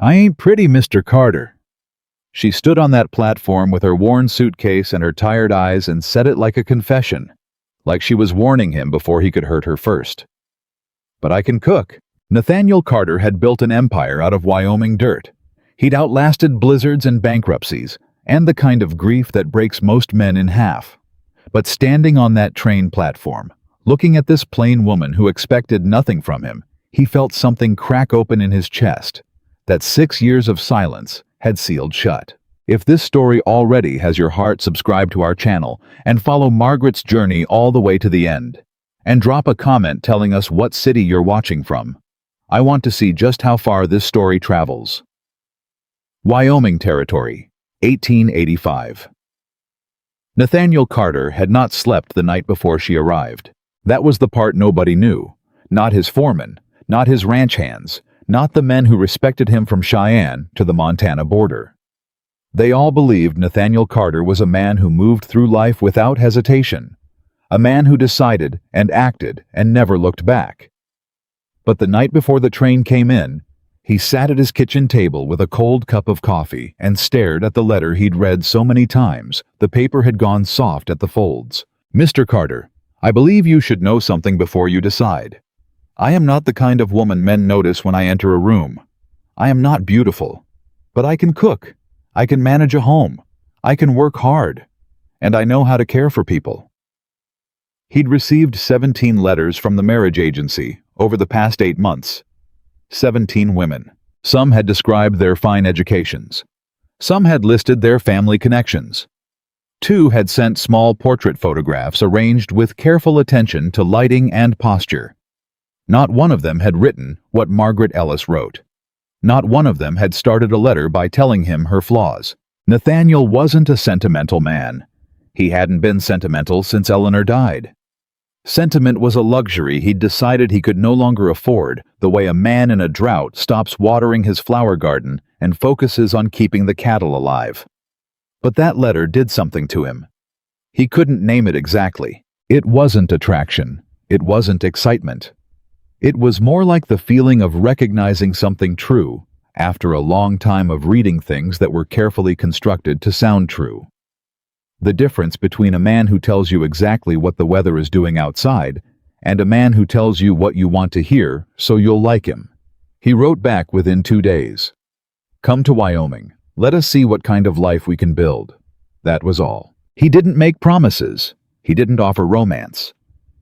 I ain't pretty, Mr. Carter. She stood on that platform with her worn suitcase and her tired eyes and said it like a confession, like she was warning him before he could hurt her first. But I can cook. Nathaniel Carter had built an empire out of Wyoming dirt. He'd outlasted blizzards and bankruptcies, and the kind of grief that breaks most men in half. But standing on that train platform, looking at this plain woman who expected nothing from him, he felt something crack open in his chest, that 6 years of silence had sealed shut. If this story already has your heart, subscribe to our channel and follow Margaret's journey all the way to the end. And drop a comment telling us what city you're watching from. I want to see just how far this story travels. Wyoming Territory, 1885. Nathaniel Carter had not slept the night before she arrived. That was the part nobody knew. Not his foreman, not his ranch hands, not the men who respected him from Cheyenne to the Montana border. They all believed Nathaniel Carter was a man who moved through life without hesitation, a man who decided and acted and never looked back. But the night before the train came in, he sat at his kitchen table with a cold cup of coffee and stared at the letter he'd read so many times the paper had gone soft at the folds. Mr. Carter, I believe you should know something before you decide. I am not the kind of woman men notice when I enter a room. I am not beautiful, but I can cook. I can manage a home. I can work hard. And I know how to care for people. He'd received 17 letters from the marriage agency over the past 8 months. 17 women. Some had described their fine educations. Some had listed their family connections. 2 had sent small portrait photographs arranged with careful attention to lighting and posture. Not one of them had written what Margaret Ellis wrote. Not one of them had started a letter by telling him her flaws. Nathaniel wasn't a sentimental man. He hadn't been sentimental since Eleanor died. Sentiment was a luxury he'd decided he could no longer afford, the way a man in a drought stops watering his flower garden and focuses on keeping the cattle alive. But that letter did something to him. He couldn't name it exactly. It wasn't attraction. It wasn't excitement. It was more like the feeling of recognizing something true after a long time of reading things that were carefully constructed to sound true. The difference between a man who tells you exactly what the weather is doing outside and a man who tells you what you want to hear so you'll like him. He wrote back within 2 days. Come to Wyoming. Let us see what kind of life we can build. That was all. He didn't make promises. He didn't offer romance.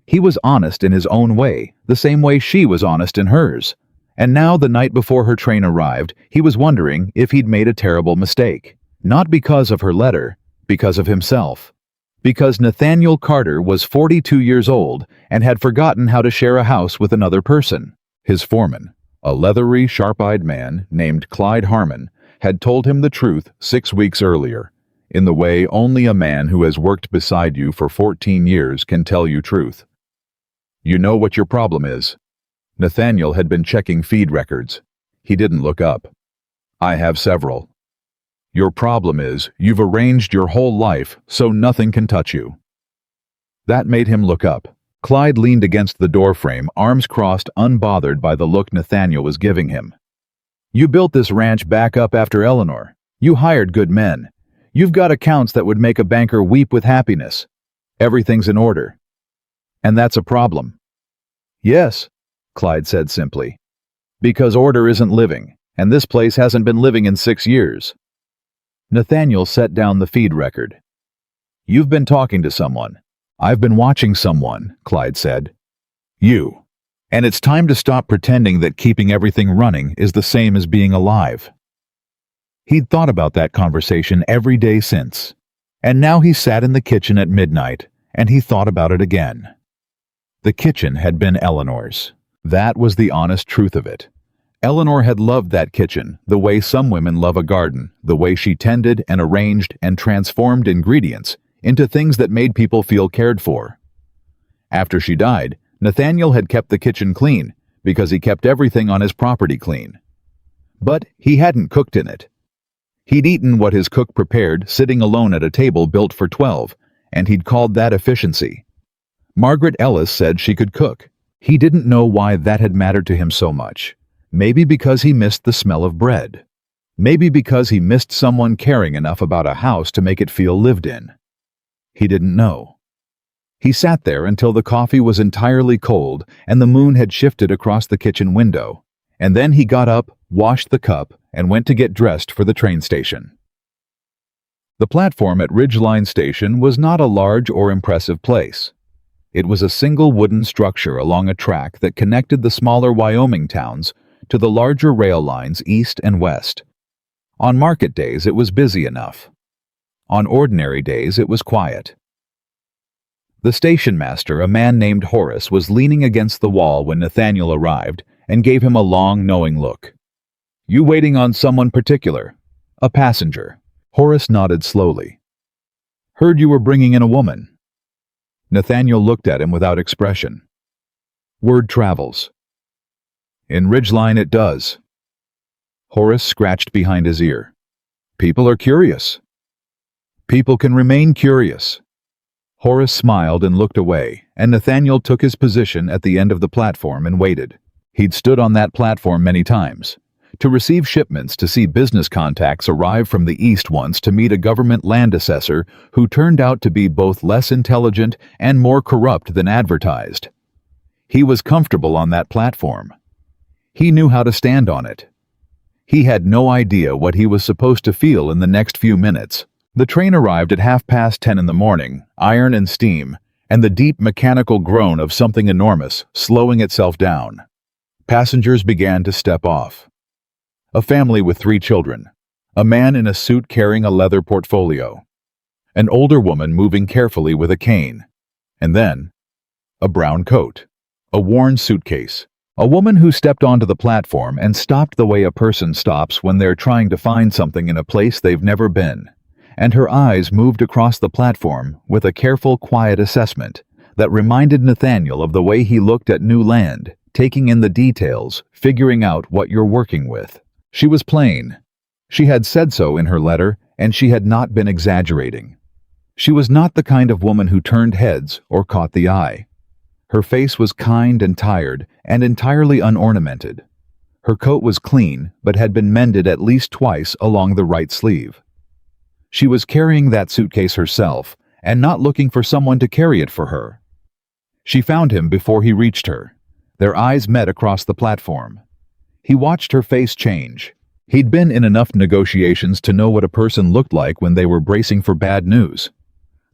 He was honest in his own way, the same way she was honest in hers. And now, the night before her train arrived, he was wondering if he'd made a terrible mistake. Not because of her letter, because of himself. Because Nathaniel Carter was 42 years old and had forgotten how to share a house with another person. His foreman, a leathery, sharp-eyed man named Clyde Harmon, had told him the truth 6 weeks earlier, in the way only a man who has worked beside you for 14 years can tell you truth. You know what your problem is. Nathaniel had been checking feed records. He didn't look up. I have several. Your problem is you've arranged your whole life so nothing can touch you. That made him look up. Clyde leaned against the doorframe, arms crossed, unbothered by the look Nathaniel was giving him. You built this ranch back up after Eleanor. You hired good men. You've got accounts that would make a banker weep with happiness. Everything's in order. And that's a problem. Yes, Clyde said simply. Because order isn't living, and this place hasn't been living in 6 years. Nathaniel set down the feed record. You've been talking to someone. I've been watching someone, Clyde said. You. And it's time to stop pretending that keeping everything running is the same as being alive. He'd thought about that conversation every day since. And now he sat in the kitchen at midnight, and he thought about it again. The kitchen had been Eleanor's. That was the honest truth of it. Eleanor had loved that kitchen, the way some women love a garden, the way she tended and arranged and transformed ingredients into things that made people feel cared for. After she died, Nathaniel had kept the kitchen clean because he kept everything on his property clean. But he hadn't cooked in it. He'd eaten what his cook prepared sitting alone at a table built for 12, and he'd called that efficiency. Margaret Ellis said she could cook. He didn't know why that had mattered to him so much. Maybe because he missed the smell of bread. Maybe because he missed someone caring enough about a house to make it feel lived in. He didn't know. He sat there until the coffee was entirely cold and the moon had shifted across the kitchen window, and then he got up, washed the cup, and went to get dressed for the train station. The platform at Ridgeline Station was not a large or impressive place. It was a single wooden structure along a track that connected the smaller Wyoming towns to the larger rail lines east and west. On market days it was busy enough. On ordinary days it was quiet. The station master, a man named Horace, was leaning against the wall when Nathaniel arrived and gave him a long, knowing look. "You waiting on someone particular?" "A passenger." Horace nodded slowly. "Heard you were bringing in a woman." Nathaniel looked at him without expression. "Word travels." "In Ridgeline it does." Horace scratched behind his ear. "People are curious." "People can remain curious." Horace smiled and looked away, and Nathaniel took his position at the end of the platform and waited. He'd stood on that platform many times. To receive shipments, to see business contacts arrive from the east once, to meet a government land assessor who turned out to be both less intelligent and more corrupt than advertised. He was comfortable on that platform. He knew how to stand on it. He had no idea what he was supposed to feel in the next few minutes. The train arrived at 10:30 in the morning, iron and steam, and the deep mechanical groan of something enormous slowing itself down. Passengers began to step off. A family with 3 children, a man in a suit carrying a leather portfolio, an older woman moving carefully with a cane, and then a brown coat, a worn suitcase, a woman who stepped onto the platform and stopped the way a person stops when they're trying to find something in a place they've never been, and her eyes moved across the platform with a careful, quiet assessment that reminded Nathaniel of the way he looked at new land, taking in the details, figuring out what you're working with. She was plain. She had said so in her letter, and she had not been exaggerating. She was not the kind of woman who turned heads or caught the eye. Her face was kind and tired and entirely unornamented. Her coat was clean, but had been mended at least twice along the right sleeve. She was carrying that suitcase herself and not looking for someone to carry it for her. She found him before he reached her. Their eyes met across the platform. He watched her face change. He'd been in enough negotiations to know what a person looked like when they were bracing for bad news.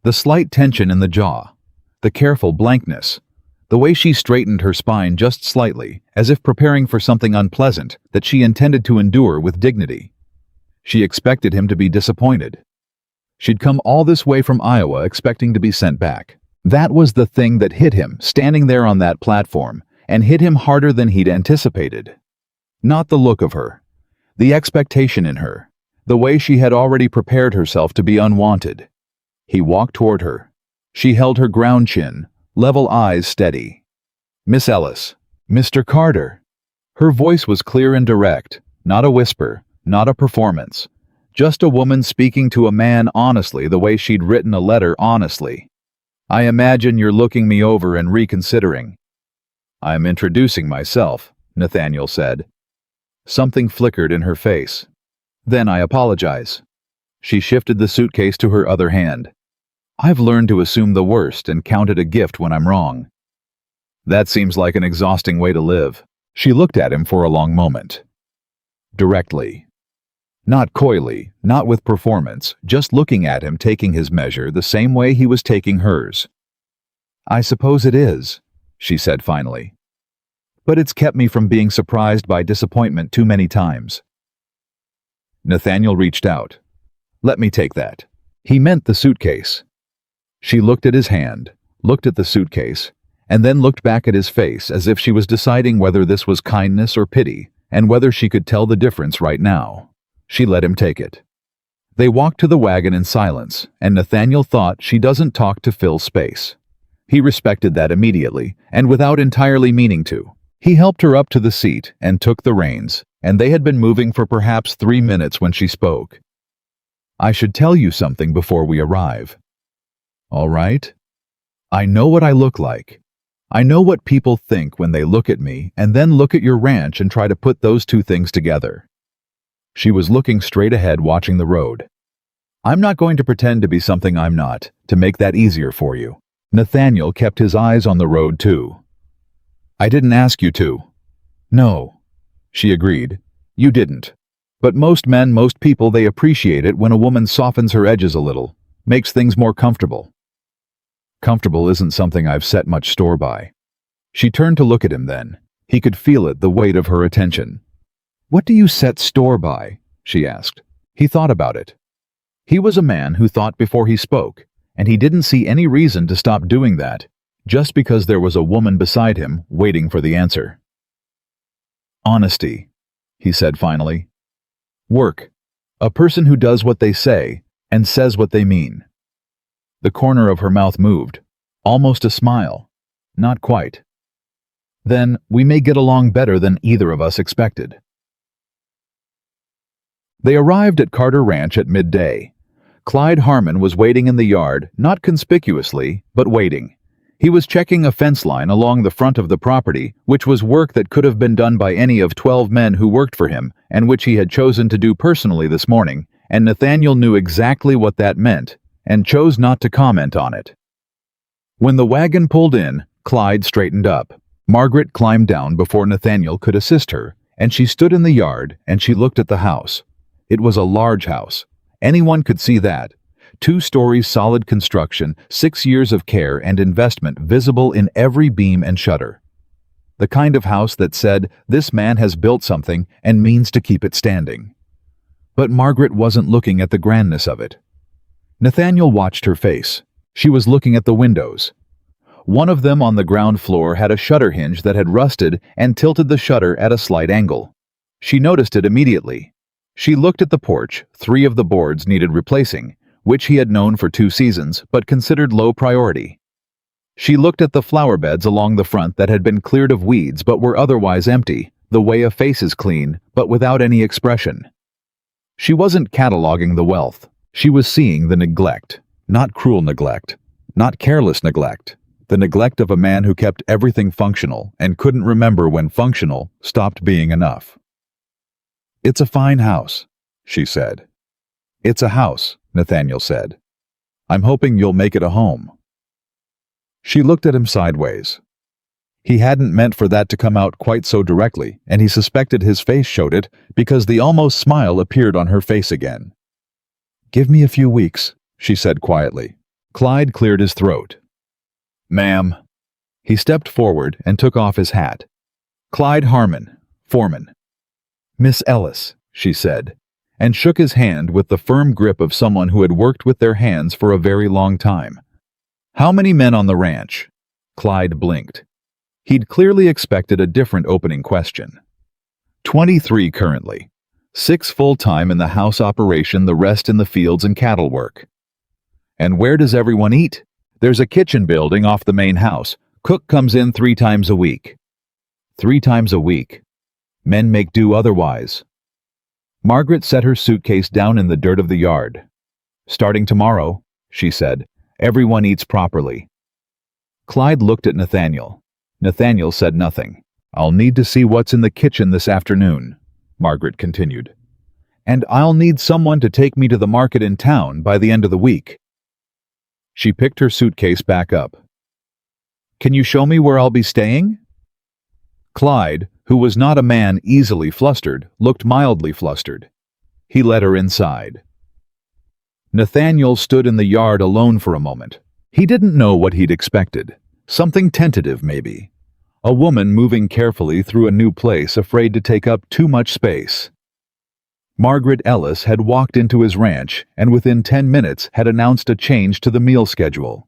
The slight tension in the jaw, the careful blankness, the way she straightened her spine just slightly, as if preparing for something unpleasant that she intended to endure with dignity. She expected him to be disappointed. She'd come all this way from Iowa expecting to be sent back. That was the thing that hit him, standing there on that platform, and hit him harder than he'd anticipated. Not the look of her, the expectation in her, the way she had already prepared herself to be unwanted. He walked toward her. She held her ground chin, level eyes steady. "Miss Ellis." "Mr. Carter." Her voice was clear and direct, not a whisper, not a performance. Just a woman speaking to a man honestly the way she'd written a letter honestly. "I imagine you're looking me over and reconsidering." "I'm introducing myself," Nathaniel said. Something flickered in her face. "Then I apologize." She shifted the suitcase to her other hand. "I've learned to assume the worst and count it a gift when I'm wrong." "That seems like an exhausting way to live." She looked at him for a long moment. Directly. Not coyly, not with performance, just looking at him, taking his measure the same way he was taking hers. "I suppose it is," she said finally. "But it's kept me from being surprised by disappointment too many times." Nathaniel reached out. "Let me take that." He meant the suitcase. She looked at his hand, looked at the suitcase, and then looked back at his face as if she was deciding whether this was kindness or pity, and whether she could tell the difference right now. She let him take it. They walked to the wagon in silence, and Nathaniel thought she doesn't talk to fill space. He respected that immediately, and without entirely meaning to. He helped her up to the seat and took the reins, and they had been moving for perhaps 3 minutes when she spoke. "I should tell you something before we arrive." "All right?" "I know what I look like. I know what people think when they look at me and then look at your ranch and try to put those two things together." She was looking straight ahead, watching the road. "I'm not going to pretend to be something I'm not, to make that easier for you." Nathaniel kept his eyes on the road too. "I didn't ask you to." "No," she agreed. "You didn't. But most men, most people, they appreciate it when a woman softens her edges a little, makes things more comfortable." "Comfortable isn't something I've set much store by." She turned to look at him then. He could feel it, the weight of her attention. "What do you set store by?" she asked. He thought about it. He was a man who thought before he spoke, and he didn't see any reason to stop doing that, just because there was a woman beside him waiting for the answer. "Honesty," he said finally. "Work. A person who does what they say and says what they mean." The corner of her mouth moved. Almost a smile. Not quite. "Then we may get along better than either of us expected." They arrived at Carter Ranch at midday. Clyde Harmon was waiting in the yard, not conspicuously, but waiting. He was checking a fence line along the front of the property, which was work that could have been done by any of 12 men who worked for him, and which he had chosen to do personally this morning, and Nathaniel knew exactly what that meant, and chose not to comment on it. When the wagon pulled in, Clyde straightened up. Margaret climbed down before Nathaniel could assist her, and she stood in the yard and she looked at the house. It was a large house. Anyone could see that. 2 stories, solid construction, 6 years of care and investment visible in every beam and shutter. The kind of house that said, "This man has built something and means to keep it standing." But Margaret wasn't looking at the grandness of it. Nathaniel watched her face. She was looking at the windows. One of them on the ground floor had a shutter hinge that had rusted and tilted the shutter at a slight angle. She noticed it immediately. She looked at the porch. 3 of the boards needed replacing, which he had known for 2 seasons but considered low priority. She looked at the flower beds along the front that had been cleared of weeds but were otherwise empty, the way a face is clean but without any expression. She wasn't cataloging the wealth. She was seeing the neglect. Not cruel neglect. Not careless neglect. The neglect of a man who kept everything functional and couldn't remember when functional stopped being enough. "It's a fine house," she said. "It's a house," Nathaniel said. "I'm hoping you'll make it a home." She looked at him sideways. He hadn't meant for that to come out quite so directly, and he suspected his face showed it because the almost smile appeared on her face again. "Give me a few weeks," she said quietly. Clyde cleared his throat. "Ma'am." He stepped forward and took off his hat. "Clyde Harmon, foreman." "Miss Ellis," she said, and shook his hand with the firm grip of someone who had worked with their hands for a very long time. "How many men on the ranch?" Clyde blinked. He'd clearly expected a different opening question. 23 currently. 6 full-time in the house operation, the rest in the fields and cattle work. "And where does everyone eat?" "There's a kitchen building off the main house. Cook comes in 3 times a week." 3 times a week. Men make do otherwise. Margaret set her suitcase down in the dirt of the yard. "Starting tomorrow," she said, "everyone eats properly." Clyde looked at Nathaniel. Nathaniel said nothing. "I'll need to see what's in the kitchen this afternoon," Margaret continued. "And I'll need someone to take me to the market in town by the end of the week." She picked her suitcase back up. "Can you show me where I'll be staying?" Clyde, who was not a man easily flustered, looked mildly flustered. He led her inside. Nathaniel stood in the yard alone for a moment. He didn't know what he'd expected. Something tentative, maybe. A woman moving carefully through a new place, afraid to take up too much space. Margaret Ellis had walked into his ranch and within 10 minutes had announced a change to the meal schedule.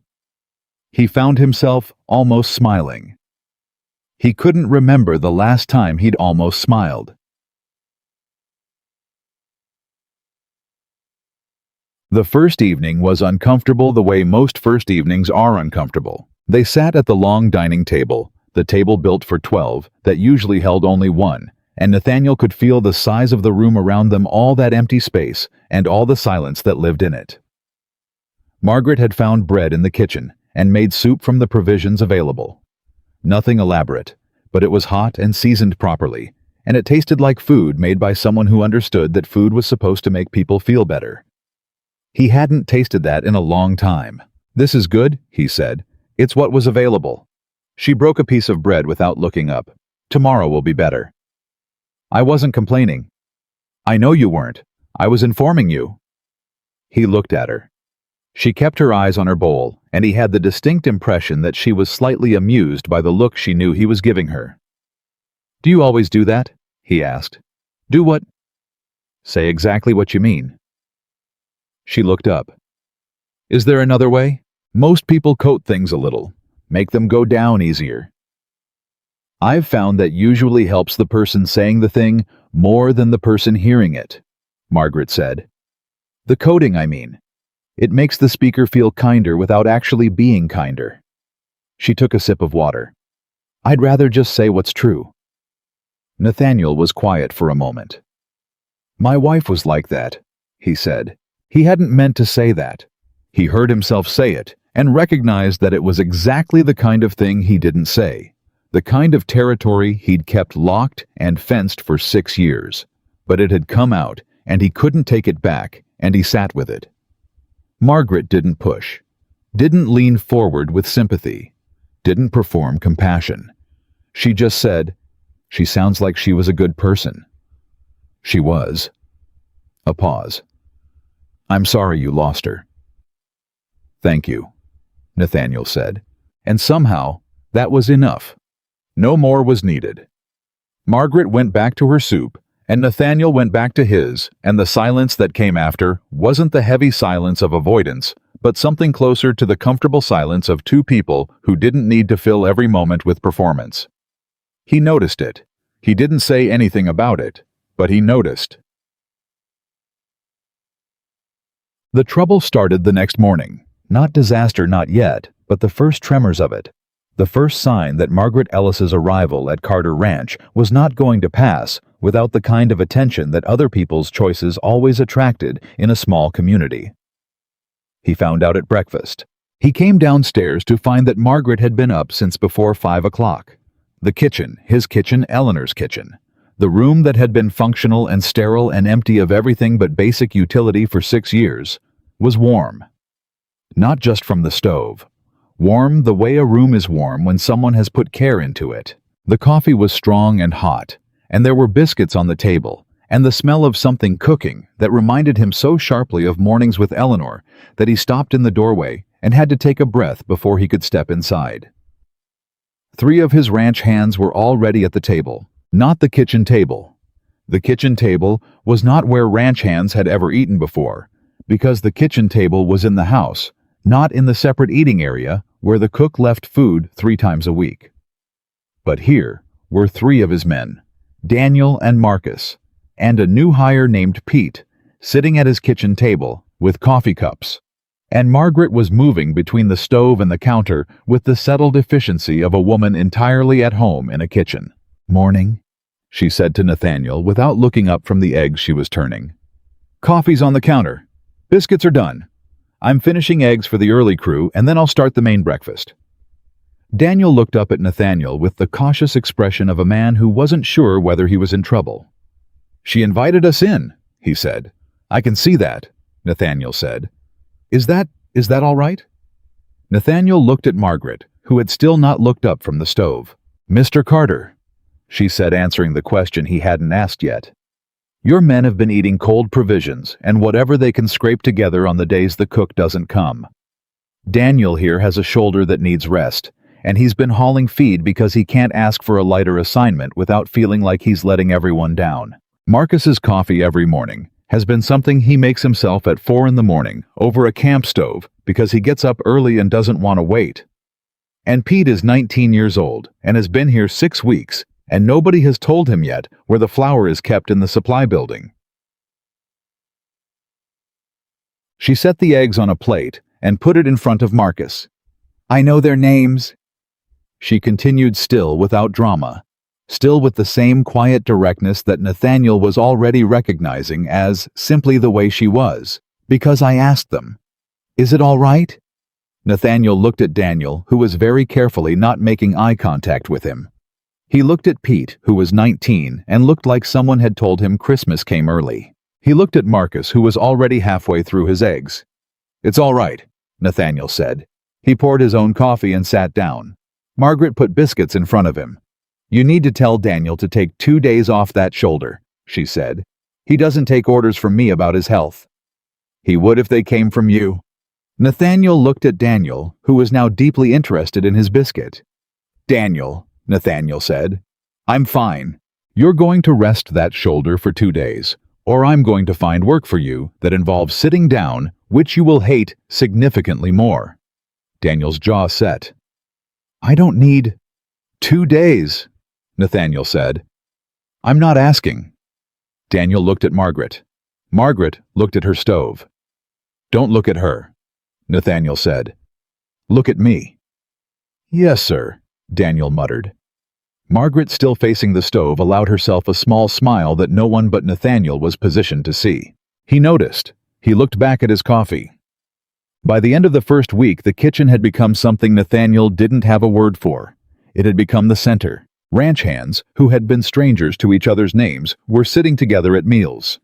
He found himself almost smiling. He couldn't remember the last time he'd almost smiled. The first evening was uncomfortable the way most first evenings are uncomfortable. They sat at the long dining table, the table built for 12 that usually held only 1, and Nathaniel could feel the size of the room around them, all that empty space, and all the silence that lived in it. Margaret had found bread in the kitchen and made soup from the provisions available. Nothing elaborate, but it was hot and seasoned properly, and it tasted like food made by someone who understood that food was supposed to make people feel better. He hadn't tasted that in a long time. "This is good," he said. "It's what was available." She broke a piece of bread without looking up. "Tomorrow will be better." "I wasn't complaining." "I know you weren't. I was informing you." He looked at her. She kept her eyes on her bowl, and he had the distinct impression that she was slightly amused by the look she knew he was giving her. "Do you always do that?" he asked. "Do what?" "Say exactly what you mean." She looked up. "Is there another way? Most people coat things a little, make them go down easier." "I've found that usually helps the person saying the thing more than the person hearing it," Margaret said. "The coating, I mean. It makes the speaker feel kinder without actually being kinder." She took a sip of water. "I'd rather just say what's true." Nathaniel was quiet for a moment. "My wife was like that," he said. He hadn't meant to say that. He heard himself say it and recognized that it was exactly the kind of thing he didn't say, the kind of territory he'd kept locked and fenced for 6 years. But it had come out, and he couldn't take it back, and he sat with it. Margaret didn't push, didn't lean forward with sympathy, didn't perform compassion. She just said, "She sounds like she was a good person." She was. A pause. "I'm sorry you lost her." "Thank you," Nathaniel said, and somehow that was enough. No more was needed. Margaret went back to her soup, and Nathaniel went back to his, and the silence that came after wasn't the heavy silence of avoidance, but something closer to the comfortable silence of two people who didn't need to fill every moment with performance. He noticed it. He didn't say anything about it, but he noticed. The trouble started the next morning. Not disaster, not yet, but the first tremors of it. The first sign that Margaret Ellis's arrival at Carter Ranch was not going to pass without the kind of attention that other people's choices always attracted in a small community. He found out at breakfast. He came downstairs to find that Margaret had been up since before 5 o'clock. The kitchen, his kitchen, Eleanor's kitchen. The room that had been functional and sterile and empty of everything but basic utility for 6 years, was warm. Not just from the stove. Warm the way a room is warm when someone has put care into it. The coffee was strong and hot, and there were biscuits on the table, and the smell of something cooking that reminded him so sharply of mornings with Eleanor that he stopped in the doorway and had to take a breath before he could step inside. 3 of his ranch hands were already at the table. Not the kitchen table. The kitchen table was not where ranch hands had ever eaten before, because the kitchen table was in the house, not in the separate eating area where the cook left food 3 times a week. But here were 3 of his men, Daniel and Marcus, and a new hire named Pete, sitting at his kitchen table with coffee cups. And Margaret was moving between the stove and the counter with the settled efficiency of a woman entirely at home in a kitchen. "Morning," she said to Nathaniel without looking up from the eggs she was turning. "Coffee's on the counter. Biscuits are done. I'm finishing eggs for the early crew, and then I'll start the main breakfast." Daniel looked up at Nathaniel with the cautious expression of a man who wasn't sure whether he was in trouble. "She invited us in," he said. "I can see that," Nathaniel said. Is that all right?" Nathaniel looked at Margaret, who had still not looked up from the stove. "Mr. Carter," she said, answering the question he hadn't asked yet. "Your men have been eating cold provisions and whatever they can scrape together on the days the cook doesn't come. Daniel here has a shoulder that needs rest, and he's been hauling feed because he can't ask for a lighter assignment without feeling like he's letting everyone down. Marcus's coffee every morning has been something he makes himself at 4 in the morning over a camp stove because he gets up early and doesn't want to wait. And Pete is 19 years old and has been here 6 weeks, and nobody has told him yet where the flour is kept in the supply building." She set the eggs on a plate and put it in front of Marcus. "I know their names," she continued, still without drama, still with the same quiet directness that Nathaniel was already recognizing as simply the way she was, "because I asked them. Is it all right?" Nathaniel looked at Daniel, who was very carefully not making eye contact with him. He looked at Pete, who was 19, and looked like someone had told him Christmas came early. He looked at Marcus, who was already halfway through his eggs. "It's all right," Nathaniel said. He poured his own coffee and sat down. Margaret put biscuits in front of him. "You need to tell Daniel to take 2 days off that shoulder," she said. "He doesn't take orders from me about his health." "He would if they came from you." Nathaniel looked at Daniel, who was now deeply interested in his biscuit. "Daniel," Nathaniel said, "I'm fine. You're going to rest that shoulder for 2 days, or I'm going to find work for you that involves sitting down, which you will hate significantly more." Daniel's jaw set. "I don't need 2 days," Nathaniel said. "I'm not asking." Daniel looked at Margaret. Margaret looked at her stove. "Don't look at her," Nathaniel said. "Look at me." "Yes, sir," Daniel muttered. Margaret, still facing the stove, allowed herself a small smile that no one but Nathaniel was positioned to see. He noticed. He looked back at his coffee. By the end of the first week, the kitchen had become something Nathaniel didn't have a word for. It had become the center. Ranch hands, who had been strangers to each other's names, were sitting together at meals.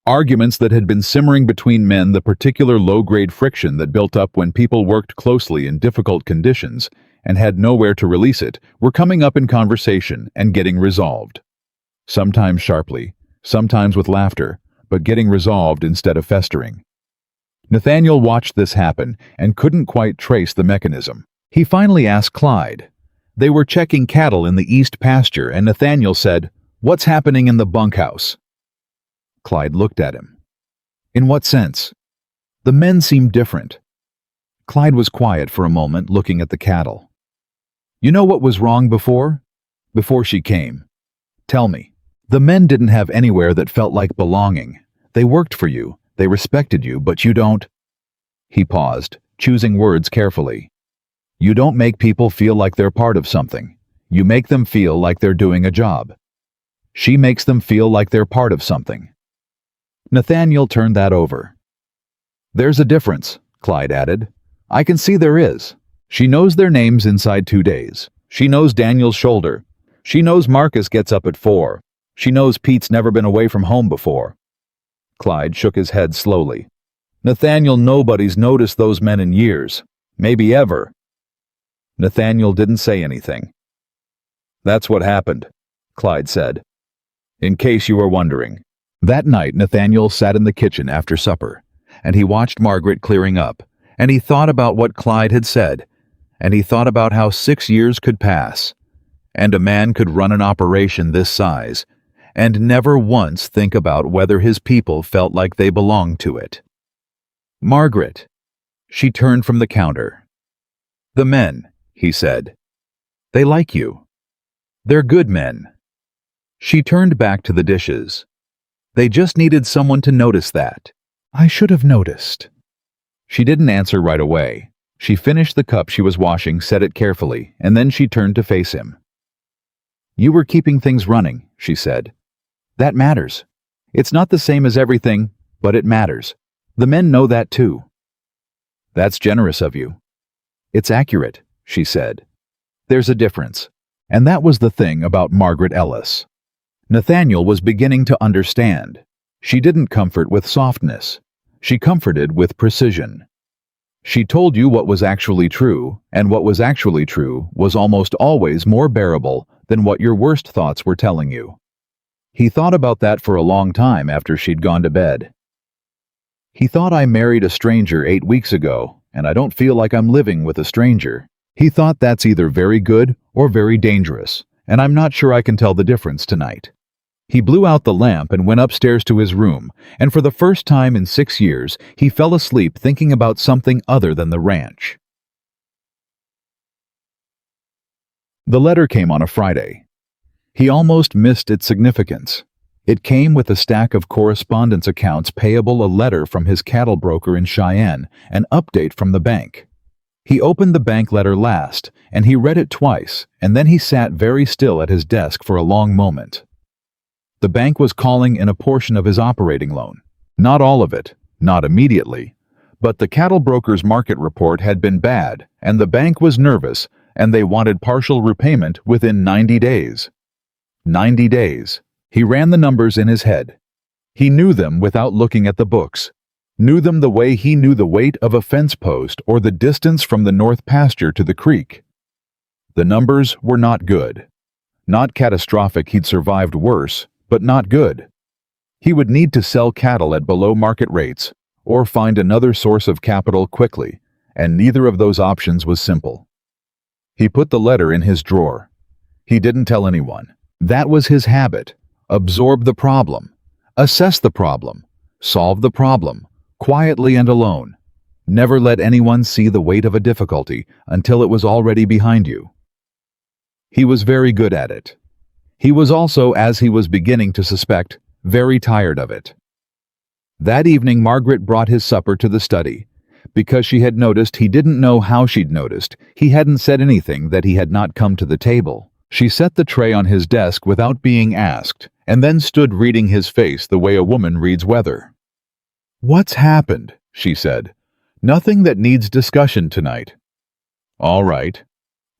Arguments that had been simmering between men, the particular low-grade friction that built up when people worked closely in difficult conditions and had nowhere to release it, were coming up in conversation and getting resolved. Sometimes sharply, sometimes with laughter, but getting resolved instead of festering. Nathaniel watched this happen and couldn't quite trace the mechanism. He finally asked Clyde. They were checking cattle in the east pasture, and Nathaniel said, "What's happening in the bunkhouse?" Clyde looked at him. "In what sense?" The men seemed different. Clyde was quiet for a moment, looking at the cattle. "You know what was wrong before? Before she came. Tell me." "The men didn't have anywhere that felt like belonging. They worked for you, they respected you, but you don't." He paused, choosing words carefully. "You don't make people feel like they're part of something. You make them feel like they're doing a job. She makes them feel like they're part of something." Nathaniel turned that over. "There's a difference," Clyde added. "I can see there is. She knows their names inside 2 days. She knows Daniel's shoulder. She knows Marcus gets up at 4. She knows Pete's never been away from home before." Clyde shook his head slowly. "Nathaniel, nobody's noticed those men in years. Maybe ever." Nathaniel didn't say anything. "That's what happened," Clyde said. "In case you were wondering." That night, Nathaniel sat in the kitchen after supper, and he watched Margaret clearing up, and he thought about what Clyde had said, and he thought about how 6 years could pass, and a man could run an operation this size, and never once think about whether his people felt like they belonged to it. "Margaret." She turned from the counter. "The men," he said. "They like you. They're good men." She turned back to the dishes. "They just needed someone to notice that. I should have noticed." She didn't answer right away. She finished the cup she was washing, set it carefully, and then she turned to face him. "You were keeping things running," she said. "That matters. It's not the same as everything, but it matters. The men know that too." "That's generous of you." "It's accurate," she said. "There's a difference." And that was the thing about Margaret Ellis. Nathaniel was beginning to understand. She didn't comfort with softness. She comforted with precision. She told you what was actually true, and what was actually true was almost always more bearable than what your worst thoughts were telling you. He thought about that for a long time after she'd gone to bed. He thought, "I married a stranger 8 weeks ago, and I don't feel like I'm living with a stranger." He thought, "That's either very good or very dangerous, and I'm not sure I can tell the difference tonight." He blew out the lamp and went upstairs to his room, and for the first time in 6 years, he fell asleep thinking about something other than the ranch. The letter came on a Friday. He almost missed its significance. It came with a stack of correspondence accounts payable, a letter from his cattle broker in Cheyenne, an update from the bank. He opened the bank letter last, and he read it twice, and then he sat very still at his desk for a long moment. The bank was calling in a portion of his operating loan. Not all of it, not immediately, but the cattle broker's market report had been bad, and the bank was nervous, and they wanted partial repayment within 90 days. 90 days. He ran the numbers in his head. He knew them without looking at the books. Knew them the way he knew the weight of a fence post or the distance from the north pasture to the creek. The numbers were not good. Not catastrophic, he'd survived worse, but not good. He would need to sell cattle at below market rates or find another source of capital quickly, and neither of those options was simple. He put the letter in his drawer. He didn't tell anyone. That was his habit. Absorb the problem. Assess the problem. Solve the problem. Quietly and alone. Never let anyone see the weight of a difficulty until it was already behind you. He was very good at it. He was also, as he was beginning to suspect, very tired of it. That evening, Margaret brought his supper to the study. Because she had noticed he didn't know how she'd noticed, he hadn't said anything that he had not come to the table. She set the tray on his desk without being asked, and then stood reading his face the way a woman reads weather. "What's happened?" she said. "Nothing that needs discussion tonight." "All right."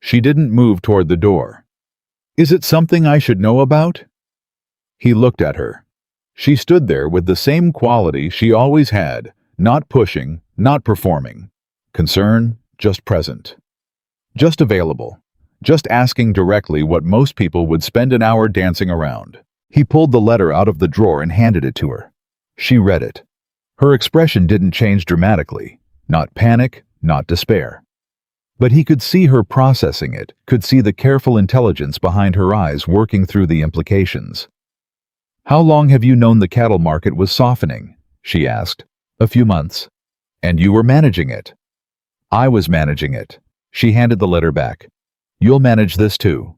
She didn't move toward the door. "Is it something I should know about?" He looked at her. She stood there with the same quality she always had, not pushing, not performing. Concern, just present. Just available. Just asking directly what most people would spend an hour dancing around. He pulled the letter out of the drawer and handed it to her. She read it. Her expression didn't change dramatically. Not panic, not despair. But he could see her processing it, could see the careful intelligence behind her eyes working through the implications. "How long have you known the cattle market was softening?" she asked. "A few months." "And you were managing it?" "I was managing it." She handed the letter back. "You'll manage this too."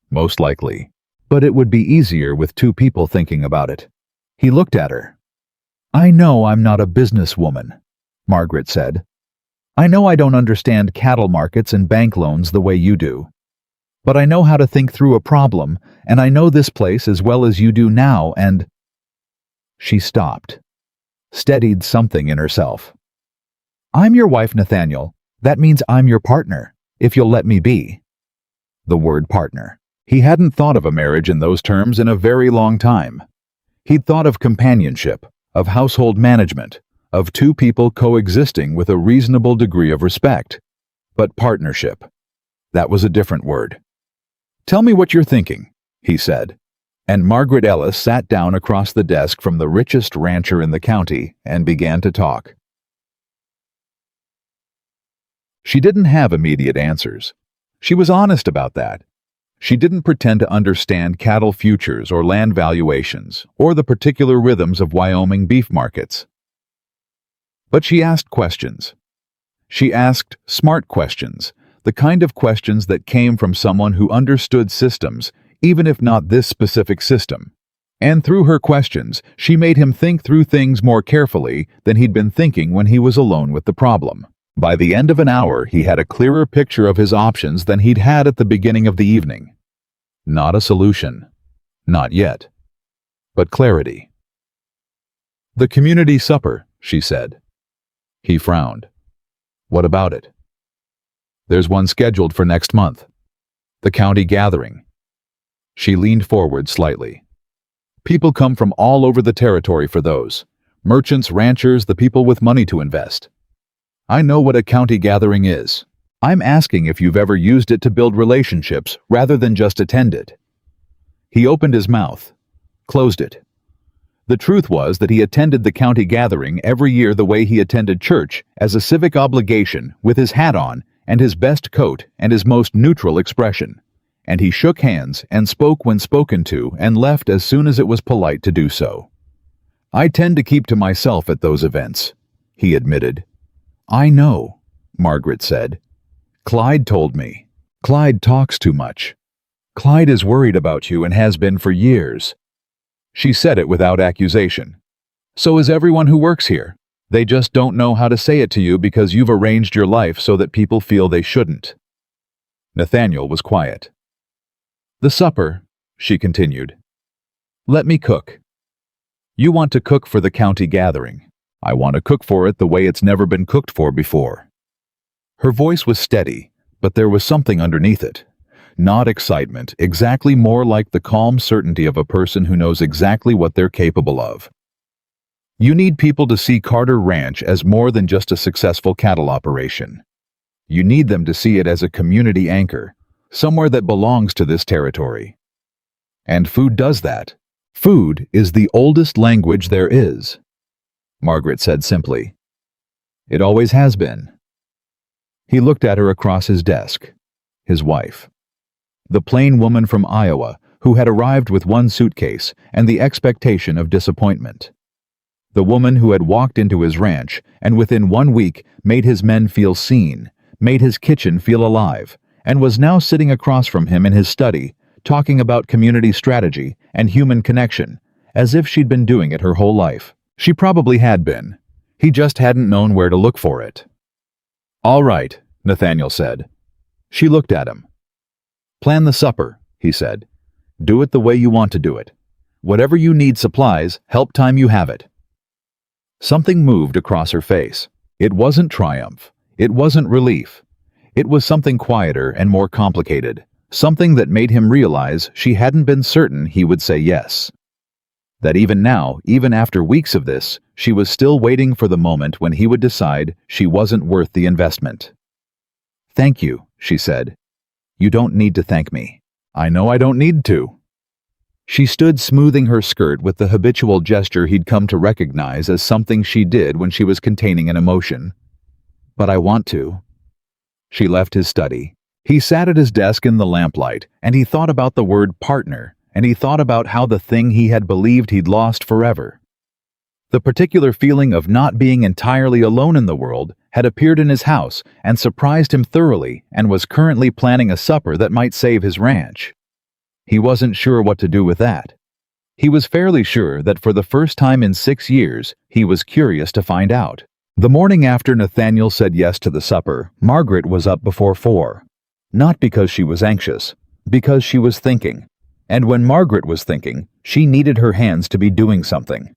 "Most likely. But it would be easier with two people thinking about it." He looked at her. "I know I'm not a businesswoman," Margaret said. "I know I don't understand cattle markets and bank loans the way you do. But I know how to think through a problem, and I know this place as well as you do now, and—" She stopped, steadied something in herself. "I'm your wife, Nathaniel. That means I'm your partner, if you'll let me be." The word partner. He hadn't thought of a marriage in those terms in a very long time. He'd thought of companionship, of household management, of two people coexisting with a reasonable degree of respect. But partnership, that was a different word. "Tell me what you're thinking," he said. And Margaret Ellis sat down across the desk from the richest rancher in the county and began to talk. She didn't have immediate answers. She was honest about that. She didn't pretend to understand cattle futures or land valuations or the particular rhythms of Wyoming beef markets. But she asked questions. She asked smart questions, the kind of questions that came from someone who understood systems, even if not this specific system. And through her questions, she made him think through things more carefully than he'd been thinking when he was alone with the problem. By the end of an hour, he had a clearer picture of his options than he'd had at the beginning of the evening. Not a solution. Not yet. But clarity. "The community supper," she said. He frowned. "What about it?" "There's one scheduled for next month. The county gathering." She leaned forward slightly. "People come from all over the territory for those. Merchants, ranchers, the people with money to invest. I know what a county gathering is. I'm asking if you've ever used it to build relationships rather than just attend it." He opened his mouth, closed it. The truth was that he attended the county gathering every year the way he attended church, as a civic obligation, with his hat on and his best coat and his most neutral expression. And he shook hands and spoke when spoken to and left as soon as it was polite to do so. "I tend to keep to myself at those events," he admitted. "I know," Margaret said. "Clyde told me. Clyde talks too much. Clyde is worried about you and has been for years." She said it without accusation. "So is everyone who works here. They just don't know how to say it to you because you've arranged your life so that people feel they shouldn't." Nathaniel was quiet. "The supper," she continued. "Let me cook. You want to cook for the county gathering. I want to cook for it the way it's never been cooked for before." Her voice was steady, but there was something underneath it. Not excitement, exactly more like the calm certainty of a person who knows exactly what they're capable of. You need people to see Carter Ranch as more than just a successful cattle operation. You need them to see it as a community anchor, somewhere that belongs to this territory. And food does that. Food is the oldest language there is, Margaret said simply. It always has been. He looked at her across his desk. His wife. The plain woman from Iowa who had arrived with one suitcase and the expectation of disappointment. The woman who had walked into his ranch and within 1 week made his men feel seen, made his kitchen feel alive, and was now sitting across from him in his study, talking about community strategy and human connection, as if she'd been doing it her whole life. She probably had been. He just hadn't known where to look for it. "All right," Nathaniel said. She looked at him. "Plan the supper," he said. "Do it the way you want to do it. Whatever you need supplies, help time you have it." Something moved across her face. It wasn't triumph. It wasn't relief. It was something quieter and more complicated, something that made him realize she hadn't been certain he would say yes. That even now, even after weeks of this, she was still waiting for the moment when he would decide she wasn't worth the investment. "Thank you," she said. "You don't need to thank me. I know I don't need to." She stood smoothing her skirt with the habitual gesture he'd come to recognize as something she did when she was containing an emotion. "But I want to." She left his study. He sat at his desk in the lamplight, and he thought about the word partner, and he thought about how the thing he had believed he'd lost forever. The particular feeling of not being entirely alone in the world had appeared in his house and surprised him thoroughly and was currently planning a supper that might save his ranch. He wasn't sure what to do with that. He was fairly sure that for the first time in 6 years, he was curious to find out. The morning after Nathaniel said yes to the supper, Margaret was up before 4. Not because she was anxious, because she was thinking. And when Margaret was thinking, she needed her hands to be doing something.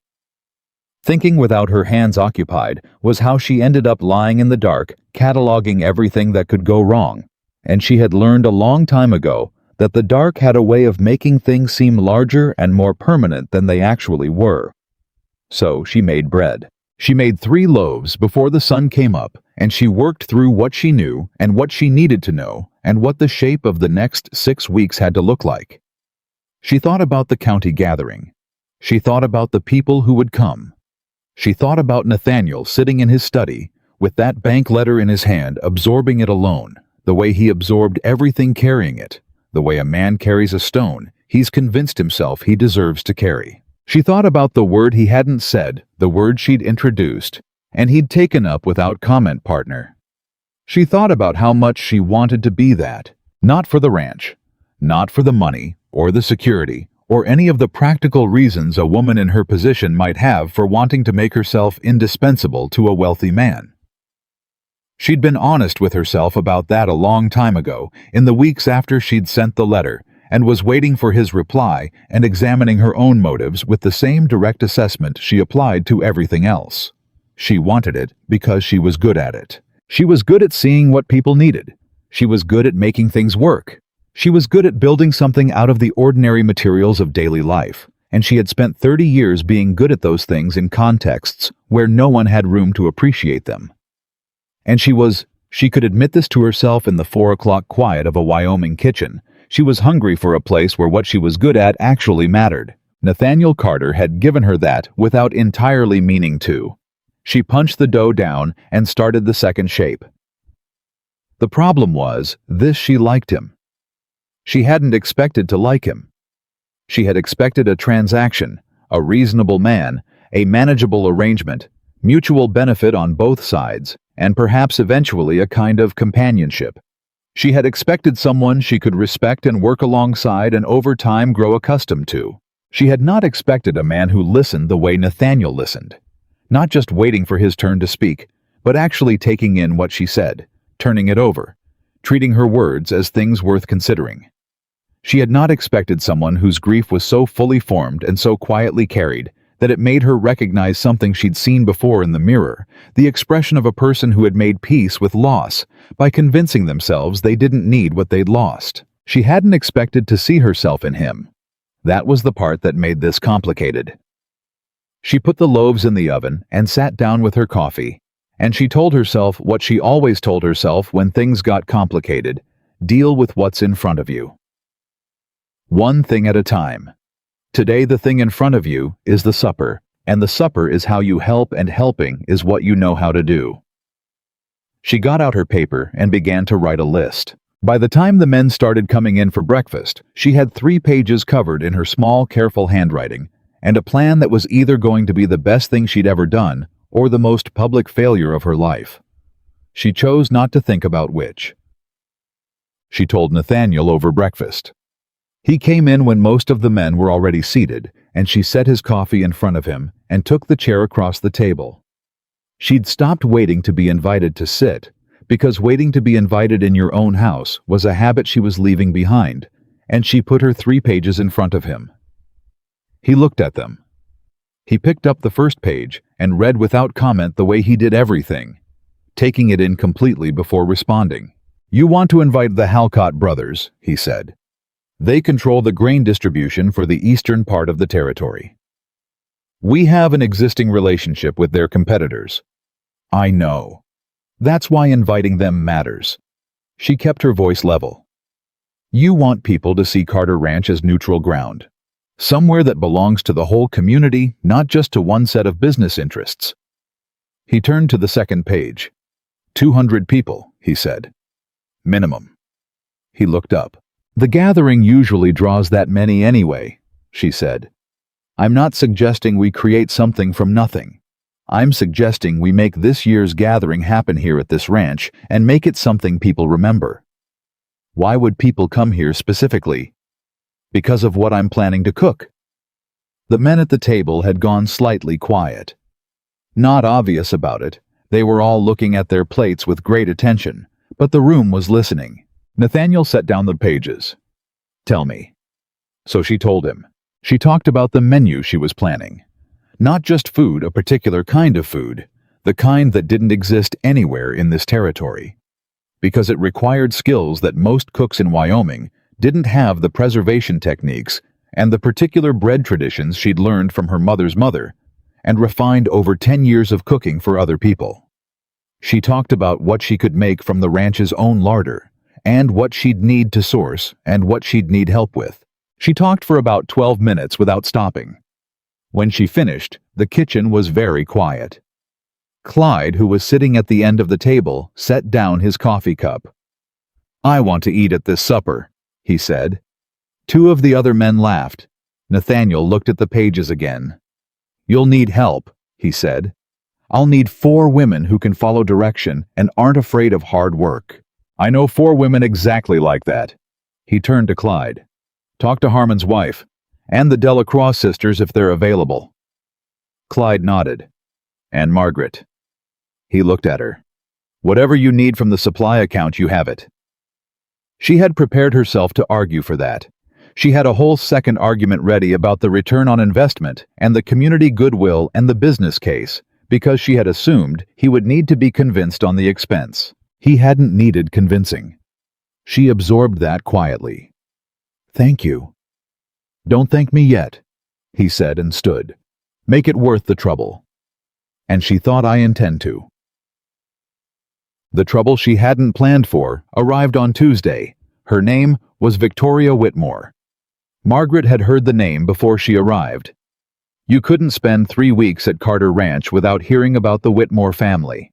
Thinking without her hands occupied was how she ended up lying in the dark, cataloging everything that could go wrong. And she had learned a long time ago that the dark had a way of making things seem larger and more permanent than they actually were. So she made bread. She made 3 loaves before the sun came up, and she worked through what she knew and what she needed to know and what the shape of the next 6 weeks had to look like. She thought about the county gathering. She thought about the people who would come. She thought about Nathaniel sitting in his study, with that bank letter in his hand, absorbing it alone, the way he absorbed everything carrying it, the way a man carries a stone he's convinced himself he deserves to carry. She thought about the word he hadn't said, the word she'd introduced, and he'd taken up without comment, partner. She thought about how much she wanted to be that, not for the ranch, not for the money, or the security, or any of the practical reasons a woman in her position might have for wanting to make herself indispensable to a wealthy man. She'd been honest with herself about that a long time ago, in the weeks after she'd sent the letter, and was waiting for his reply and examining her own motives with the same direct assessment she applied to everything else. She wanted it because she was good at it. She was good at seeing what people needed. She was good at making things work. She was good at building something out of the ordinary materials of daily life, and she had spent 30 years being good at those things in contexts where no one had room to appreciate them. And she could admit this to herself in the 4 o'clock quiet of a Wyoming kitchen. She was hungry for a place where what she was good at actually mattered. Nathaniel Carter had given her that without entirely meaning to. She punched the dough down and started the second shape. The problem was, she liked him. She hadn't expected to like him. She had expected a transaction, a reasonable man, a manageable arrangement, mutual benefit on both sides, and perhaps eventually a kind of companionship. She had expected someone she could respect and work alongside and over time grow accustomed to. She had not expected a man who listened the way Nathaniel listened, not just waiting for his turn to speak, but actually taking in what she said, turning it over, treating her words as things worth considering. She had not expected someone whose grief was so fully formed and so quietly carried that it made her recognize something she'd seen before in the mirror, the expression of a person who had made peace with loss by convincing themselves they didn't need what they'd lost. She hadn't expected to see herself in him. That was the part that made this complicated. She put the loaves in the oven and sat down with her coffee, and she told herself what she always told herself when things got complicated: deal with what's in front of you. One thing at a time. Today the thing in front of you is the supper, and the supper is how you help, and helping is what you know how to do. She got out her paper and began to write a list. By the time the men started coming in for breakfast, she had 3 pages covered in her small, careful handwriting, and a plan that was either going to be the best thing she'd ever done or the most public failure of her life. She chose not to think about which. She told Nathaniel over breakfast. He came in when most of the men were already seated, and she set his coffee in front of him and took the chair across the table. She'd stopped waiting to be invited to sit, because waiting to be invited in your own house was a habit she was leaving behind, and she put her 3 pages in front of him. He looked at them. He picked up the first page and read without comment the way he did everything, taking it in completely before responding. "You want to invite the Halcott brothers," he said. "They control the grain distribution for the eastern part of the territory. We have an existing relationship with their competitors. I know. That's why inviting them matters." She kept her voice level. "You want people to see Carter Ranch as neutral ground. Somewhere that belongs to the whole community, not just to one set of business interests." He turned to the second page. 200 people, he said. Minimum. He looked up. "The gathering usually draws that many anyway," she said. "I'm not suggesting we create something from nothing. I'm suggesting we make this year's gathering happen here at this ranch and make it something people remember." "Why would people come here specifically?" "Because of what I'm planning to cook." The men at the table had gone slightly quiet. Not obvious about it, they were all looking at their plates with great attention, but the room was listening. Nathaniel set down the pages. "Tell me." So she told him. She talked about the menu she was planning. Not just food, a particular kind of food, the kind that didn't exist anywhere in this territory. Because it required skills that most cooks in Wyoming didn't have, the preservation techniques and the particular bread traditions she'd learned from her mother's mother and refined over 10 years of cooking for other people. She talked about what she could make from the ranch's own larder and what she'd need to source and what she'd need help with. She talked for about 12 minutes without stopping. When she finished, the kitchen was very quiet. Clyde, who was sitting at the end of the table, set down his coffee cup. "I want to eat at this supper," he said. 2 of the other men laughed. Nathaniel looked at the pages again. "You'll need help," he said. "I'll need 4 women who can follow direction and aren't afraid of hard work. I know 4 women exactly like that." He turned to Clyde. "Talk to Harmon's wife, and the Delacroix sisters if they're available." Clyde nodded. "And Margaret." He looked at her. "Whatever you need from the supply account, you have it." She had prepared herself to argue for that. She had a whole second argument ready about the return on investment and the community goodwill and the business case, because she had assumed he would need to be convinced on the expense. He hadn't needed convincing. She absorbed that quietly. "Thank you." "Don't thank me yet," he said and stood. "Make it worth the trouble." And she thought, "I intend to." The trouble she hadn't planned for arrived on Tuesday. Her name was Victoria Whitmore. Margaret had heard the name before she arrived. You couldn't spend 3 weeks at Carter Ranch without hearing about the Whitmore family.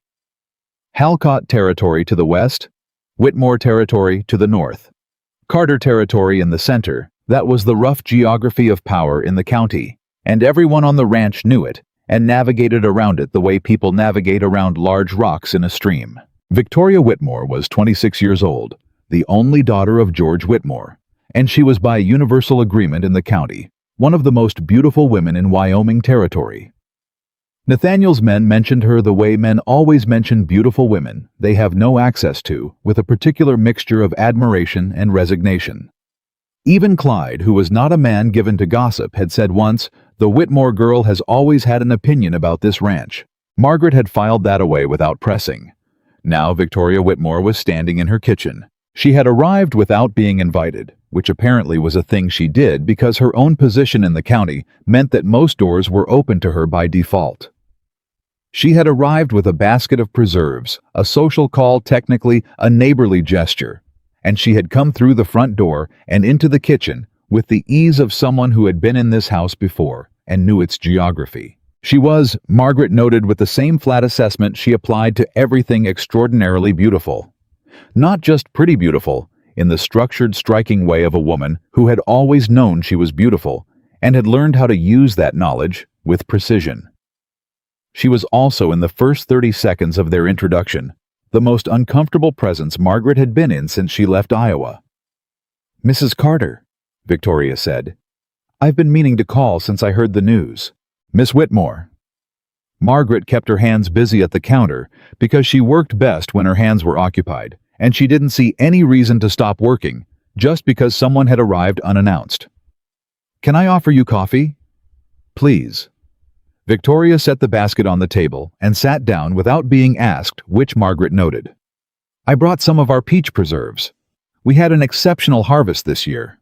Halcott territory to the west, Whitmore territory to the north. Carter territory in the center, that was the rough geography of power in the county, and everyone on the ranch knew it and navigated around it the way people navigate around large rocks in a stream. Victoria Whitmore was 26 years old, the only daughter of George Whitmore, and she was by universal agreement in the county one of the most beautiful women in Wyoming territory. Nathaniel's men mentioned her the way men always mention beautiful women they have no access to, with a particular mixture of admiration and resignation. Even Clyde, who was not a man given to gossip, had said once, The Whitmore girl has always had an opinion about this ranch. Margaret had filed that away without pressing. Now Victoria Whitmore was standing in her kitchen. She had arrived without being invited, which apparently was a thing she did because her own position in the county meant that most doors were open to her by default. She had arrived with a basket of preserves, a social call, technically a neighborly gesture, and she had come through the front door and into the kitchen with the ease of someone who had been in this house before and knew its geography. She was, Margaret noted with the same flat assessment she applied to everything, extraordinarily beautiful. Not just pretty beautiful, in the structured, striking way of a woman who had always known she was beautiful and had learned how to use that knowledge with precision. She was also, in the first 30 seconds of their introduction, the most uncomfortable presence Margaret had been in since she left Iowa. "Mrs. Carter," Victoria said. "I've been meaning to call since I heard the news." "Miss Whitmore." Margaret kept her hands busy at the counter because she worked best when her hands were occupied, and she didn't see any reason to stop working just because someone had arrived unannounced. "Can I offer you coffee?" "Please." Victoria set the basket on the table and sat down without being asked, which Margaret noted. "I brought some of our peach preserves. We had an exceptional harvest this year."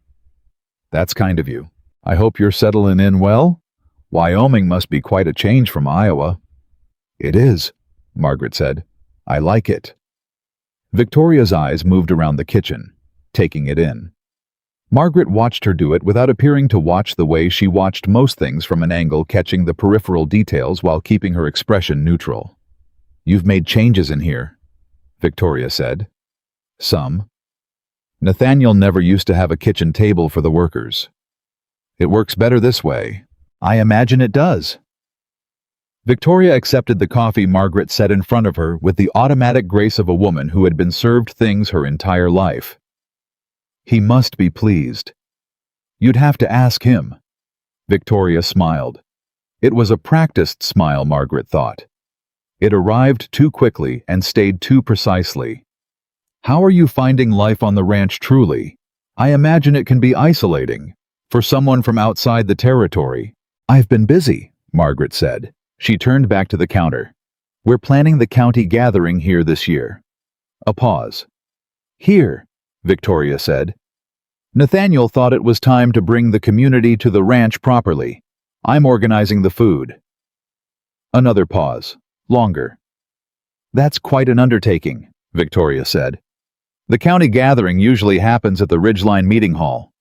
"That's kind of you. I hope you're settling in well? Wyoming must be quite a change from Iowa." "It is," Margaret said. "I like it." Victoria's eyes moved around the kitchen, taking it in. Margaret watched her do it without appearing to watch the way she watched most things, from an angle, catching the peripheral details while keeping her expression neutral. "You've made changes in here," Victoria said. "Some. Nathaniel never used to have a kitchen table for the workers. It works better this way." "I imagine it does." Victoria accepted the coffee Margaret set in front of her with the automatic grace of a woman who had been served things her entire life. "He must be pleased." "You'd have to ask him." Victoria smiled. It was a practiced smile, Margaret thought. It arrived too quickly and stayed too precisely. "How are you finding life on the ranch truly? I imagine it can be isolating for someone from outside the territory." "I've been busy," Margaret said. She turned back to the counter. "We're planning the county gathering here this year." A pause. "Here," Victoria said. "Nathaniel thought it was time to bring the community to the ranch properly. I'm organizing the food." Another pause. Longer. "That's quite an undertaking," Victoria said. "The county gathering usually happens at the Ridgeline Meeting Hall."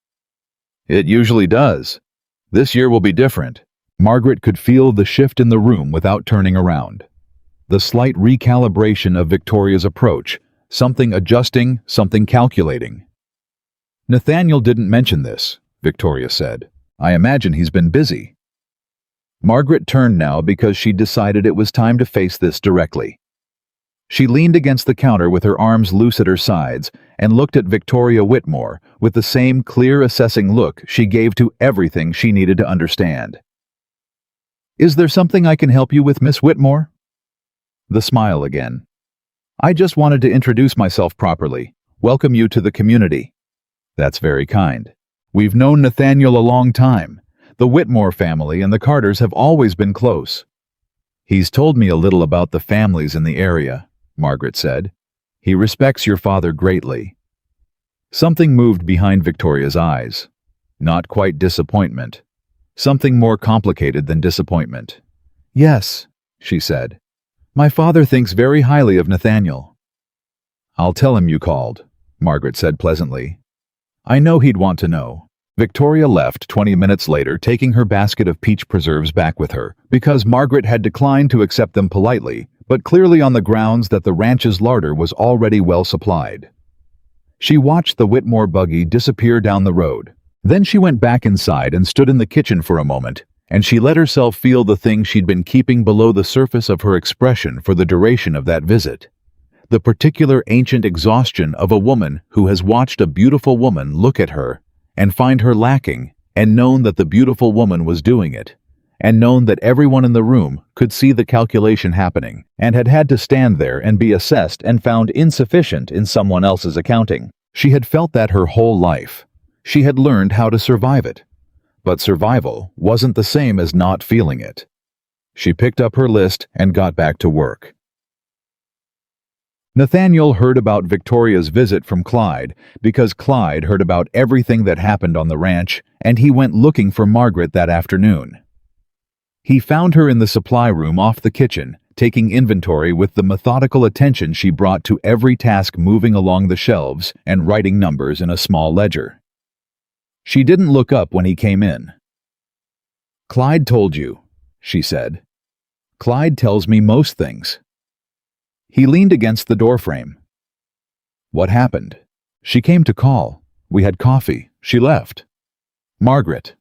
"It usually does. This year will be different." Margaret could feel the shift in the room without turning around. The slight recalibration of Victoria's approach, something adjusting, something calculating. "Nathaniel didn't mention this," Victoria said. "I imagine he's been busy." Margaret turned now because she decided it was time to face this directly. She leaned against the counter with her arms loose at her sides and looked at Victoria Whitmore with the same clear, assessing look she gave to everything she needed to understand. "Is there something I can help you with, Miss Whitmore?" The smile again. "I just wanted to introduce myself properly, welcome you to the community." "That's very kind. We've known Nathaniel a long time. The Whitmore family and the Carters have always been close." "He's told me a little about the families in the area," Margaret said. "He respects your father greatly." Something moved behind Victoria's eyes. Not quite disappointment. Something more complicated than disappointment. "Yes," she said. "My father thinks very highly of Nathaniel." "I'll tell him you called," Margaret said pleasantly. "I know he'd want to know." Victoria left 20 minutes later, taking her basket of peach preserves back with her, because Margaret had declined to accept them politely, but clearly on the grounds that the ranch's larder was already well supplied. She watched the Whitmore buggy disappear down the road. Then she went back inside and stood in the kitchen for a moment, and she let herself feel the thing she'd been keeping below the surface of her expression for the duration of that visit. The particular ancient exhaustion of a woman who has watched a beautiful woman look at her and find her lacking, and known that the beautiful woman was doing it, and known that everyone in the room could see the calculation happening, and had had to stand there and be assessed and found insufficient in someone else's accounting. She had felt that her whole life. She had learned how to survive it. But survival wasn't the same as not feeling it. She picked up her list and got back to work. Nathaniel heard about Victoria's visit from Clyde because Clyde heard about everything that happened on the ranch, and he went looking for Margaret that afternoon. He found her in the supply room off the kitchen, taking inventory with the methodical attention she brought to every task, moving along the shelves and writing numbers in a small ledger. She didn't look up when he came in. "Clyde told you," she said. "Clyde tells me most things." He leaned against the doorframe. "What happened?" "She came to call. We had coffee. She left." "Margaret."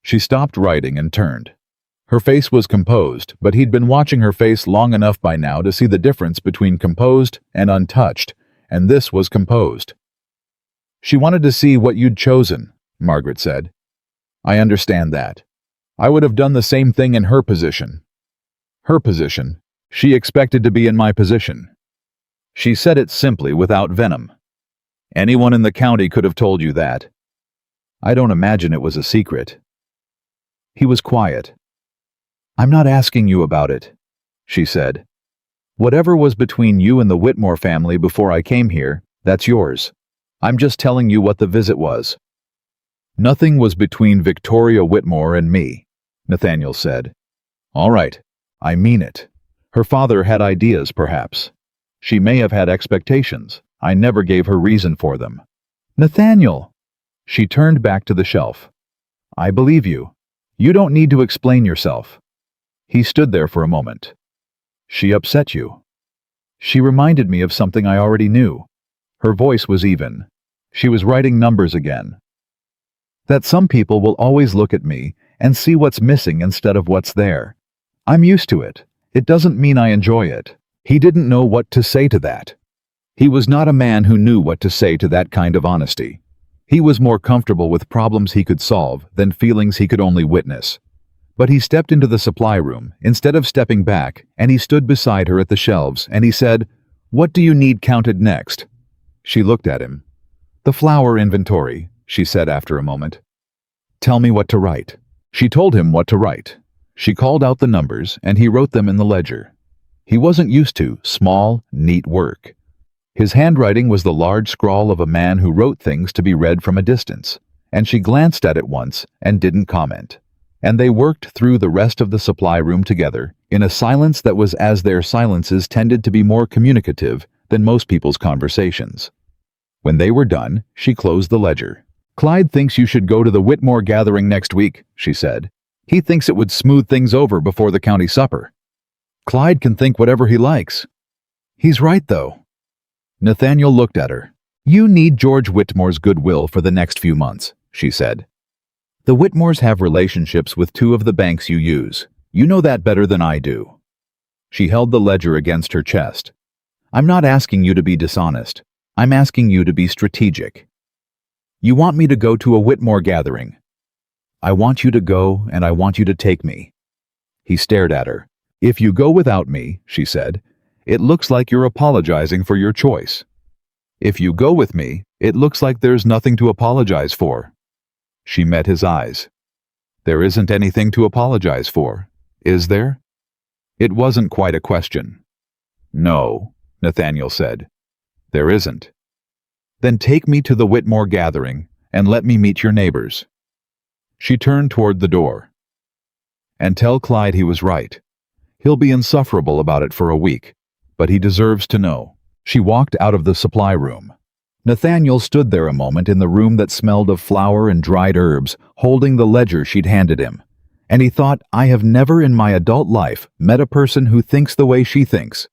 She stopped writing and turned. Her face was composed, but he'd been watching her face long enough by now to see the difference between composed and untouched, and this was composed. "She wanted to see what you'd chosen," Margaret said. "I understand that. I would have done the same thing in her position." "Her position? She expected to be in my position." She said it simply, without venom. "Anyone in the county could have told you that." "I don't imagine it was a secret." He was quiet. "I'm not asking you about it," she said. "Whatever was between you and the Whitmore family before I came here, that's yours. I'm just telling you what the visit was." "Nothing was between Victoria Whitmore and me," Nathaniel said. "All right, I mean it. Her father had ideas, perhaps. She may have had expectations. I never gave her reason for them." "Nathaniel!" She turned back to the shelf. "I believe you. You don't need to explain yourself." He stood there for a moment. "She upset you." "She reminded me of something I already knew." Her voice was even. She was writing numbers again. "That some people will always look at me and see what's missing instead of what's there. I'm used to it. It doesn't mean I enjoy it." He didn't know what to say to that. He was not a man who knew what to say to that kind of honesty. He was more comfortable with problems he could solve than feelings he could only witness. But he stepped into the supply room instead of stepping back, and he stood beside her at the shelves, and he said, "What do you need counted next?" She looked at him. "The flour inventory," she said after a moment. "Tell me what to write." She told him what to write. She called out the numbers, and he wrote them in the ledger. He wasn't used to small, neat work. His handwriting was the large scrawl of a man who wrote things to be read from a distance, and she glanced at it once and didn't comment. And they worked through the rest of the supply room together, in a silence that was as their silences tended to be more communicative than most people's conversations. When they were done, she closed the ledger. "Clyde thinks you should go to the Whitmore gathering next week," she said. "He thinks it would smooth things over before the county supper." "Clyde can think whatever he likes." "He's right, though." Nathaniel looked at her. "You need George Whitmore's goodwill for the next few months," she said. "The Whitmores have relationships with two of the banks you use. You know that better than I do." She held the ledger against her chest. "I'm not asking you to be dishonest. I'm asking you to be strategic. You want me to go to a Whitmore gathering. I want you to go, and I want you to take me." He stared at her. "If you go without me," she said, "it looks like you're apologizing for your choice. If you go with me, it looks like there's nothing to apologize for." She met his eyes. "There isn't anything to apologize for, is there?" It wasn't quite a question. "No," Nathaniel said. "There isn't." "Then take me to the Whitmore gathering, and let me meet your neighbors." She turned toward the door. "And tell Clyde he was right. He'll be insufferable about it for a week, but he deserves to know." She walked out of the supply room. Nathaniel stood there a moment in the room that smelled of flour and dried herbs, holding the ledger she'd handed him. And he thought, "I have never in my adult life met a person who thinks the way she thinks.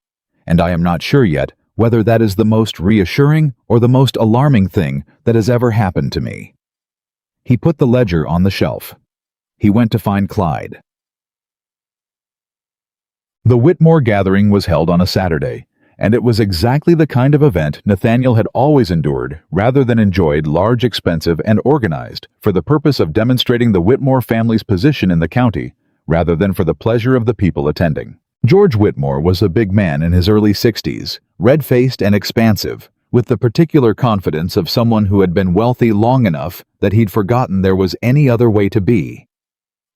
And I am not sure yet whether that is the most reassuring or the most alarming thing that has ever happened to me." He put the ledger on the shelf. He went to find Clyde. The Whitmore gathering was held on a Saturday, and it was exactly the kind of event Nathaniel had always endured rather than enjoyed, large, expensive, and organized for the purpose of demonstrating the Whitmore family's position in the county rather than for the pleasure of the people attending. George Whitmore was a big man in his early 60s, red-faced and expansive, with the particular confidence of someone who had been wealthy long enough that he'd forgotten there was any other way to be.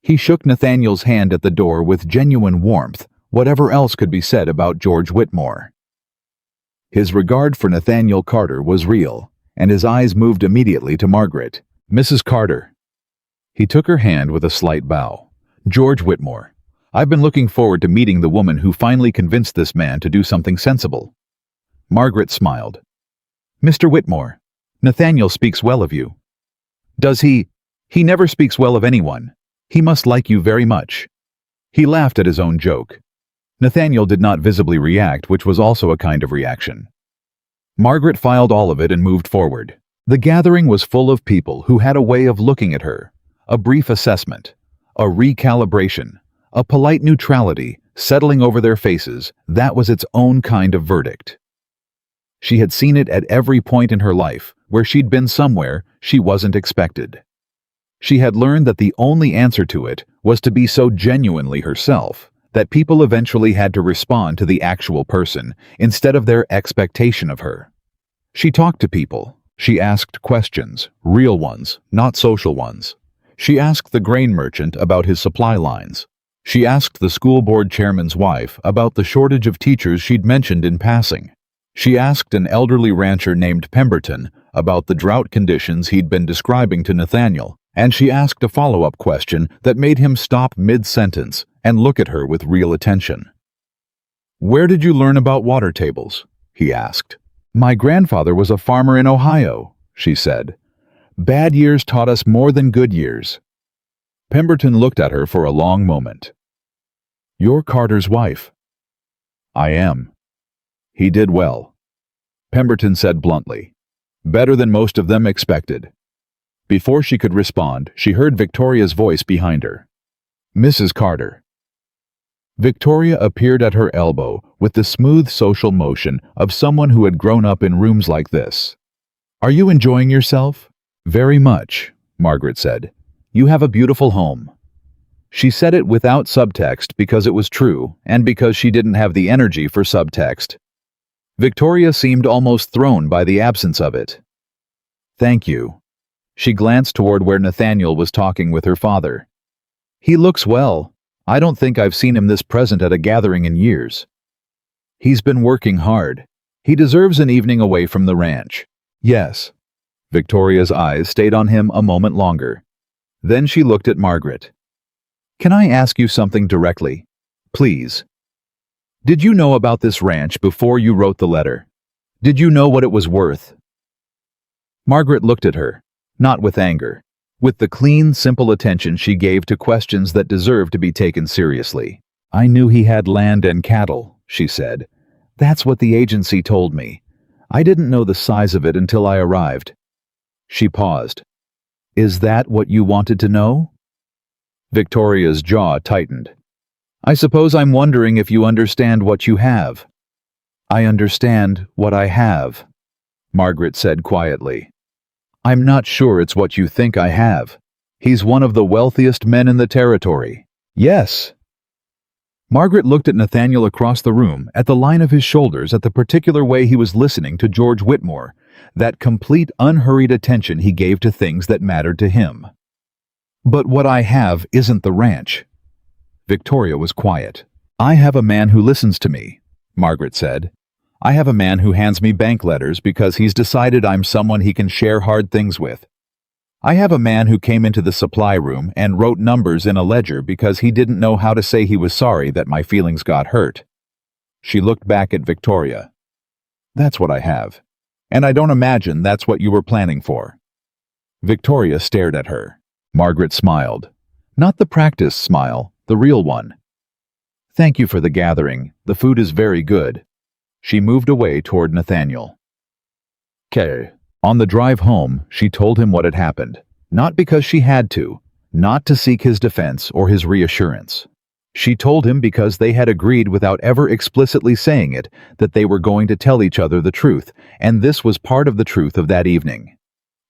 He shook Nathaniel's hand at the door with genuine warmth, whatever else could be said about George Whitmore. His regard for Nathaniel Carter was real, and his eyes moved immediately to Margaret. "Mrs. Carter." He took her hand with a slight bow. "George Whitmore, I've been looking forward to meeting the woman who finally convinced this man to do something sensible." Margaret smiled. "Mr. Whitmore, Nathaniel speaks well of you." "Does he?" "He never speaks well of anyone. He must like you very much." He laughed at his own joke. Nathaniel did not visibly react, which was also a kind of reaction. Margaret filed all of it and moved forward. The gathering was full of people who had a way of looking at her, a brief assessment, a recalibration, a polite neutrality settling over their faces. That was its own kind of verdict. She had seen it at every point in her life, where she'd been somewhere she wasn't expected. She had learned that the only answer to it was to be so genuinely herself that people eventually had to respond to the actual person instead of their expectation of her. She talked to people. She asked questions, real ones, not social ones. She asked the grain merchant about his supply lines. She asked the school board chairman's wife about the shortage of teachers she'd mentioned in passing. She asked an elderly rancher named Pemberton about the drought conditions he'd been describing to Nathaniel, and she asked a follow-up question that made him stop mid-sentence and look at her with real attention. "Where did you learn about water tables?" he asked. "My grandfather was a farmer in Ohio," she said. "Bad years taught us more than good years." Pemberton looked at her for a long moment. "You're Carter's wife." "I am." "He did well," Pemberton said bluntly. "Better than most of them expected." Before she could respond, she heard Victoria's voice behind her. "Mrs. Carter." Victoria appeared at her elbow with the smooth social motion of someone who had grown up in rooms like this. "Are you enjoying yourself?" "Very much," Margaret said. "You have a beautiful home." She said it without subtext because it was true and because she didn't have the energy for subtext. Victoria seemed almost thrown by the absence of it. "Thank you." She glanced toward where Nathaniel was talking with her father. "He looks well. I don't think I've seen him this present at a gathering in years." "He's been working hard. He deserves an evening away from the ranch." "Yes." Victoria's eyes stayed on him a moment longer. Then she looked at Margaret. "Can I ask you something directly? Please. Did you know about this ranch before you wrote the letter? Did you know what it was worth?" Margaret looked at her, not with anger, with the clean, simple attention she gave to questions that deserved to be taken seriously. "I knew he had land and cattle," she said. "That's what the agency told me. I didn't know the size of it until I arrived." She paused. "Is that what you wanted to know?" Victoria's jaw tightened. "I suppose I'm wondering if you understand what you have." "I understand what I have," Margaret said quietly. "I'm not sure it's what you think I have. He's one of the wealthiest men in the territory." "Yes." Margaret looked at Nathaniel across the room, at the line of his shoulders, at the particular way he was listening to George Whitmore, that complete, unhurried attention he gave to things that mattered to him. "But what I have isn't the ranch." Victoria was quiet. "I have a man who listens to me," Margaret said. "I have a man who hands me bank letters because he's decided I'm someone he can share hard things with. I have a man who came into the supply room and wrote numbers in a ledger because he didn't know how to say he was sorry that my feelings got hurt." She looked back at Victoria. "That's what I have. And I don't imagine that's what you were planning for." Victoria stared at her. Margaret smiled. Not the practiced smile, the real one. "Thank you for the gathering. The food is very good." She moved away toward Nathaniel. "'Kay." On the drive home, she told him what had happened, not because she had to, not to seek his defense or his reassurance. She told him because they had agreed without ever explicitly saying it that they were going to tell each other the truth, and this was part of the truth of that evening.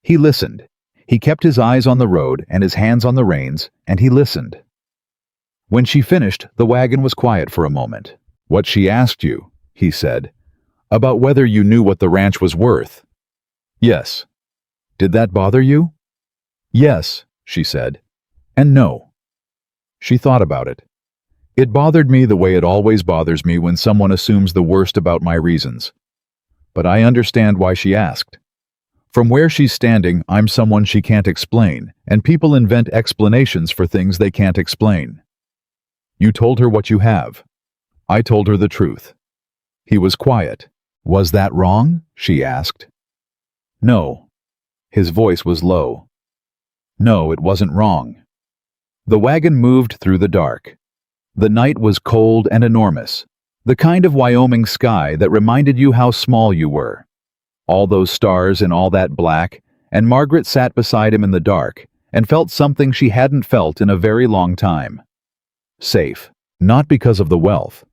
He listened. He kept his eyes on the road and his hands on the reins, and he listened. When she finished, the wagon was quiet for a moment. "What she asked you," he said. About whether you knew what the ranch was worth. Yes. Did that bother you? Yes, she said. And no. She thought about it. It bothered me the way it always bothers me when someone assumes the worst about my reasons. But I understand why she asked. From where she's standing, I'm someone she can't explain, and people invent explanations for things they can't explain. You told her what you have. I told her the truth. He was quiet. Was that wrong? She asked. No. His voice was low. No, it wasn't wrong. The wagon moved through the dark. The night was cold and enormous, the kind of Wyoming sky that reminded you how small you were. All those stars and all that black, and Margaret sat beside him in the dark and felt something she hadn't felt in a very long time. Safe, not because of the wealth,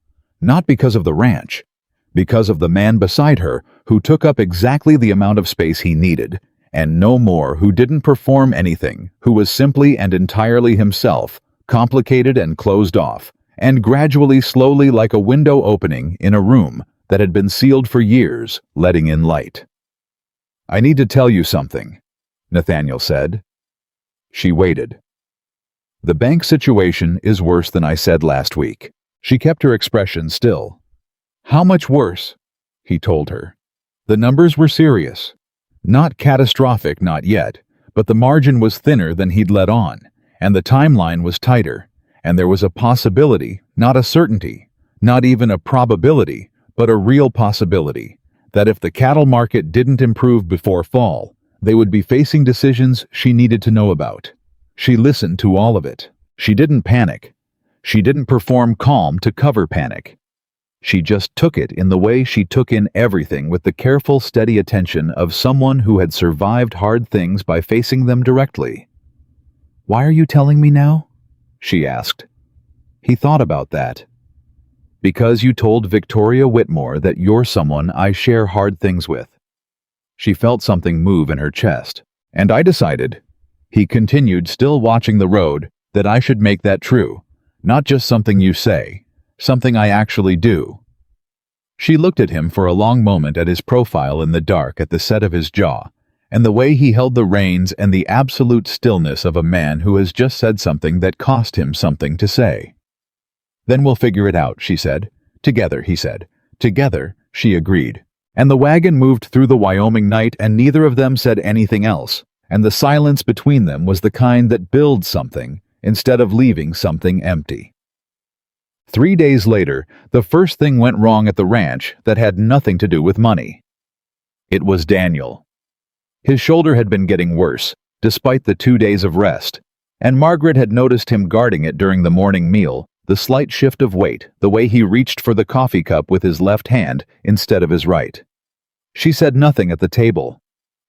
not because of the ranch, because of the man beside her who took up exactly the amount of space he needed, and no more, who didn't perform anything, who was simply and entirely himself, complicated and closed off, and gradually, slowly, like a window opening in a room that had been sealed for years, letting in light. I need to tell you something, Nathaniel said. She waited. The bank situation is worse than I said last week. She kept her expression still. How much worse? He told her. The numbers were serious. Not catastrophic, not yet, but the margin was thinner than he'd let on, and the timeline was tighter, and there was a possibility, not a certainty, not even a probability, but a real possibility, that if the cattle market didn't improve before fall, they would be facing decisions she needed to know about. She listened to all of it. She didn't panic. She didn't perform calm to cover panic. She just took it in the way she took in everything, with the careful, steady attention of someone who had survived hard things by facing them directly. Why are you telling me now? She asked. He thought about that. Because you told Victoria Whitmore that you're someone I share hard things with. She felt something move in her chest, and I decided, he continued, still watching the road, that I should make that true, not just something you say, something I actually do. She looked at him for a long moment, at his profile in the dark, at the set of his jaw, and the way he held the reins, and the absolute stillness of a man who has just said something that cost him something to say. Then we'll figure it out, she said. Together, he said. Together, she agreed. And the wagon moved through the Wyoming night, and neither of them said anything else, and the silence between them was the kind that builds something instead of leaving something empty. 3 days later, the first thing went wrong at the ranch that had nothing to do with money. It was Daniel. His shoulder had been getting worse, despite the 2 days of rest, and Margaret had noticed him guarding it during the morning meal, the slight shift of weight, the way he reached for the coffee cup with his left hand instead of his right. She said nothing at the table.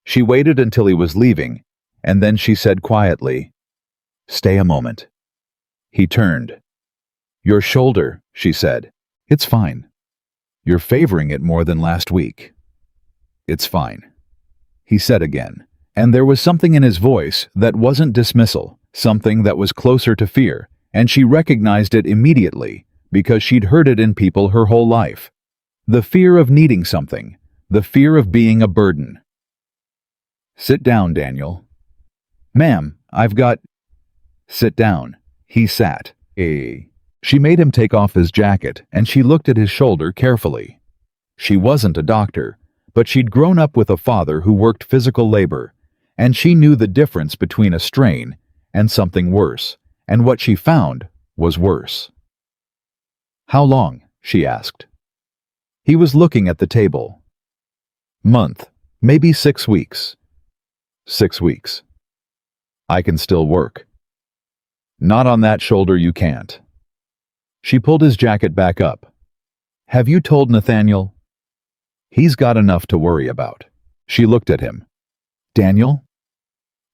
She waited until he was leaving, and then she said quietly, "Stay a moment." He turned. "Your shoulder," she said. "It's fine. You're favoring it more than last week." "It's fine," he said again, and there was something in his voice that wasn't dismissal, something that was closer to fear, and she recognized it immediately because she'd heard it in people her whole life. The fear of needing something, the fear of being a burden. "Sit down, Daniel." "Ma'am, I've got—" "Sit down." He sat. She made him take off his jacket, and she looked at his shoulder carefully. She wasn't a doctor, but she'd grown up with a father who worked physical labor, and she knew the difference between a strain and something worse, and what she found was worse. "How long?" she asked. He was looking at the table. "Month, maybe 6 weeks." "6 weeks. I can still work." "Not on that shoulder, you can't." She pulled his jacket back up. "Have you told Nathaniel?" "He's got enough to worry about." She looked at him. "Daniel?"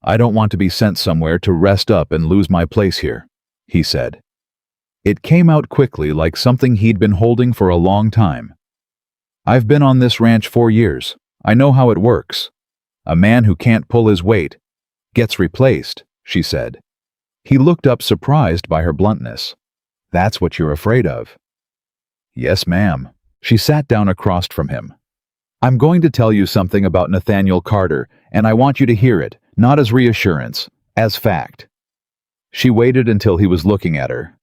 "I don't want to be sent somewhere to rest up and lose my place here," he said. It came out quickly, like something he'd been holding for a long time. "I've been on this ranch 4 years. I know how it works. A man who can't pull his weight gets replaced," she said. He looked up, surprised by her bluntness. "That's what you're afraid of?" "Yes, ma'am." She sat down across from him, I'm going to tell you something about Nathaniel Carter, and I want you to hear it, not as reassurance, as fact. She waited until he was looking at her.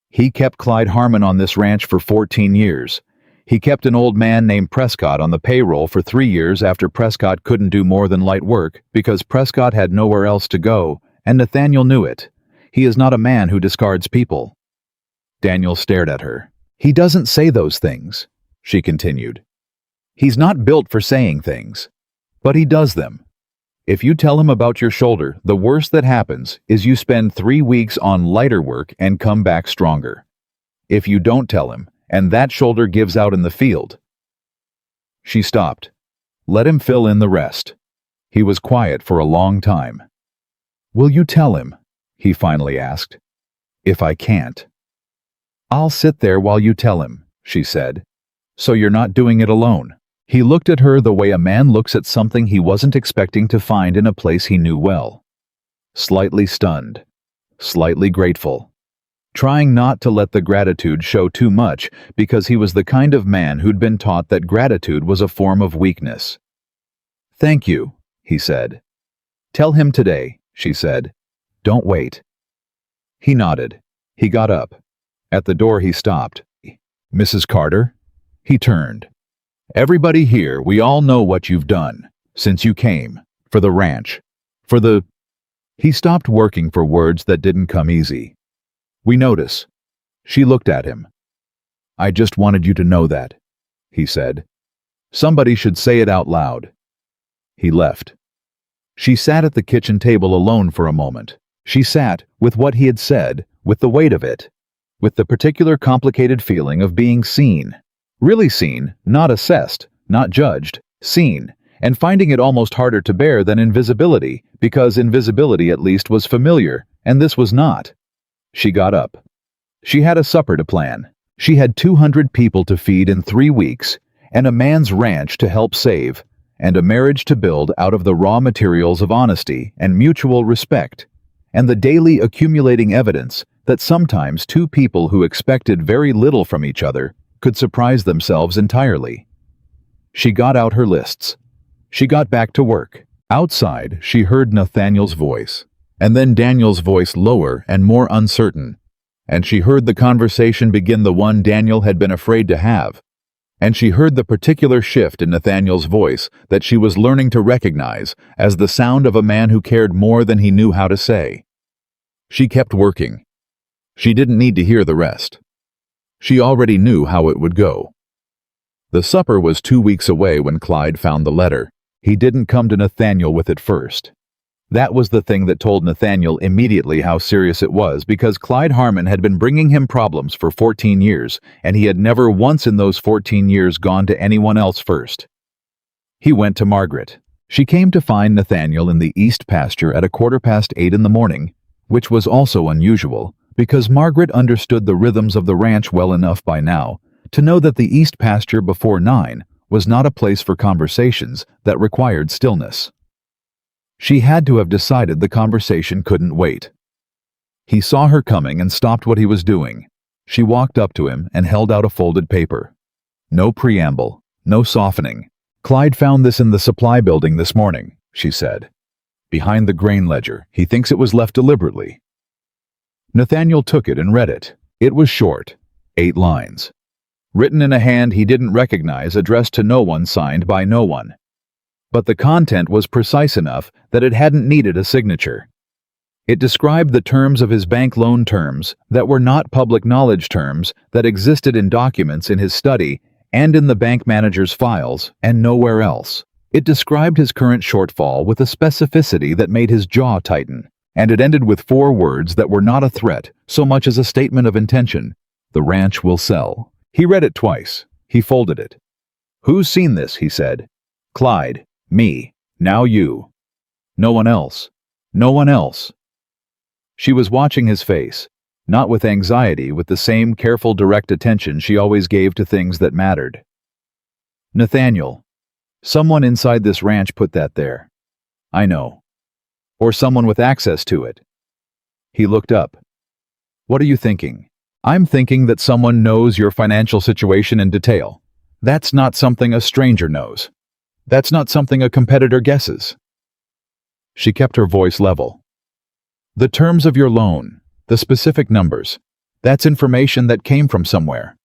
He kept Clyde Harmon on this ranch for 14 years. He kept an old man named Prescott on the payroll for 3 years after Prescott couldn't do more than light work because Prescott had nowhere else to go, and Nathaniel knew it. He is not a man who discards people. Daniel stared at her. He doesn't say those things, she continued. He's not built for saying things, but he does them. If you tell him about your shoulder, the worst that happens is you spend 3 weeks on lighter work and come back stronger. If you don't tell him, and that shoulder gives out in the field. She stopped. Let him fill in the rest. He was quiet for a long time. Will you tell him? He finally asked. If I can't. I'll sit there while you tell him, she said. So you're not doing it alone. He looked at her the way a man looks at something he wasn't expecting to find in a place he knew well. Slightly stunned. Slightly grateful. Trying not to let the gratitude show too much because he was the kind of man who'd been taught that gratitude was a form of weakness. Thank you, he said. Tell him today, she said. Don't wait. He nodded. He got up. At the door he stopped. Mrs. Carter? He turned. Everybody here, we all know what you've done, since you came, for the ranch, for the... He stopped working for words that didn't come easy. We notice. She looked at him. I just wanted you to know that, he said. Somebody should say it out loud. He left. She sat at the kitchen table alone for a moment. She sat, with what he had said, with the weight of it, with the particular complicated feeling of being seen. Really seen, not assessed, not judged, seen, and finding it almost harder to bear than invisibility, because invisibility at least was familiar, and this was not. She got up. She had a supper to plan. She had 200 people to feed in 3 weeks, and a man's ranch to help save, and a marriage to build out of the raw materials of honesty and mutual respect, and the daily accumulating evidence that sometimes two people who expected very little from each other could surprise themselves entirely. She got out her lists. She got back to work. Outside, she heard Nathaniel's voice, and then Daniel's voice lower and more uncertain, and she heard the conversation begin, the one Daniel had been afraid to have, and she heard the particular shift in Nathaniel's voice that she was learning to recognize as the sound of a man who cared more than he knew how to say. She kept working. She didn't need to hear the rest. She already knew how it would go. The supper was 2 weeks away when Clyde found the letter. He didn't come to Nathaniel with it first. That was the thing that told Nathaniel immediately how serious it was, because Clyde Harmon had been bringing him problems for 14 years, and he had never once in those 14 years gone to anyone else first. He went to Margaret. She came to find Nathaniel in the east pasture at 8:15 in the morning, which was also unusual, because Margaret understood the rhythms of the ranch well enough by now to know that the east pasture before 9 was not a place for conversations that required stillness. She had to have decided the conversation couldn't wait. He saw her coming and stopped what he was doing. She walked up to him and held out a folded paper. No preamble, no softening. Clyde found this in the supply building this morning, she said. Behind the grain ledger. He thinks it was left deliberately. Nathaniel took it and read it. It was short, 8 lines. Written in a hand he didn't recognize, addressed to no one, signed by no one. But the content was precise enough that it hadn't needed a signature. It described the terms of his bank loan terms that were not public knowledge terms that existed in documents in his study and in the bank manager's files and nowhere else. It described his current shortfall with a specificity that made his jaw tighten, and it ended with 4 words that were not a threat so much as a statement of intention. The ranch will sell. He read it twice. He folded it. Who's seen this? He said. Clyde. Me. Now you. No one else. No one else. She was watching his face, not with anxiety, with the same careful, direct attention she always gave to things that mattered. Nathaniel. Someone inside this ranch put that there. I know. Or someone with access to it. He looked up. What are you thinking? I'm thinking that someone knows your financial situation in detail. That's not something a stranger knows. That's not something a competitor guesses. She kept her voice level. The terms of your loan, the specific numbers, that's information that came from somewhere.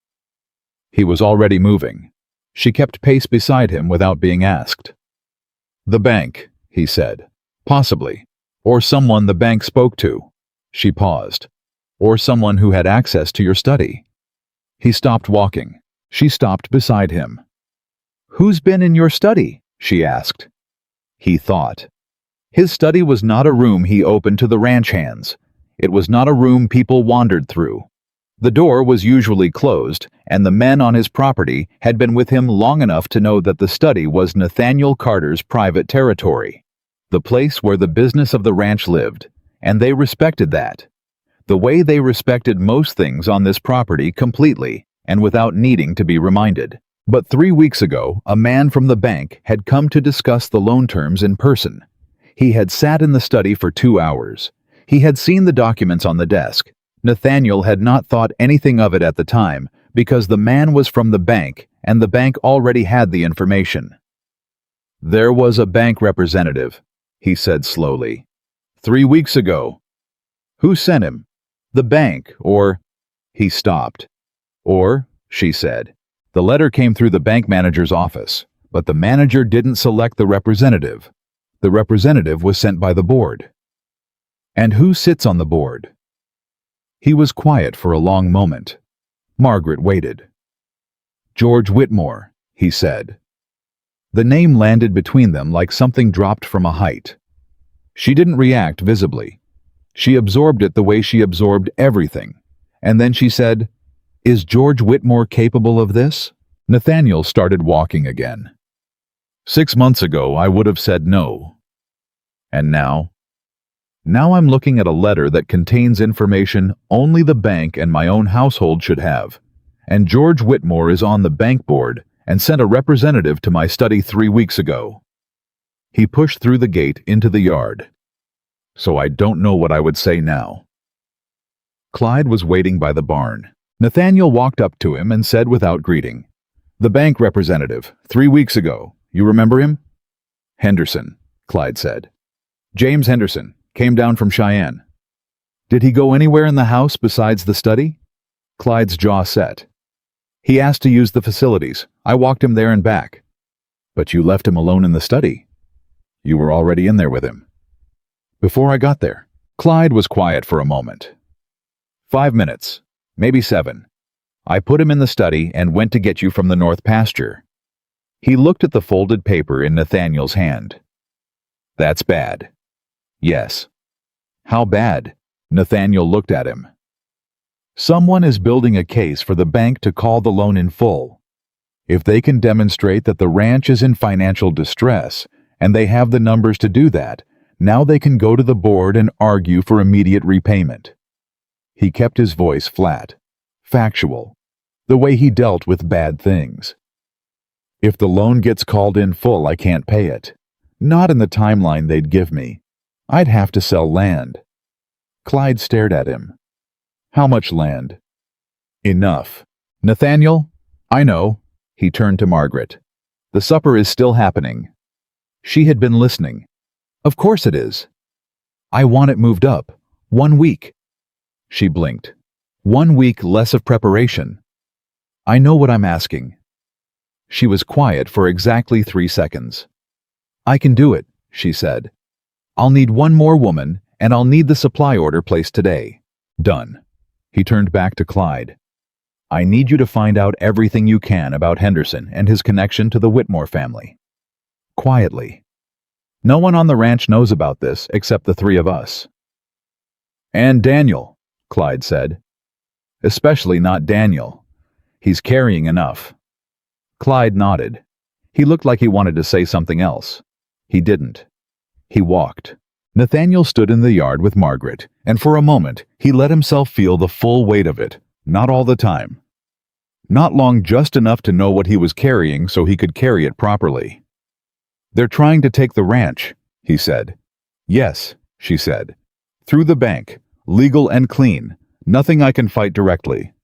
He was already moving. She kept pace beside him without being asked. The bank, he said. Possibly. Or someone the bank spoke to. She paused. Or someone who had access to your study. He stopped walking. She stopped beside him. Who's been in your study? She asked. He thought. His study was not a room he opened to the ranch hands. It was not a room people wandered through. The door was usually closed, and the men on his property had been with him long enough to know that the study was Nathaniel Carter's private territory, the place where the business of the ranch lived, and they respected that. The way they respected most things on this property completely, and without needing to be reminded. But 3 weeks ago, a man from the bank had come to discuss the loan terms in person. He had sat in the study for 2 hours. He had seen the documents on the desk. Nathaniel had not thought anything of it at the time because the man was from the bank and the bank already had the information. There was a bank representative, he said slowly. 3 weeks ago. Who sent him? The bank, or... He stopped. Or, she said. The letter came through the bank manager's office, but the manager didn't select the representative. The representative was sent by the board. And who sits on the board? He was quiet for a long moment. Margaret waited. George Whitmore, he said. The name landed between them like something dropped from a height. She didn't react visibly. She absorbed it the way she absorbed everything. And then she said, Is George Whitmore capable of this? Nathaniel started walking again. 6 months ago, I would have said no. And now? Now I'm looking at a letter that contains information only the bank and my own household should have. And George Whitmore is on the bank board and sent a representative to my study 3 weeks ago. He pushed through the gate into the yard. So I don't know what I would say now. Clyde was waiting by the barn. Nathaniel walked up to him and said without greeting, The bank representative, 3 weeks ago. You remember him? Henderson, Clyde said. James Henderson, came down from Cheyenne. Did he go anywhere in the house besides the study? Clyde's jaw set. He asked to use the facilities. I walked him there and back. But you left him alone in the study. You were already in there with him. Before I got there. Clyde was quiet for a moment. 5 minutes, maybe 7. I put him in the study and went to get you from the north pasture. He looked at the folded paper in Nathaniel's hand. That's bad. Yes. How bad? Nathaniel looked at him. Someone is building a case for the bank to call the loan in full. If they can demonstrate that the ranch is in financial distress, and they have the numbers to do that, now they can go to the board and argue for immediate repayment. He kept his voice flat, factual, the way he dealt with bad things. If the loan gets called in full, I can't pay it. Not in the timeline they'd give me. I'd have to sell land. Clyde stared at him. How much land? Enough. Nathaniel? I know. He turned to Margaret. The supper is still happening. She had been listening. Of course it is. I want it moved up. 1 week. She blinked. 1 week less of preparation. I know what I'm asking. She was quiet for exactly 3 seconds. I can do it, she said. I'll need 1 more woman, and I'll need the supply order placed today. Done. He turned back to Clyde. I need you to find out everything you can about Henderson and his connection to the Whitmore family. Quietly. No one on the ranch knows about this except the 3 of us. And Daniel, Clyde said. Especially not Daniel. He's carrying enough. Clyde nodded. He looked like he wanted to say something else. He didn't. He walked. Nathaniel stood in the yard with Margaret, and for a moment he let himself feel the full weight of it, not all the time. Not long, just enough to know what he was carrying so he could carry it properly. They're trying to take the ranch, he said. Yes, she said. Through the bank, legal and clean, nothing I can fight directly.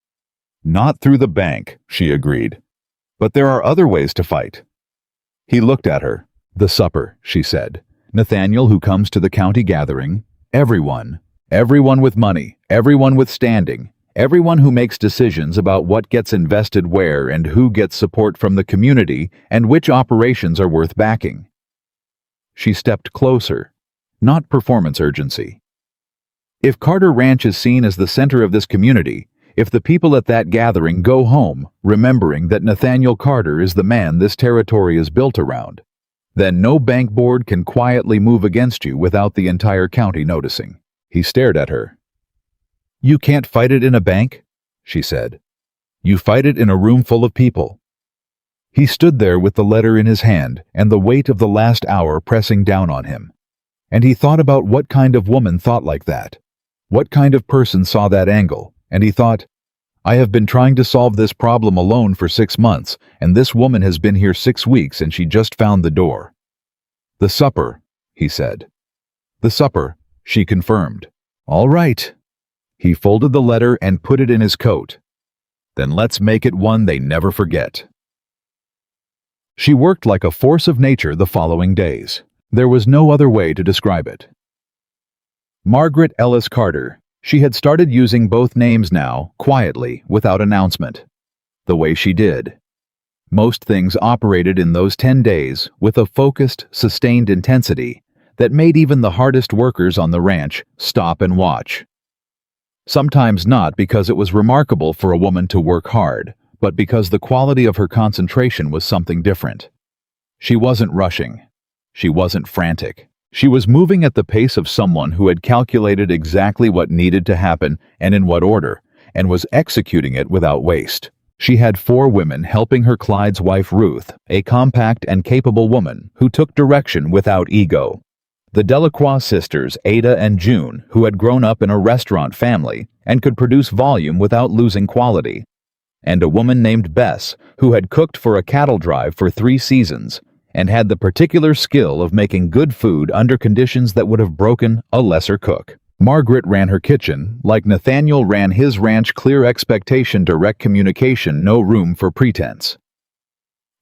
Not through the bank, she agreed. But there are other ways to fight. He looked at her. The supper, she said. Nathaniel who comes to the county gathering. Everyone. Everyone with money. Everyone with standing. Everyone who makes decisions about what gets invested where and who gets support from the community and which operations are worth backing. She stepped closer. Not performance urgency. If Carter Ranch is seen as the center of this community, if the people at that gathering go home remembering that Nathaniel Carter is the man this territory is built around, then no bank board can quietly move against you without the entire county noticing. He stared at her. You can't fight it in a bank, she said. You fight it in a room full of people. He stood there with the letter in his hand and the weight of the last hour pressing down on him. And he thought about what kind of woman thought like that. What kind of person saw that angle, and he thought, I have been trying to solve this problem alone for 6 months, and this woman has been here 6 weeks and she just found the door. The supper, he said. The supper, she confirmed. All right. He folded the letter and put it in his coat. Then let's make it one they never forget. She worked like a force of nature the following days. There was no other way to describe it. Margaret Ellis Carter. She had started using both names now, quietly, without announcement. The way she did. Most things operated in those 10 days with a focused, sustained intensity that made even the hardest workers on the ranch stop and watch. Sometimes not because it was remarkable for a woman to work hard, but because the quality of her concentration was something different. She wasn't rushing. She wasn't frantic. She was moving at the pace of someone who had calculated exactly what needed to happen and in what order, and was executing it without waste. She had 4 women helping her. Clyde's wife Ruth, a compact and capable woman who took direction without ego. The Delacroix sisters Ada and June, who had grown up in a restaurant family and could produce volume without losing quality. And a woman named Bess, who had cooked for a cattle drive for 3 seasons, and had the particular skill of making good food under conditions that would have broken a lesser cook. Margaret ran her kitchen, like Nathaniel ran his ranch. Clear expectation, direct communication, no room for pretense.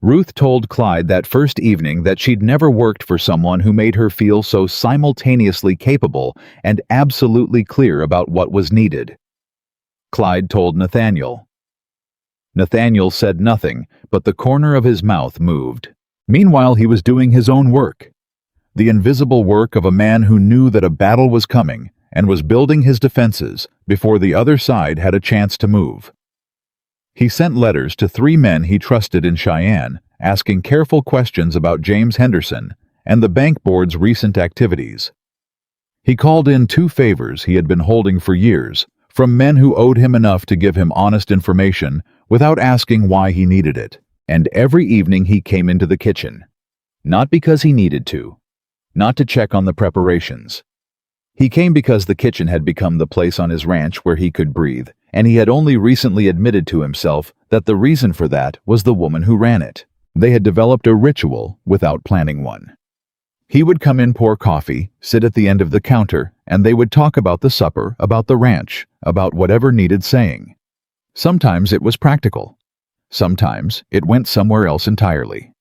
Ruth told Clyde that first evening that she'd never worked for someone who made her feel so simultaneously capable and absolutely clear about what was needed. Clyde told Nathaniel. Nathaniel said nothing, but the corner of his mouth moved. Meanwhile, he was doing his own work. The invisible work of a man who knew that a battle was coming and was building his defenses before the other side had a chance to move. He sent letters to 3 men he trusted in Cheyenne, asking careful questions about James Henderson and the bank board's recent activities. He called in 2 favors he had been holding for years from men who owed him enough to give him honest information without asking why he needed it. And every evening he came into the kitchen. Not because he needed to. Not to check on the preparations. He came because the kitchen had become the place on his ranch where he could breathe, and he had only recently admitted to himself that the reason for that was the woman who ran it. They had developed a ritual without planning one. He would come in, pour coffee, sit at the end of the counter, and they would talk about the supper, about the ranch, about whatever needed saying. Sometimes it was practical. Sometimes it went somewhere else entirely.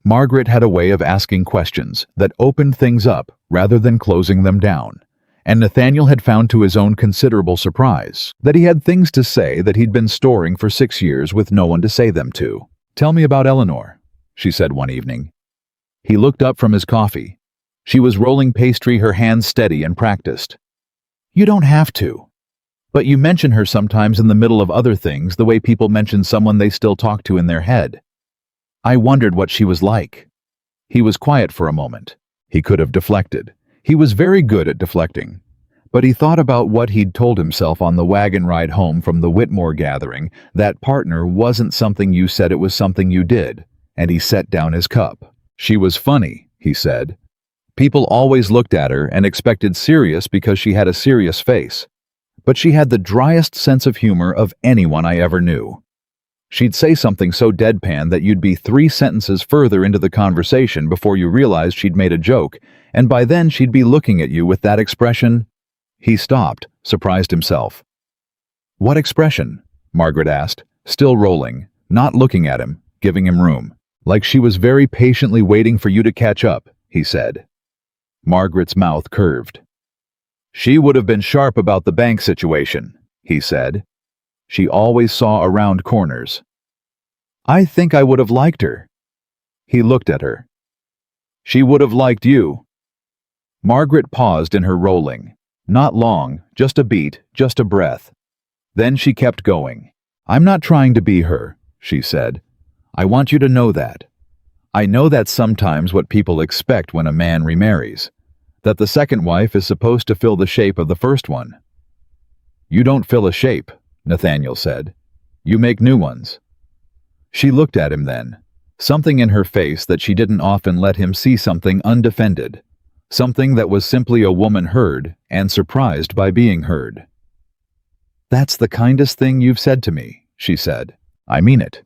Margaret had a way of asking questions that opened things up rather than closing them down, and Nathaniel had found to his own considerable surprise that he had things to say that he'd been storing for 6 years with no one to say them to. Tell me about Eleanor, she said one evening. He looked up from his coffee. She was rolling pastry, her hands steady and practiced. You don't have to. But you mention her sometimes in the middle of other things, the way people mention someone they still talk to in their head. I wondered what she was like. He was quiet for a moment. He could have deflected. He was very good at deflecting. But he thought about what he'd told himself on the wagon ride home from the Whitmore gathering. That partner wasn't something you said, it was something you did. And he set down his cup. She was funny, he said. People always looked at her and expected serious because she had a serious face. But she had the driest sense of humor of anyone I ever knew. She'd say something so deadpan that you'd be 3 sentences further into the conversation before you realized she'd made a joke, and by then she'd be looking at you with that expression. He stopped, surprised himself. What expression? Margaret asked, still rolling, not looking at him, giving him room. Like she was very patiently waiting for you to catch up, he said. Margaret's mouth curved. She would have been sharp about the bank situation, he said. She always saw around corners. I think I would have liked her. He looked at her. She would have liked you. Margaret paused in her rolling. Not long, just a beat, just a breath. Then she kept going. I'm not trying to be her, she said. I want you to know that. I know that's sometimes what people expect when a man remarries, that the second wife is supposed to fill the shape of the first one. You don't fill a shape, Nathaniel said. You make new ones. She looked at him then, something in her face that she didn't often let him see, something undefended, something that was simply a woman heard and surprised by being heard. That's the kindest thing you've said to me, she said. I mean it.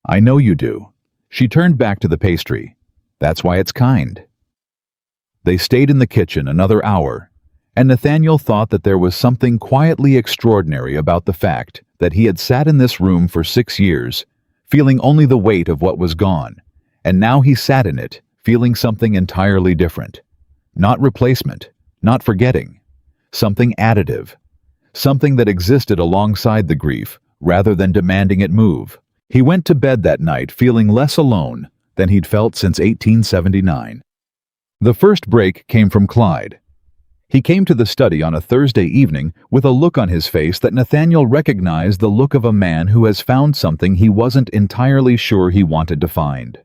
I know you do. She turned back to the pastry. That's why it's kind. They stayed in the kitchen another hour, and Nathaniel thought that there was something quietly extraordinary about the fact that he had sat in this room for 6 years, feeling only the weight of what was gone, and now he sat in it, feeling something entirely different. Not replacement, not forgetting. Something additive. Something that existed alongside the grief, rather than demanding it move. He went to bed that night feeling less alone than he'd felt since 1879. The first break came from Clyde. He came to the study on a Thursday evening with a look on his face that Nathaniel recognized, the look of a man who has found something he wasn't entirely sure he wanted to find.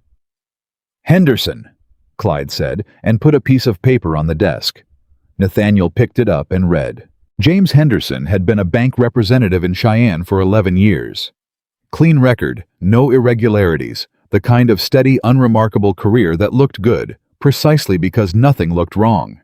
Henderson, Clyde said, and put a piece of paper on the desk. Nathaniel picked it up and read. James Henderson had been a bank representative in Cheyenne for 11 years. Clean record, no irregularities, the kind of steady, unremarkable career that looked good, precisely because nothing looked wrong.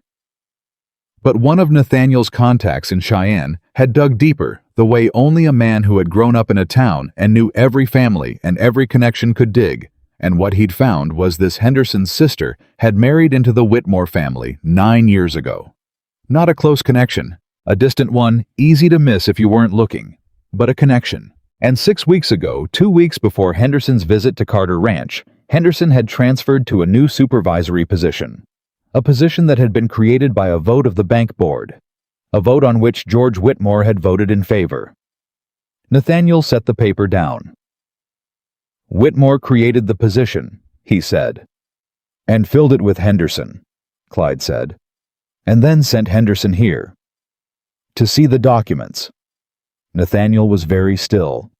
But one of Nathaniel's contacts in Cheyenne had dug deeper, the way only a man who had grown up in a town and knew every family and every connection could dig, and what he'd found was this: Henderson's sister had married into the Whitmore family 9 years ago. Not a close connection, a distant one, easy to miss if you weren't looking, but a connection. And 6 weeks ago, 2 weeks before Henderson's visit to Carter Ranch, Henderson had transferred to a new supervisory position. A position that had been created by a vote of the bank board. A vote on which George Whitmore had voted in favor. Nathaniel set the paper down. Whitmore created the position, he said. And filled it with Henderson, Clyde said. And then sent Henderson here. To see the documents. Nathaniel was very still.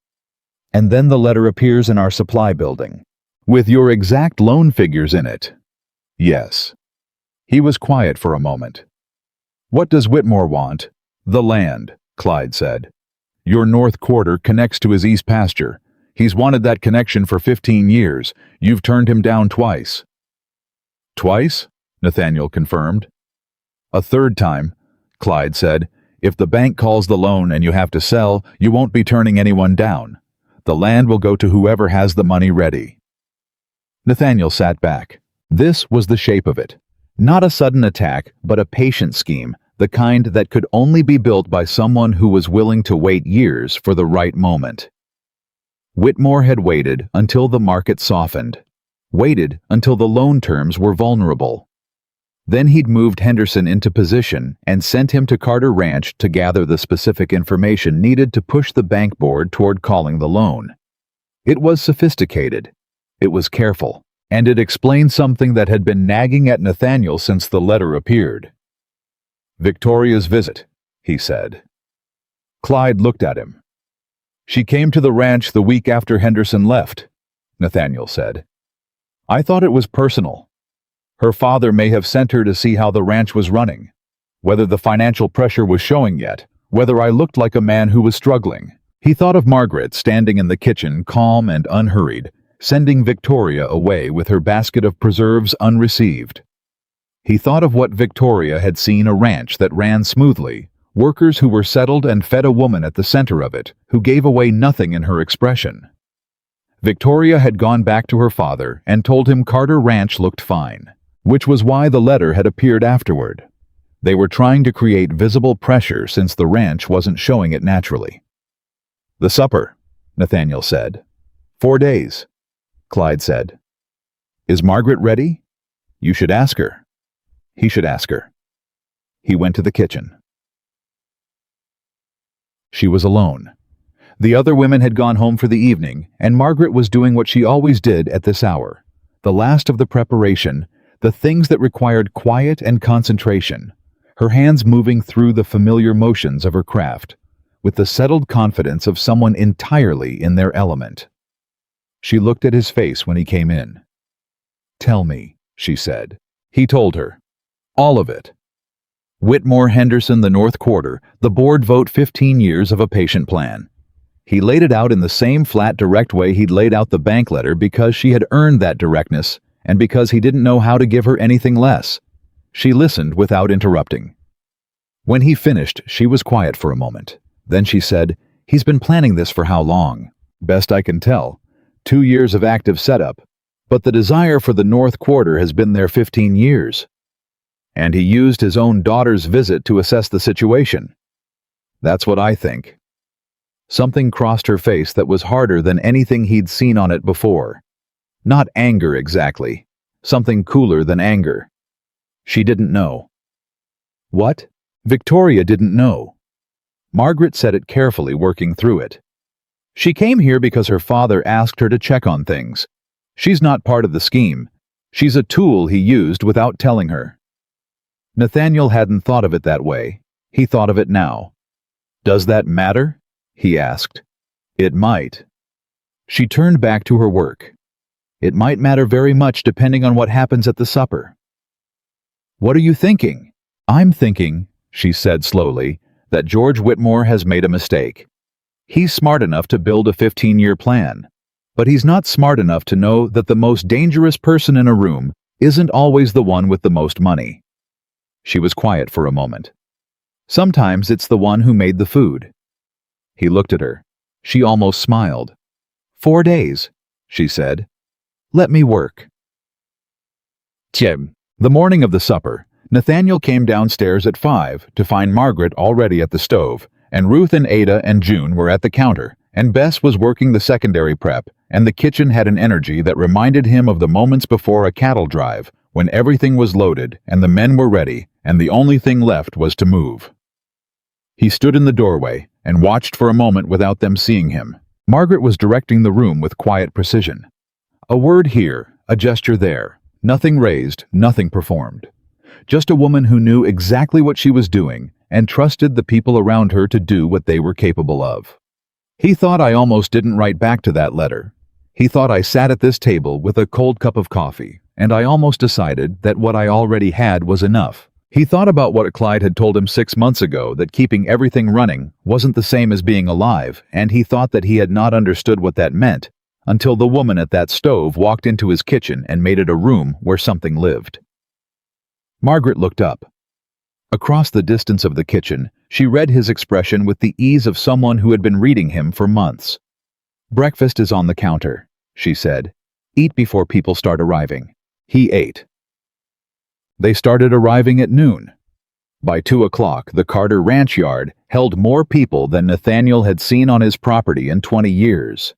And then the letter appears in our supply building. With your exact loan figures in it. Yes. He was quiet for a moment. What does Whitmore want? The land, Clyde said. Your north quarter connects to his east pasture. He's wanted that connection for 15 years. You've turned him down twice. Twice? Nathaniel confirmed. A third time, Clyde said. If the bank calls the loan and you have to sell, you won't be turning anyone down. The land will go to whoever has the money ready. Nathaniel sat back. This was the shape of it. Not a sudden attack, but a patient scheme, the kind that could only be built by someone who was willing to wait years for the right moment. Whitmore had waited until the market softened. Waited until the loan terms were vulnerable. Then he'd moved Henderson into position and sent him to Carter Ranch to gather the specific information needed to push the bank board toward calling the loan. It was sophisticated. It was careful. And it explained something that had been nagging at Nathaniel since the letter appeared. Victoria's visit, he said. Clyde looked at him. She came to the ranch the week after Henderson left, Nathaniel said. I thought it was personal. Her father may have sent her to see how the ranch was running, whether the financial pressure was showing yet, whether I looked like a man who was struggling. He thought of Margaret standing in the kitchen, calm and unhurried, sending Victoria away with her basket of preserves unreceived. He thought of what Victoria had seen: a ranch that ran smoothly, workers who were settled and fed a woman at the center of it, who gave away nothing in her expression. Victoria had gone back to her father and told him Carter Ranch looked fine, which was why the letter had appeared afterward. They were trying to create visible pressure since the ranch wasn't showing it naturally. The supper, Nathaniel said. 4 days. Clyde said. Is Margaret ready? You should ask her. He should ask her. He went to the kitchen. She was alone. The other women had gone home for the evening, and Margaret was doing what she always did at this hour. The last of the preparation, the things that required quiet and concentration, her hands moving through the familiar motions of her craft, with the settled confidence of someone entirely in their element. She looked at his face when he came in. Tell me, she said. He told her. All of it. Whitmore Henderson, the North Quarter, the board vote 15 years of a patient plan. He laid it out in the same flat, direct way he'd laid out the bank letter because she had earned that directness and because he didn't know how to give her anything less. She listened without interrupting. When he finished, she was quiet for a moment. Then she said, He's been planning this for how long? Best I can tell. 2 years of active setup. But the desire for the North Quarter has been there 15 years. And he used his own daughter's visit to assess the situation. That's what I think. Something crossed her face that was harder than anything he'd seen on it before. Not anger exactly. Something cooler than anger. She didn't know. What? Victoria didn't know. Margaret said it carefully, working through it. She came here because her father asked her to check on things. She's not part of the scheme. She's a tool he used without telling her. Nathaniel hadn't thought of it that way. He thought of it now. Does that matter? He asked. It might. She turned back to her work. It might matter very much depending on what happens at the supper. What are you thinking? I'm thinking, she said slowly, that George Whitmore has made a mistake. He's smart enough to build a 15-year plan, but he's not smart enough to know that the most dangerous person in a room isn't always the one with the most money. She was quiet for a moment. Sometimes it's the one who made the food. He looked at her. She almost smiled. 4 days, she said. Let me work. The morning of the supper, Nathaniel came downstairs at 5 to find Margaret already at the stove, and Ruth and Ada and June were at the counter, and Bess was working the secondary prep, and the kitchen had an energy that reminded him of the moments before a cattle drive, when everything was loaded and the men were ready, and the only thing left was to move. He stood in the doorway and watched for a moment without them seeing him. Margaret was directing the room with quiet precision. A word here, a gesture there, nothing raised, nothing performed. Just a woman who knew exactly what she was doing and trusted the people around her to do what they were capable of. He thought I almost didn't write back to that letter. He thought I sat at this table with a cold cup of coffee, and I almost decided that what I already had was enough. He thought about what Clyde had told him 6 months ago, that keeping everything running wasn't the same as being alive, and he thought that he had not understood what that meant until the woman at that stove walked into his kitchen and made it a room where something lived. Margaret looked up. Across the distance of the kitchen, she read his expression with the ease of someone who had been reading him for months. Breakfast is on the counter, she said. Eat before people start arriving. He ate. They started arriving at noon. By 2 o'clock, the Carter ranch yard held more people than Nathaniel had seen on his property in 20 years.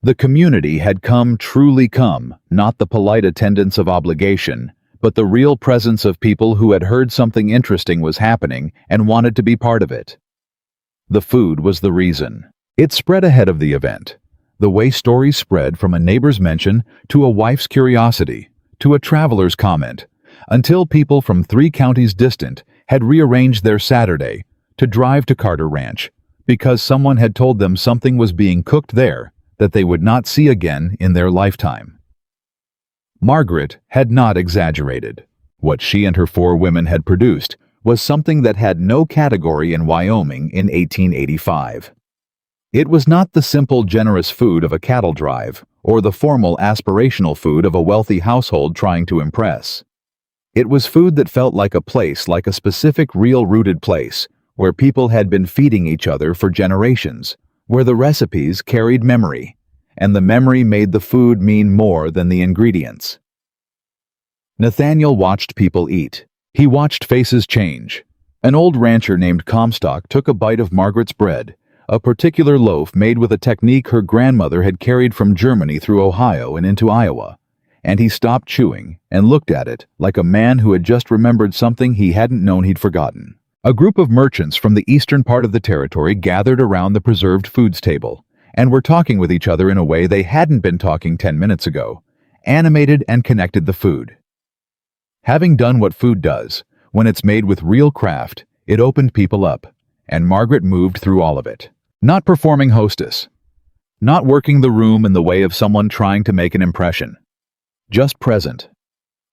The community had come, truly come, not the polite attendance of obligation, but the real presence of people who had heard something interesting was happening and wanted to be part of it. The food was the reason. It spread ahead of the event, the way stories spread from a neighbor's mention to a wife's curiosity, to a traveler's comment, until people from 3 counties distant had rearranged their Saturday to drive to Carter Ranch because someone had told them something was being cooked there that they would not see again in their lifetime. Margaret had not exaggerated. What she and her 4 women had produced was something that had no category in Wyoming in 1885. It was not the simple, generous food of a cattle drive or the formal, aspirational food of a wealthy household trying to impress. It was food that felt like a place, like a specific, real-rooted place, where people had been feeding each other for generations, where the recipes carried memory, and the memory made the food mean more than the ingredients. Nathaniel watched people eat. He watched faces change. An old rancher named Comstock took a bite of Margaret's bread, a particular loaf made with a technique her grandmother had carried from Germany through Ohio and into Iowa, and he stopped chewing and looked at it like a man who had just remembered something he hadn't known he'd forgotten. A group of merchants from the eastern part of the territory gathered around the preserved foods table and were talking with each other in a way they hadn't been talking 10 minutes ago, animated and connected the food. Having done what food does, when it's made with real craft, it opened people up, and Margaret moved through all of it. Not performing hostess. Not working the room in the way of someone trying to make an impression. Just present.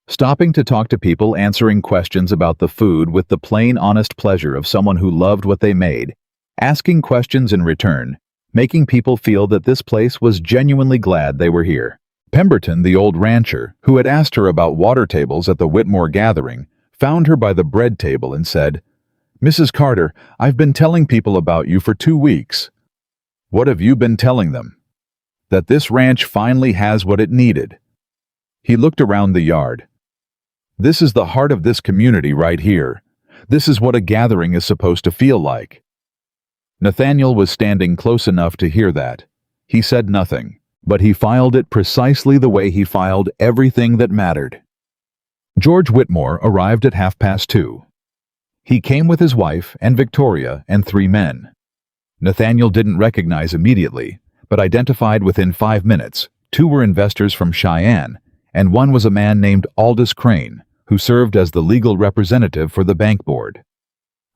Stopping to talk to people, answering questions about the food with the plain, honest pleasure of someone who loved what they made, asking questions in return, making people feel that this place was genuinely glad they were here. Pemberton, the old rancher, who had asked her about water tables at the Whitmore gathering, found her by the bread table and said, "Mrs. Carter, I've been telling people about you for 2 weeks." "What have you been telling them?" "That this ranch finally has what it needed." He looked around the yard. "This is the heart of this community right here. This is what a gathering is supposed to feel like." Nathaniel was standing close enough to hear that. He said nothing, but he filed it precisely the way he filed everything that mattered. George Whitmore arrived at 2:30. He came with his wife and Victoria and 3 men. Nathaniel didn't recognize immediately, but identified within 5 minutes. 2 were investors from Cheyenne, and 1 was a man named Aldous Crane, who served as the legal representative for the bank board.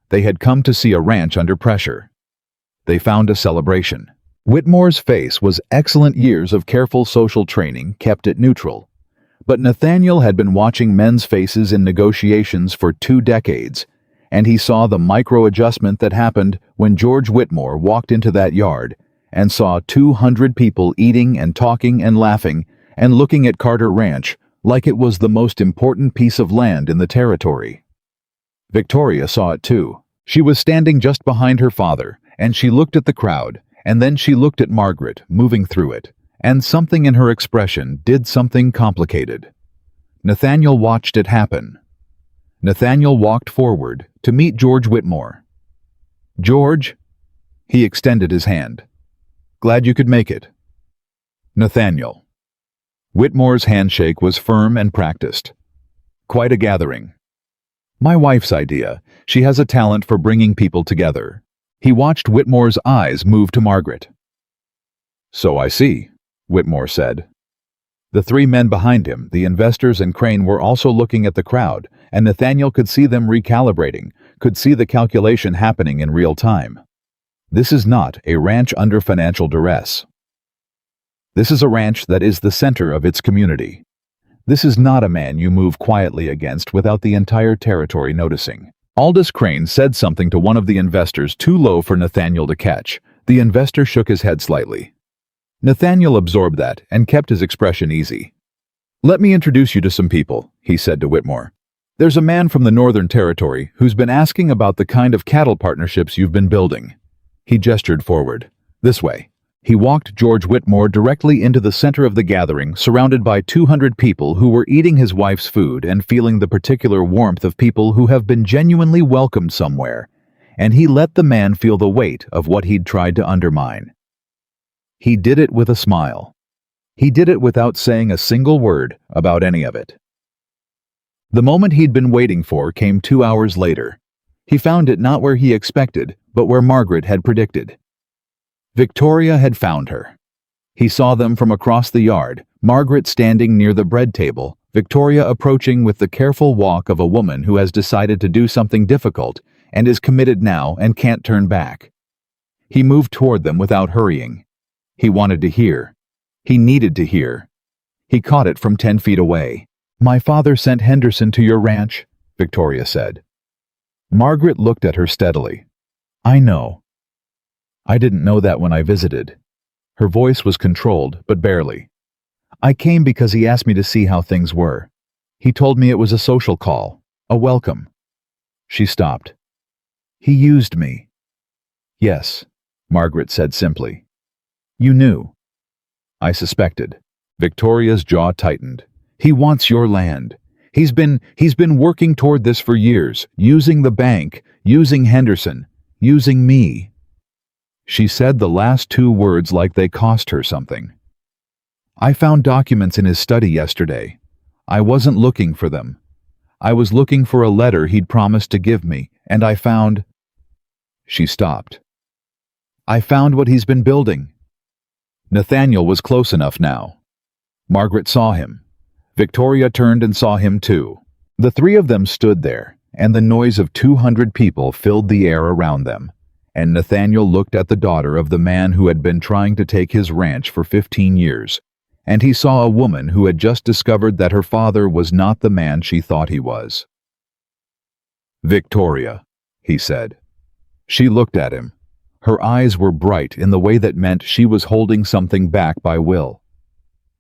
They had come to see a ranch under pressure. They found a celebration. Whitmore's face was excellent. Years of careful social training kept it neutral. But Nathaniel had been watching men's faces in negotiations for 2 decades, and he saw the micro-adjustment that happened when George Whitmore walked into that yard and saw 200 people eating and talking and laughing and looking at Carter Ranch like it was the most important piece of land in the territory. Victoria saw it too. She was standing just behind her father, and she looked at the crowd, and then she looked at Margaret moving through it, and something in her expression did something complicated. Nathaniel watched it happen. Nathaniel walked forward to meet George Whitmore. "George?" He extended his hand. "Glad you could make it." "Nathaniel." Whitmore's handshake was firm and practiced. "Quite a gathering." "My wife's idea. She has a talent for bringing people together." He watched Whitmore's eyes move to Margaret. "So I see," Whitmore said. The 3 men behind him, the investors and Crane, were also looking at the crowd, and Nathaniel could see them recalibrating, could see the calculation happening in real time. This is not a ranch under financial duress. This is a ranch that is the center of its community. This is not a man you move quietly against without the entire territory noticing. Aldous Crane said something to one of the investors too low for Nathaniel to catch. The investor shook his head slightly. Nathaniel absorbed that and kept his expression easy. "Let me introduce you to some people," he said to Whitmore. "There's a man from the Northern Territory who's been asking about the kind of cattle partnerships you've been building." He gestured forward. "This way." He walked George Whitmore directly into the center of the gathering, surrounded by 200 people who were eating his wife's food and feeling the particular warmth of people who have been genuinely welcomed somewhere, and he let the man feel the weight of what he'd tried to undermine. He did it with a smile. He did it without saying a single word about any of it. The moment he'd been waiting for came 2 hours later. He found it not where he expected, but where Margaret had predicted. Victoria had found her. He saw them from across the yard, Margaret standing near the bread table, Victoria approaching with the careful walk of a woman who has decided to do something difficult and is committed now and can't turn back. He moved toward them without hurrying. He wanted to hear. He needed to hear. He caught it from 10 feet away. "My father sent Henderson to your ranch," Victoria said. Margaret looked at her steadily. "I know. I didn't know that when I visited." Her voice was controlled, but barely. "I came because he asked me to see how things were. He told me it was a social call, a welcome." She stopped. "He used me." "Yes," Margaret said simply. "You knew." "I suspected." Victoria's jaw tightened. "He wants your land. He's been working toward this for years, using the bank, using Henderson, using me." She said the last two words like they cost her something. I found documents in his study yesterday. I wasn't looking for them. I was looking for a letter he'd promised to give me, and I found... She stopped. I found what he's been building. Nathaniel was close enough now. Margaret saw him. Victoria turned and saw him too. The three of them stood there, and the noise of 200 people filled the air around them, and Nathaniel looked at the daughter of the man who had been trying to take his ranch for 15 years, and he saw a woman who had just discovered that her father was not the man she thought he was. Victoria, he said. She looked at him. Her eyes were bright in the way that meant she was holding something back by will.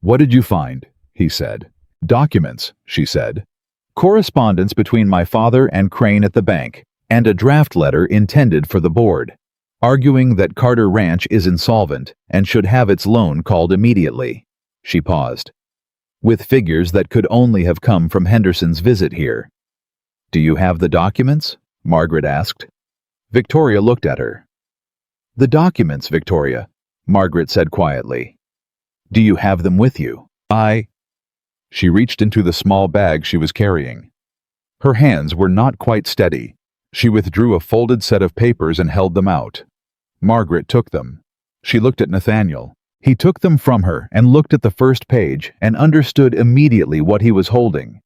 What did you find? He said. Documents, she said. Correspondence between my father and Crane at the bank, and a draft letter intended for the board, arguing that Carter Ranch is insolvent and should have its loan called immediately. She paused. With figures that could only have come from Henderson's visit here. Do you have the documents? Margaret asked. Victoria looked at her. The documents, Victoria, Margaret said quietly. Do you have them with you? She reached into the small bag she was carrying. Her hands were not quite steady. She withdrew a folded set of papers and held them out. Margaret took them. She looked at Nathaniel. He took them from her and looked at the first page and understood immediately what he was holding.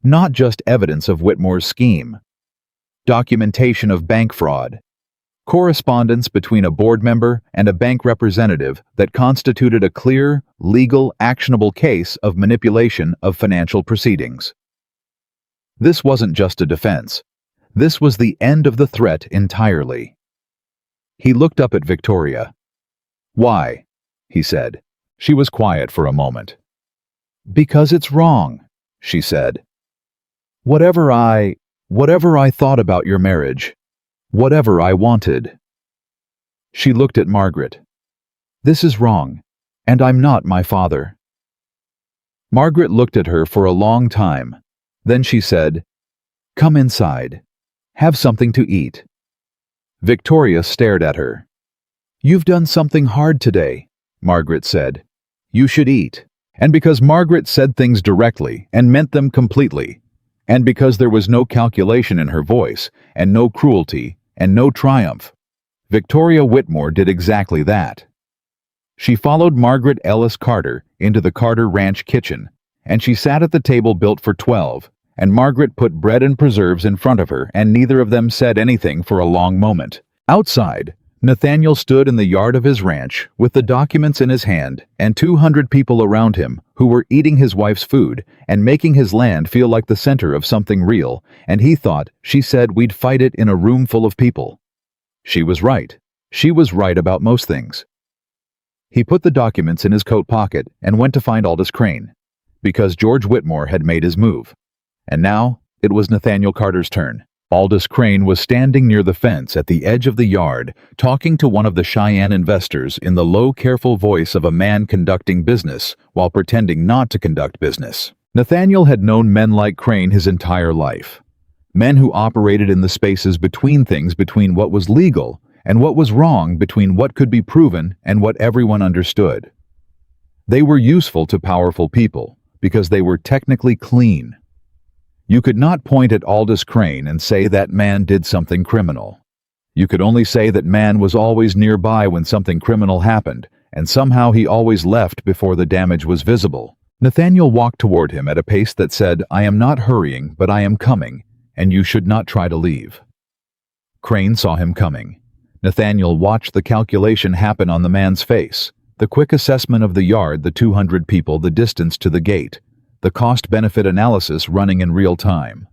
Not just evidence of Whitmore's scheme. Documentation of bank fraud. Correspondence between a board member and a bank representative that constituted a clear, legal, actionable case of manipulation of financial proceedings. This wasn't just a defense. This was the end of the threat entirely. He looked up at Victoria. Why? He said. She was quiet for a moment. Because it's wrong, she said. Whatever I thought about your marriage, whatever I wanted. She looked at Margaret. This is wrong, and I'm not my father. Margaret looked at her for a long time. Then she said, Come inside. Have something to eat. Victoria stared at her. You've done something hard today, Margaret said. You should eat. And because Margaret said things directly and meant them completely, and because there was no calculation in her voice, and no cruelty, and no triumph, Victoria Whitmore did exactly that. She followed Margaret Ellis Carter into the Carter Ranch kitchen, and she sat at the table built for 12, and Margaret put bread and preserves in front of her, and neither of them said anything for a long moment. Outside, Nathaniel stood in the yard of his ranch with the documents in his hand and 200 people around him who were eating his wife's food and making his land feel like the center of something real, and he thought she said we'd fight it in a room full of people. She was right. She was right about most things. He put the documents in his coat pocket and went to find Aldous Crane, because George Whitmore had made his move. And now it was Nathaniel Carter's turn. Aldous Crane was standing near the fence at the edge of the yard, talking to one of the Cheyenne investors in the low, careful voice of a man conducting business while pretending not to conduct business. Nathaniel had known men like Crane his entire life. Men who operated in the spaces between things, between what was legal and what was wrong, between what could be proven and what everyone understood. They were useful to powerful people because they were technically clean. You could not point at Aldous Crane and say that man did something criminal. You could only say that man was always nearby when something criminal happened, and somehow he always left before the damage was visible. Nathaniel walked toward him at a pace that said, I am not hurrying, but I am coming, and you should not try to leave. Crane saw him coming. Nathaniel watched the calculation happen on the man's face, the quick assessment of the yard, the 200 people, the distance to the gate, the cost-benefit analysis running in real time.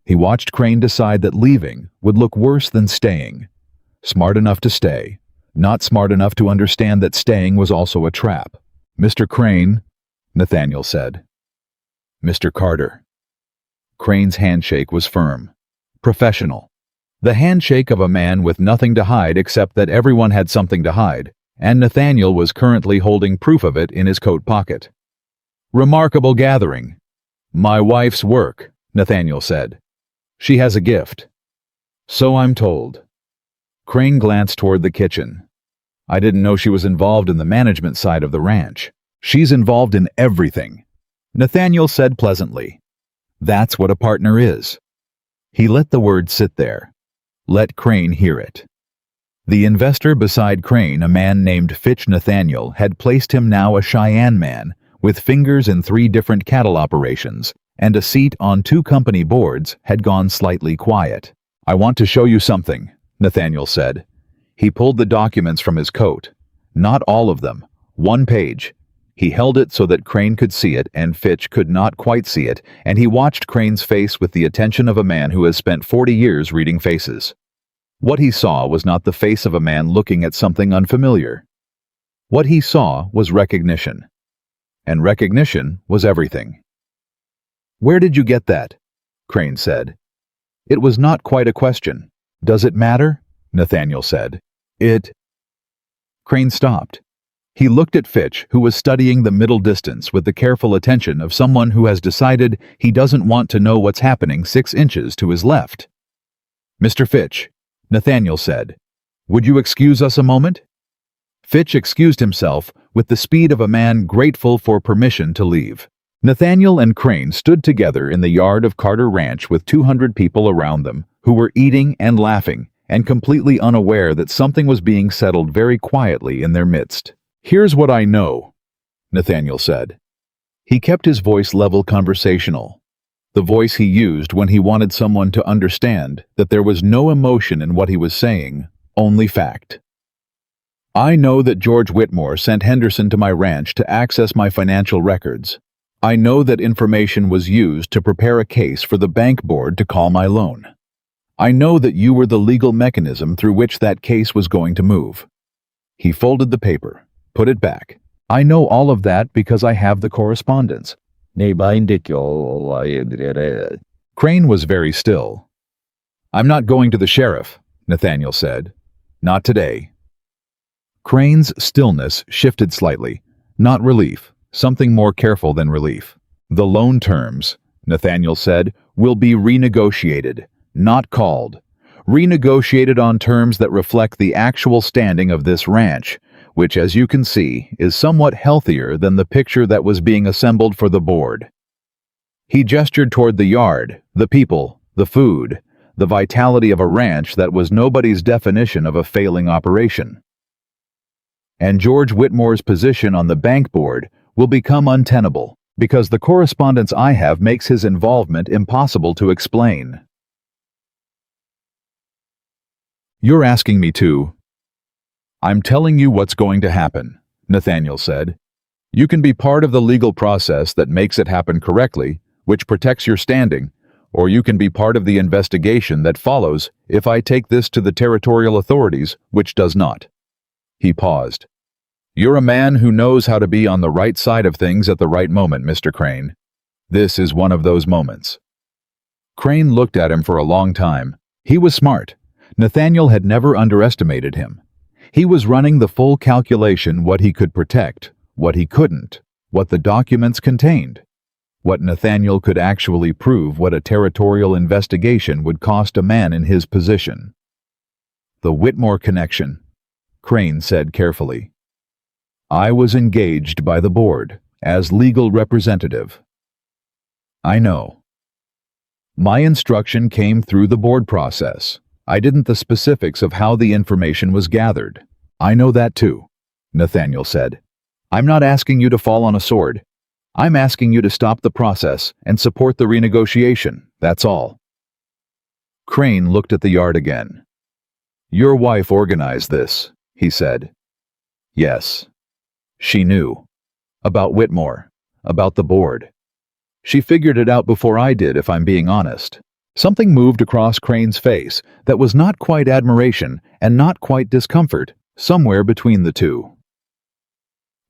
He watched Crane decide that leaving would look worse than staying. Smart enough to stay, not smart enough to understand that staying was also a trap. Mr. Crane, Nathaniel said. Mr. Carter. Crane's handshake was firm, professional. The handshake of a man with nothing to hide except that everyone had something to hide, and Nathaniel was currently holding proof of it in his coat pocket. Remarkable gathering. My wife's work, Nathaniel said. She has a gift. So I'm told. Crane glanced toward the kitchen. I didn't know she was involved in the management side of the ranch. She's involved in everything, Nathaniel said pleasantly. That's what a partner is. He let the word sit there. Let Crane hear it. The investor beside Crane, a man named Fitch Nathaniel, had placed him now a Cheyenne man, with fingers in 3 different cattle operations, and a seat on 2 company boards, had gone slightly quiet. I want to show you something, Nathaniel said. He pulled the documents from his coat. Not all of them. 1 page. He held it so that Crane could see it and Fitch could not quite see it, and he watched Crane's face with the attention of a man who has spent 40 years reading faces. What he saw was not the face of a man looking at something unfamiliar. What he saw was recognition. And recognition was everything. Where did you get that? Crane said. It was not quite a question. Does it matter? Nathaniel said. Crane stopped. He looked at Fitch, who was studying the middle distance with the careful attention of someone who has decided he doesn't want to know what's happening 6 inches to his left. Mr. Fitch, Nathaniel said, would you excuse us a moment? Fitch excused himself with the speed of a man grateful for permission to leave. Nathaniel and Crane stood together in the yard of Carter Ranch with 200 people around them who were eating and laughing and completely unaware that something was being settled very quietly in their midst. Here's what I know, Nathaniel said. He kept his voice level conversational, the voice he used when he wanted someone to understand that there was no emotion in what he was saying, only fact. I know that George Whitmore sent Henderson to my ranch to access my financial records. I know that information was used to prepare a case for the bank board to call my loan. I know that you were the legal mechanism through which that case was going to move. He folded the paper, put it back. I know all of that because I have the correspondence. Crane was very still. I'm not going to the sheriff, Nathaniel said. Not today. Crane's stillness shifted slightly. Not relief, something more careful than relief. The loan terms, Nathaniel said, will be renegotiated, not called. Renegotiated on terms that reflect the actual standing of this ranch, which, as you can see, is somewhat healthier than the picture that was being assembled for the board. He gestured toward the yard, the people, the food, the vitality of a ranch that was nobody's definition of a failing operation. And George Whitmore's position on the bank board will become untenable, because the correspondence I have makes his involvement impossible to explain. You're asking me to. I'm telling you what's going to happen, Nathaniel said. You can be part of the legal process that makes it happen correctly, which protects your standing, or you can be part of the investigation that follows if I take this to the territorial authorities, which does not. He paused. You're a man who knows how to be on the right side of things at the right moment, Mr. Crane. This is one of those moments. Crane looked at him for a long time. He was smart. Nathaniel had never underestimated him. He was running the full calculation what he could protect, what he couldn't, what the documents contained, what Nathaniel could actually prove what a territorial investigation would cost a man in his position. The Whitmore connection, Crane said carefully. I was engaged by the board as legal representative. I know. My instruction came through the board process. I didn't the specifics of how the information was gathered. I know that too, Nathaniel said. I'm not asking you to fall on a sword. I'm asking you to stop the process and support the renegotiation, that's all. Crane looked at the yard again. Your wife organized this, he said. Yes. She knew. About Whitmore. About the board. She figured it out before I did, if I'm being honest. Something moved across Crane's face that was not quite admiration and not quite discomfort, somewhere between the two.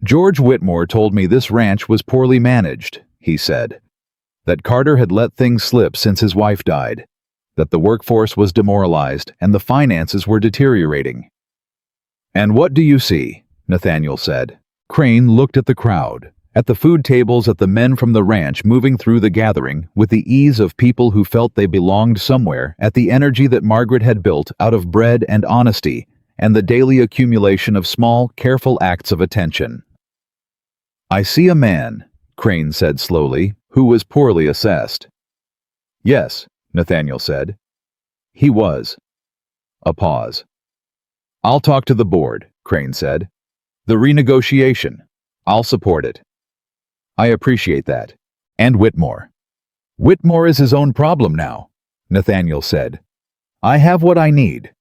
George Whitmore told me this ranch was poorly managed, he said. That Carter had let things slip since his wife died. That the workforce was demoralized and the finances were deteriorating. And what do you see? Nathaniel said. Crane looked at the crowd, at the food tables, at the men from the ranch moving through the gathering with the ease of people who felt they belonged somewhere, at the energy that Margaret had built out of bread and honesty, and the daily accumulation of small, careful acts of attention. "I see a man," Crane said slowly, "who was poorly assessed." "Yes," Nathaniel said. "He was." A pause. "I'll talk to the board," Crane said. "The renegotiation. I'll support it." "I appreciate that. And Whitmore." "Whitmore is his own problem now," Nathaniel said. "I have what I need."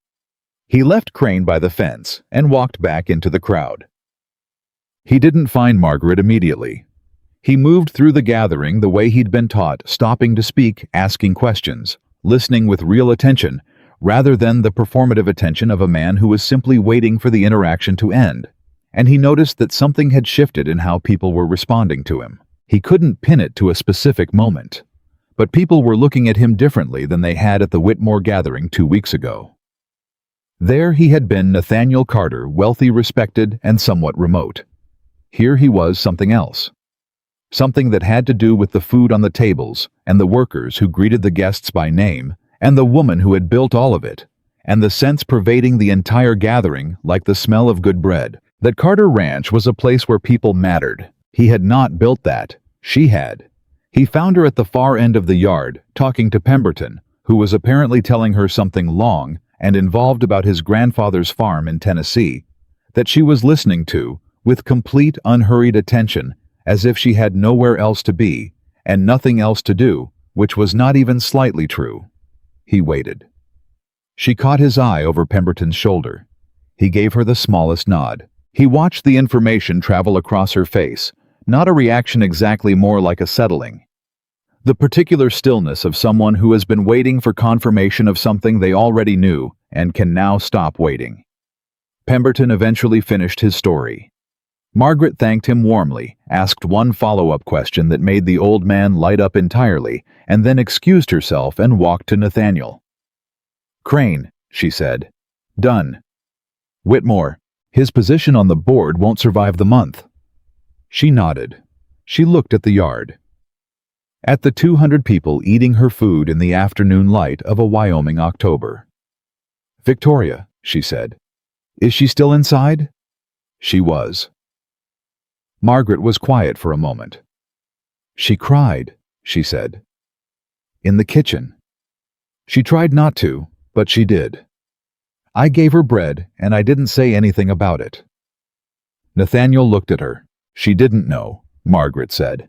He left Crane by the fence and walked back into the crowd. He didn't find Margaret immediately. He moved through the gathering the way he'd been taught, stopping to speak, asking questions, listening with real attention, rather than the performative attention of a man who was simply waiting for the interaction to end. And he noticed that something had shifted in how people were responding to him. He couldn't pin it to a specific moment, but people were looking at him differently than they had at the Whitmore gathering 2 weeks ago. There he had been Nathaniel Carter, wealthy, respected, and somewhat remote. Here he was something else. Something that had to do with the food on the tables, and the workers who greeted the guests by name, and the woman who had built all of it, and the sense pervading the entire gathering like the smell of good bread, that Carter Ranch was a place where people mattered. He had not built that. She had. He found her at the far end of the yard, talking to Pemberton, who was apparently telling her something long and involved about his grandfather's farm in Tennessee, that she was listening to, with complete unhurried attention, as if she had nowhere else to be, and nothing else to do, which was not even slightly true. He waited. She caught his eye over Pemberton's shoulder. He gave her the smallest nod. He watched the information travel across her face, not a reaction exactly, more like a settling. The particular stillness of someone who has been waiting for confirmation of something they already knew and can now stop waiting. Pemberton eventually finished his story. Margaret thanked him warmly, asked one follow-up question that made the old man light up entirely, and then excused herself and walked to Nathaniel. "Crane," she said. "Done. Whitmore, his position on the board won't survive the month." She nodded. She looked at the yard. At the 200 people eating her food in the afternoon light of a Wyoming October. "Victoria," she said. "Is she still inside?" She was. Margaret was quiet for a moment. "She cried," she said. "In the kitchen. She tried not to, but she did. I gave her bread, and I didn't say anything about it." Nathaniel looked at her. She didn't know, Margaret said.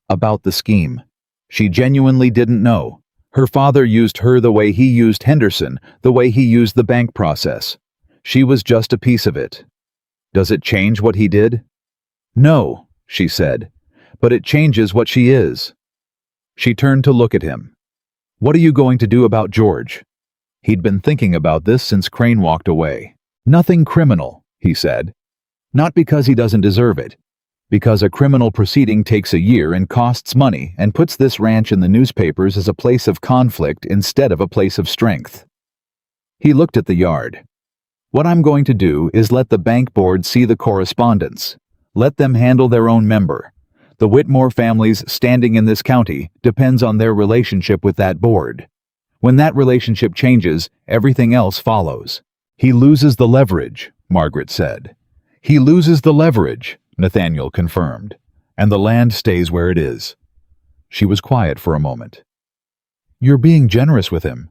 About the scheme. She genuinely didn't know. Her father used her the way he used Henderson, the way he used the bank process. She was just a piece of it. Does it change what he did? "No," she said, "but it changes what she is." She turned to look at him. "What are you going to do about George?" He'd been thinking about this since Crane walked away. "Nothing criminal," he said. "Not because he doesn't deserve it. Because a criminal proceeding takes a year and costs money and puts this ranch in the newspapers as a place of conflict instead of a place of strength." He looked at the yard. "What I'm going to do is let the bank board see the correspondence. Let them handle their own member. The Whitmore family's standing in this county depends on their relationship with that board. When that relationship changes, everything else follows." "He loses the leverage," Margaret said. "He loses the leverage," Nathaniel confirmed, "and the land stays where it is." She was quiet for a moment. "You're being generous with him."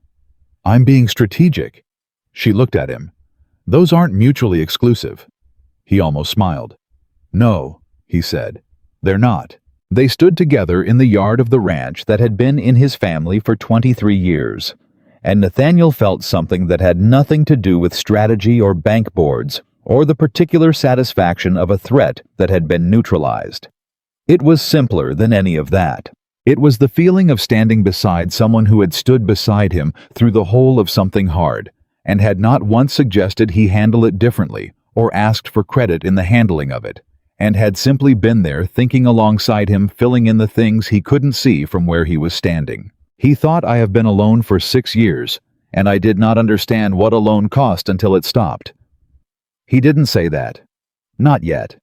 "I'm being strategic." She looked at him. "Those aren't mutually exclusive." He almost smiled. "No," he said, "they're not." They stood together in the yard of the ranch that had been in his family for 23 years, and Nathaniel felt something that had nothing to do with strategy or bank boards, or the particular satisfaction of a threat that had been neutralized. It was simpler than any of that. It was the feeling of standing beside someone who had stood beside him through the whole of something hard, and had not once suggested he handle it differently, or asked for credit in the handling of it, and had simply been there thinking alongside him, filling in the things he couldn't see from where he was standing. He thought, "I have been alone for 6 years, and I did not understand what alone cost until it stopped." He didn't say that. Not yet.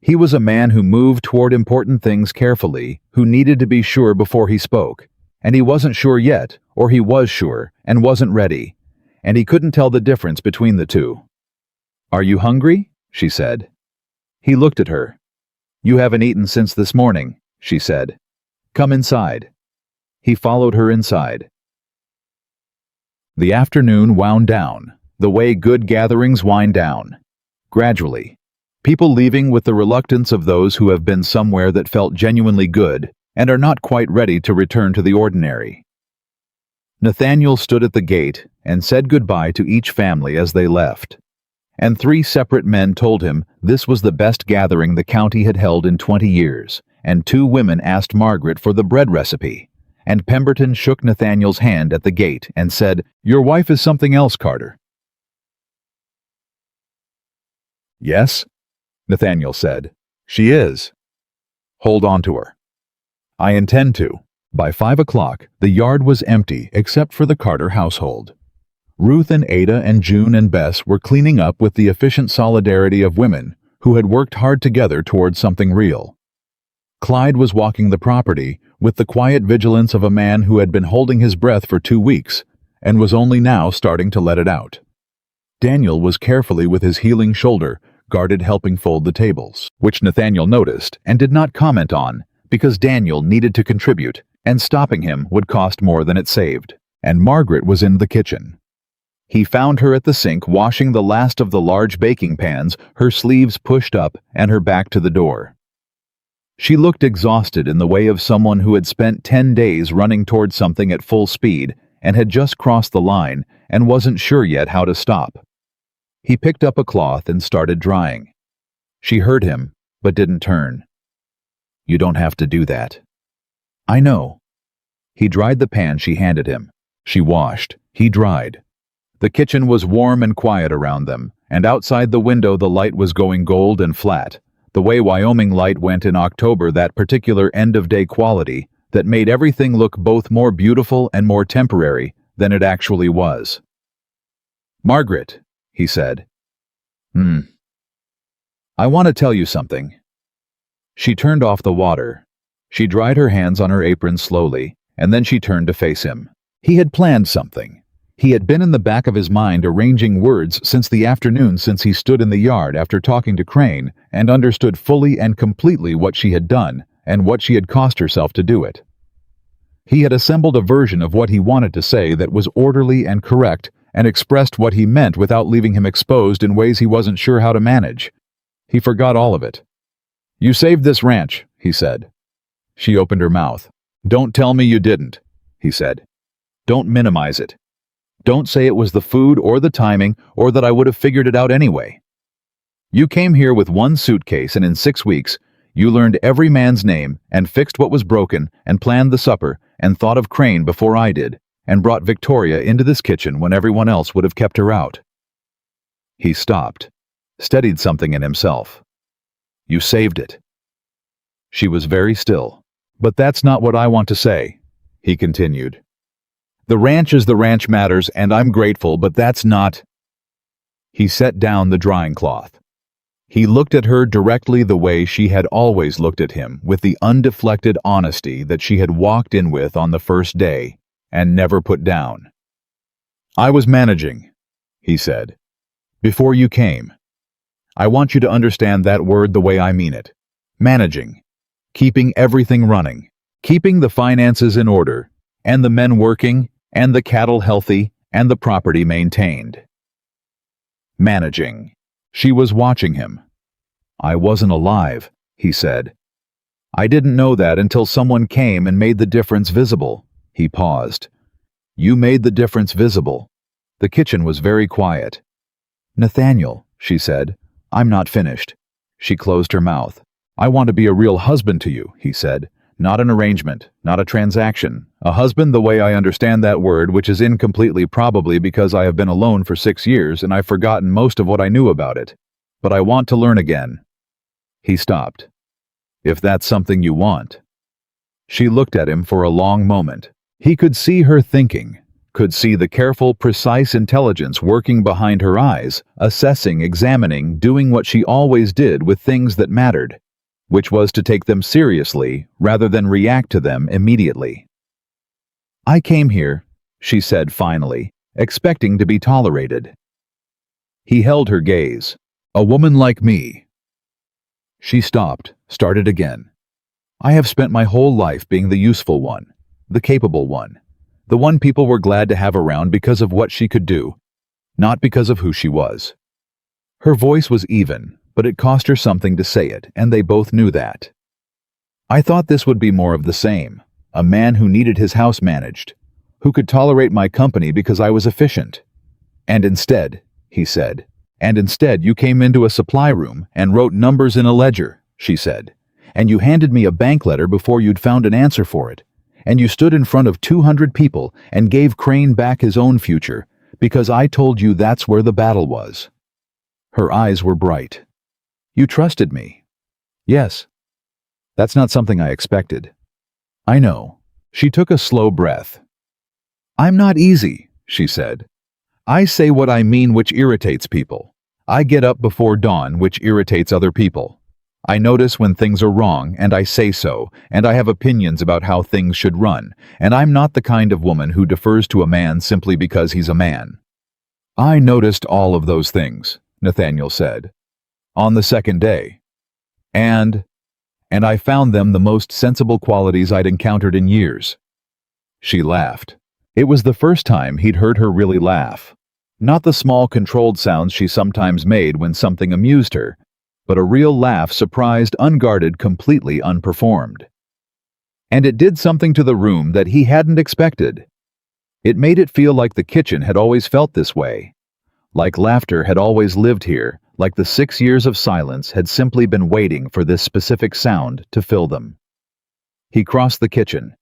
He was a man who moved toward important things carefully, who needed to be sure before he spoke, and he wasn't sure yet, or he was sure and wasn't ready, and he couldn't tell the difference between the two. "Are you hungry?" she said. He looked at her. "You haven't eaten since this morning," she said. "Come inside." He followed her inside. The afternoon wound down, the way good gatherings wind down. Gradually, people leaving with the reluctance of those who have been somewhere that felt genuinely good and are not quite ready to return to the ordinary. Nathaniel stood at the gate and said goodbye to each family as they left. And 3 separate men told him this was the best gathering the county had held in 20 years, and 2 women asked Margaret for the bread recipe. And Pemberton shook Nathaniel's hand at the gate and said, "Your wife is something else, Carter." "Yes," Nathaniel said. "She is." "Hold on to her." "I intend to." By 5 o'clock, the yard was empty except for the Carter household. Ruth and Ada and June and Bess were cleaning up with the efficient solidarity of women who had worked hard together towards something real. Clyde was walking the property with the quiet vigilance of a man who had been holding his breath for 2 weeks and was only now starting to let it out. Daniel was carefully with his healing shoulder guarded helping fold the tables, which Nathaniel noticed and did not comment on because Daniel needed to contribute, and stopping him would cost more than it saved. And Margaret was in the kitchen. He found her at the sink washing the last of the large baking pans, her sleeves pushed up and her back to the door. She looked exhausted in the way of someone who had spent 10 days running towards something at full speed and had just crossed the line and wasn't sure yet how to stop. He picked up a cloth and started drying. She heard him, but didn't turn. "You don't have to do that." "I know." He dried the pan she handed him. She washed. He dried. The kitchen was warm and quiet around them, and outside the window the light was going gold and flat, the way Wyoming light went in October, that particular end-of-day quality that made everything look both more beautiful and more temporary than it actually was. "Margaret," he said. "I want to tell you something." She turned off the water. She dried her hands on her apron slowly, and then she turned to face him. He had planned something. He had been in the back of his mind arranging words since the afternoon since he stood in the yard after talking to Crane and understood fully and completely what she had done and what she had cost herself to do it. He had assembled a version of what he wanted to say that was orderly and correct and expressed what he meant without leaving him exposed in ways he wasn't sure how to manage. He forgot all of it. "You saved this ranch," he said. She opened her mouth. "Don't tell me you didn't," he said. "Don't minimize it. Don't say it was the food or the timing or that I would have figured it out anyway. You came here with 1 suitcase and in 6 weeks, you learned every man's name and fixed what was broken and planned the supper and thought of Crane before I did and brought Victoria into this kitchen when everyone else would have kept her out." He stopped, steadied something in himself. "You saved it." She was very still. "But that's not what I want to say," he continued. "The ranch is the ranch matters, and I'm grateful, but that's not—" He set down the drying cloth. He looked at her directly the way she had always looked at him, with the undeflected honesty that she had walked in with on the first day, and never put down. "I was managing," he said, "before you came. I want you to understand that word the way I mean it. Managing. Keeping everything running. Keeping the finances in order, and the men working, and the cattle healthy, and the property maintained. Managing." She was watching him. "I wasn't alive," he said. "I didn't know that until someone came and made the difference visible." He paused. "You made the difference visible." The kitchen was very quiet. "Nathaniel," she said, "I'm not finished." She closed her mouth. "I want to be a real husband to you," he said. "Not an arrangement, not a transaction. A husband the way I understand that word, which is incompletely probably because I have been alone for 6 years and I've forgotten most of what I knew about it. But I want to learn again." He stopped. "If that's something you want." She looked at him for a long moment. He could see her thinking, could see the careful, precise intelligence working behind her eyes, assessing, examining, doing what she always did with things that mattered, which was to take them seriously rather than react to them immediately. "I came here," she said finally, expecting to be tolerated. He held her gaze. "A woman like me." She stopped, started again. "I have spent my whole life being the useful one, the capable one, the one people were glad to have around because of what she could do, not because of who she was." Her voice was even, but it cost her something to say it, and they both knew that. "I thought this would be more of the same, a man who needed his house managed, who could tolerate my company because I was efficient. And instead," he said, "and instead you came into a supply room and wrote numbers in a ledger," she said, "and you handed me a bank letter before you'd found an answer for it, and you stood in front of 200 people and gave Crane back his own future because I told you that's where the battle was." Her eyes were bright. "You trusted me." "Yes." "That's not something I expected." "I know." She took a slow breath. "I'm not easy," she said. "I say what I mean, which irritates people. I get up before dawn, which irritates other people. I notice when things are wrong, and I say so, and I have opinions about how things should run, and I'm not the kind of woman who defers to a man simply because he's a man." "I noticed all of those things," Nathaniel said, "on the second day. And I found them the most sensible qualities I'd encountered in years." She laughed. It was the first time he'd heard her really laugh. Not the small, controlled sounds she sometimes made when something amused her, but a real laugh, surprised, unguarded, completely unperformed. And it did something to the room that he hadn't expected. It made it feel like the kitchen had always felt this way, like laughter had always lived here, like the 6 years of silence had simply been waiting for this specific sound to fill them. He crossed the kitchen.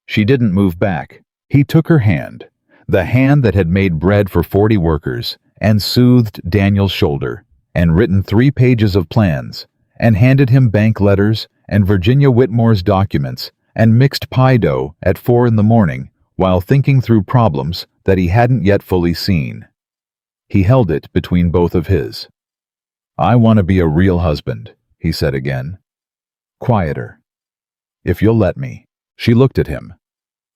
She didn't move back. He took her hand, the hand that had made bread for 40 workers, and soothed Daniel's shoulder, and written 3 pages of plans, and handed him bank letters and Virginia Whitmore's documents, and mixed pie dough at 4 in the morning while thinking through problems that he hadn't yet fully seen. He held it between both of his. "I want to be a real husband," he said again. Quieter. "If you'll let me." She looked at him.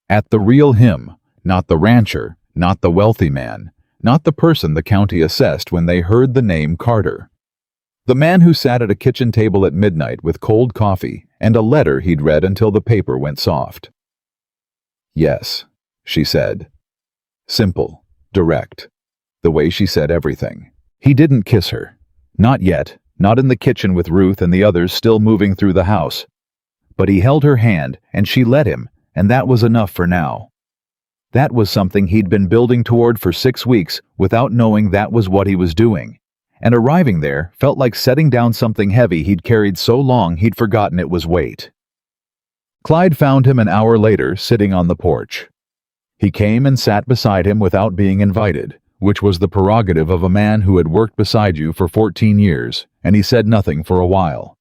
At the real him, not the rancher, not the wealthy man, not the person the county assessed when they heard the name Carter. The man who sat at a kitchen table at midnight with cold coffee and a letter he'd read until the paper went soft. "Yes," she said. Simple, direct. The way she said everything. He didn't kiss her. Not yet, not in the kitchen with Ruth and the others still moving through the house. But he held her hand, and she let him, and that was enough for now. That was something he'd been building toward for 6 weeks without knowing that was what he was doing. And arriving there felt like setting down something heavy he'd carried so long he'd forgotten it was weight. Clyde found him an hour later sitting on the porch. He came and sat beside him without being invited, which was the prerogative of a man who had worked beside you for 14 years, and he said nothing for a while.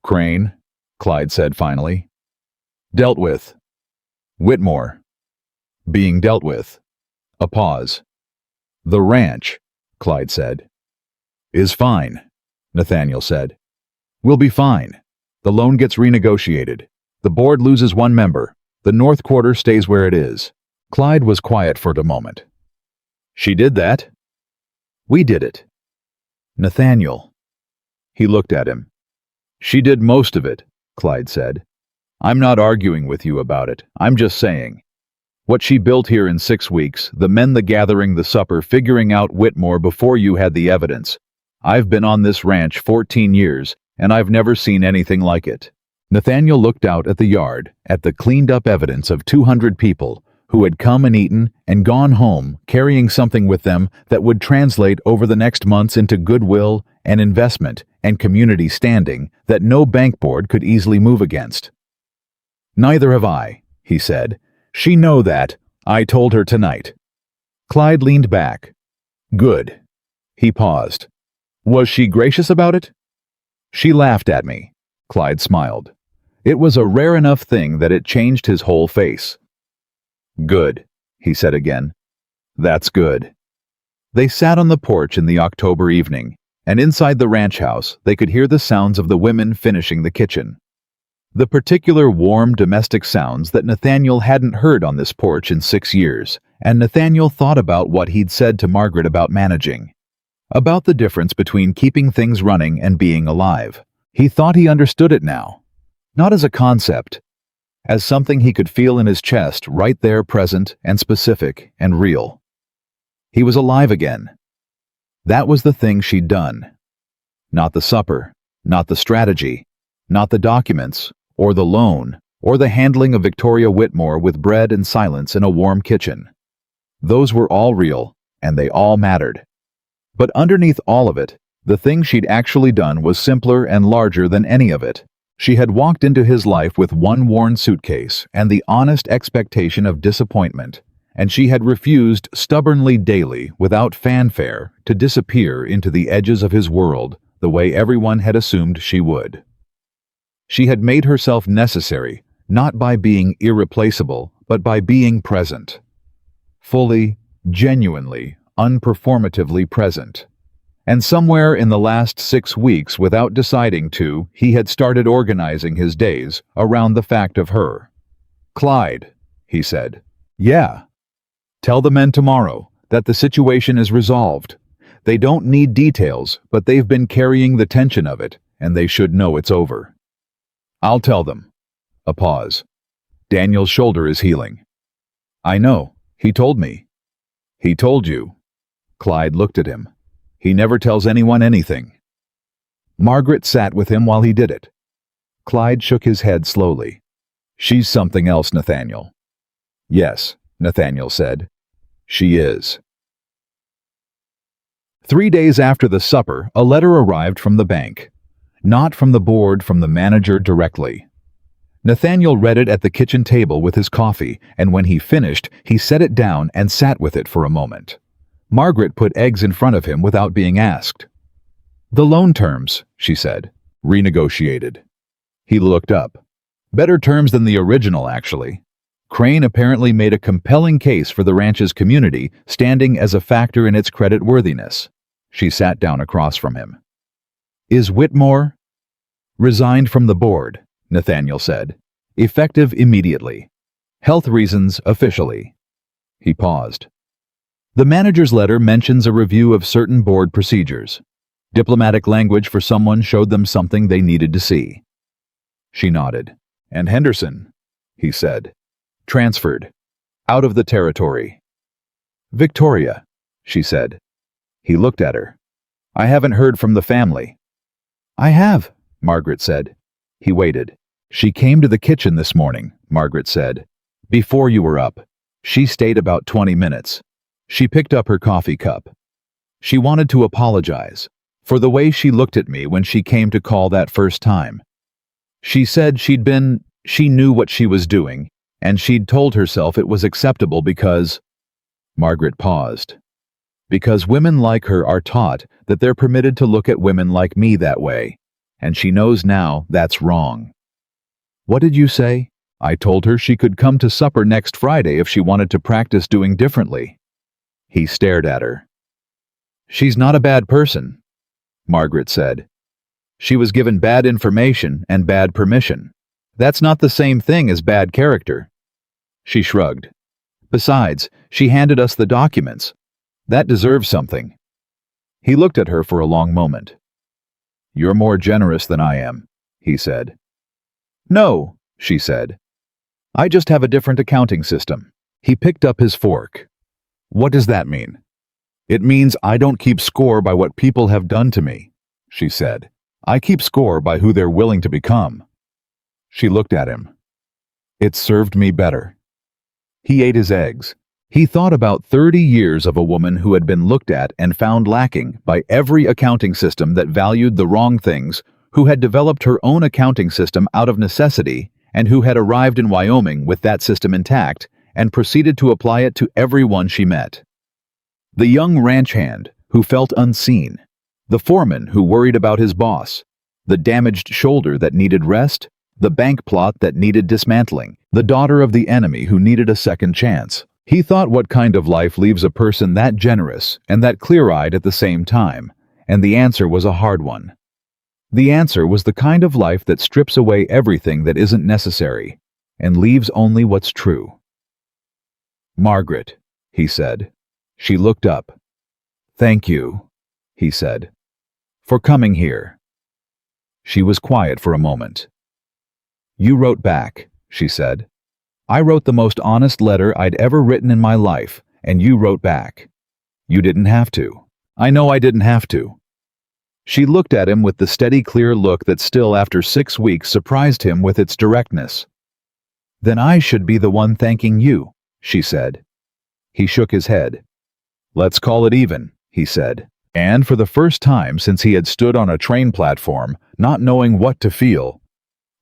"Crane," Clyde said finally. "Dealt with." "Whitmore." "Being dealt with." A pause. "The ranch," Clyde said. "Is fine," Nathaniel said. "We'll be fine. The loan gets renegotiated. The board loses 1 member. The North Quarter stays where it is." Clyde was quiet for a moment. "She did that?" "We did it." "Nathaniel." He looked at him. "She did most of it," Clyde said. "I'm not arguing with you about it. I'm just saying. What she built here in 6 weeks, the men, the gathering, the supper, figuring out Whitmore before you had the evidence. I've been on this ranch 14 years, and I've never seen anything like it." Nathaniel looked out at the yard, at the cleaned-up evidence of 200 people who had come and eaten and gone home carrying something with them that would translate over the next months into goodwill and investment and community standing that no bank board could easily move against. "Neither have I," he said. "She know that. I told her tonight." Clyde leaned back. "Good." He paused. "Was she gracious about it?" "She laughed at me." Clyde smiled. It was a rare enough thing that it changed his whole face. "Good," he said again. "That's good." They sat on the porch in the October evening, and inside the ranch house they could hear the sounds of the women finishing the kitchen. The particular warm domestic sounds that Nathaniel hadn't heard on this porch in 6 years, and Nathaniel thought about what he'd said to Margaret about managing. About the difference between keeping things running and being alive. He thought he understood it now. Not as a concept, as something he could feel in his chest, right there, present and specific and real. He was alive again. That was the thing she'd done. Not the supper, not the strategy, not the documents, or the loan, or the handling of Victoria Whitmore with bread and silence in a warm kitchen. Those were all real, and they all mattered. But underneath all of it, the thing she'd actually done was simpler and larger than any of it. She had walked into his life with one worn suitcase and the honest expectation of disappointment, and she had refused stubbornly daily, without fanfare, to disappear into the edges of his world the way everyone had assumed she would. She had made herself necessary, not by being irreplaceable, but by being present. Fully, genuinely, unperformatively present. And somewhere in the last 6 weeks, without deciding to, he had started organizing his days around the fact of her. "Clyde," he said. "Yeah. Tell the men tomorrow that the situation is resolved. They don't need details, but they've been carrying the tension of it, and they should know it's over." "I'll tell them." A pause. "Daniel's shoulder is healing." "I know. He told me." "He told you?" Clyde looked at him. "He never tells anyone anything." Margaret sat with him while he did it. Clyde shook his head slowly. "She's something else, Nathaniel." "Yes," Nathaniel said. "She is." 3 days after the supper, a letter arrived from the bank. Not from the board, from the manager directly. Nathaniel read it at the kitchen table with his coffee, and when he finished, he set it down and sat with it for a moment. Margaret put eggs in front of him without being asked. "The loan terms," she said. "Renegotiated." He looked up. "Better terms than the original, actually." Crane apparently made a compelling case for the ranch's community, standing as a factor in its creditworthiness. She sat down across from him. "Is Whitmore?" "Resigned from the board," Nathaniel said. "Effective immediately. Health reasons officially." He paused. "The manager's letter mentions a review of certain board procedures. Diplomatic language for someone showed them something they needed to see." She nodded. "And Henderson," he said. "Transferred. Out of the territory." "Victoria," she said. He looked at her. "I haven't heard from the family." "I have," Margaret said. He waited. "She came to the kitchen this morning," Margaret said. "Before you were up. She stayed about 20 minutes. She picked up her coffee cup. She wanted to apologize for the way she looked at me when she came to call that first time. She said she knew what she was doing, and she'd told herself it was acceptable because—" Margaret paused. "Because women like her are taught that they're permitted to look at women like me that way, and she knows now that's wrong." "What did you say?" "I told her she could come to supper next Friday if she wanted to practice doing differently." He stared at her. "She's not a bad person," Margaret said. "She was given bad information and bad permission. That's not the same thing as bad character." She shrugged. "Besides, she handed us the documents. That deserves something." He looked at her for a long moment. "You're more generous than I am," he said. "No," she said. "I just have a different accounting system." He picked up his fork. "What does that mean?" "It means I don't keep score by what people have done to me," she said. "I keep score by who they're willing to become." She looked at him. "It served me better." He ate his eggs. He thought about 30 years of a woman who had been looked at and found lacking by every accounting system that valued the wrong things, who had developed her own accounting system out of necessity, and who had arrived in Wyoming with that system intact and proceeded to apply it to everyone she met. The young ranch hand who felt unseen, the foreman who worried about his boss, the damaged shoulder that needed rest, the bank plot that needed dismantling, the daughter of the enemy who needed a second chance. He thought, what kind of life leaves a person that generous and that clear-eyed at the same time? And the answer was a hard one. The answer was the kind of life that strips away everything that isn't necessary and leaves only what's true. "Margaret," he said. She looked up. "Thank you." he said. "For coming here." She was quiet for a moment. "You wrote back," she said. "I wrote the most honest letter I'd ever written in my life, and you wrote back. You didn't have to. I know I didn't have to." She looked at him with the steady, clear look that still, after 6 weeks, surprised him with its directness. "Then I should be the one thanking you," she said. He shook his head. "Let's call it even," he said. And for the first time since he had stood on a train platform, not knowing what to feel,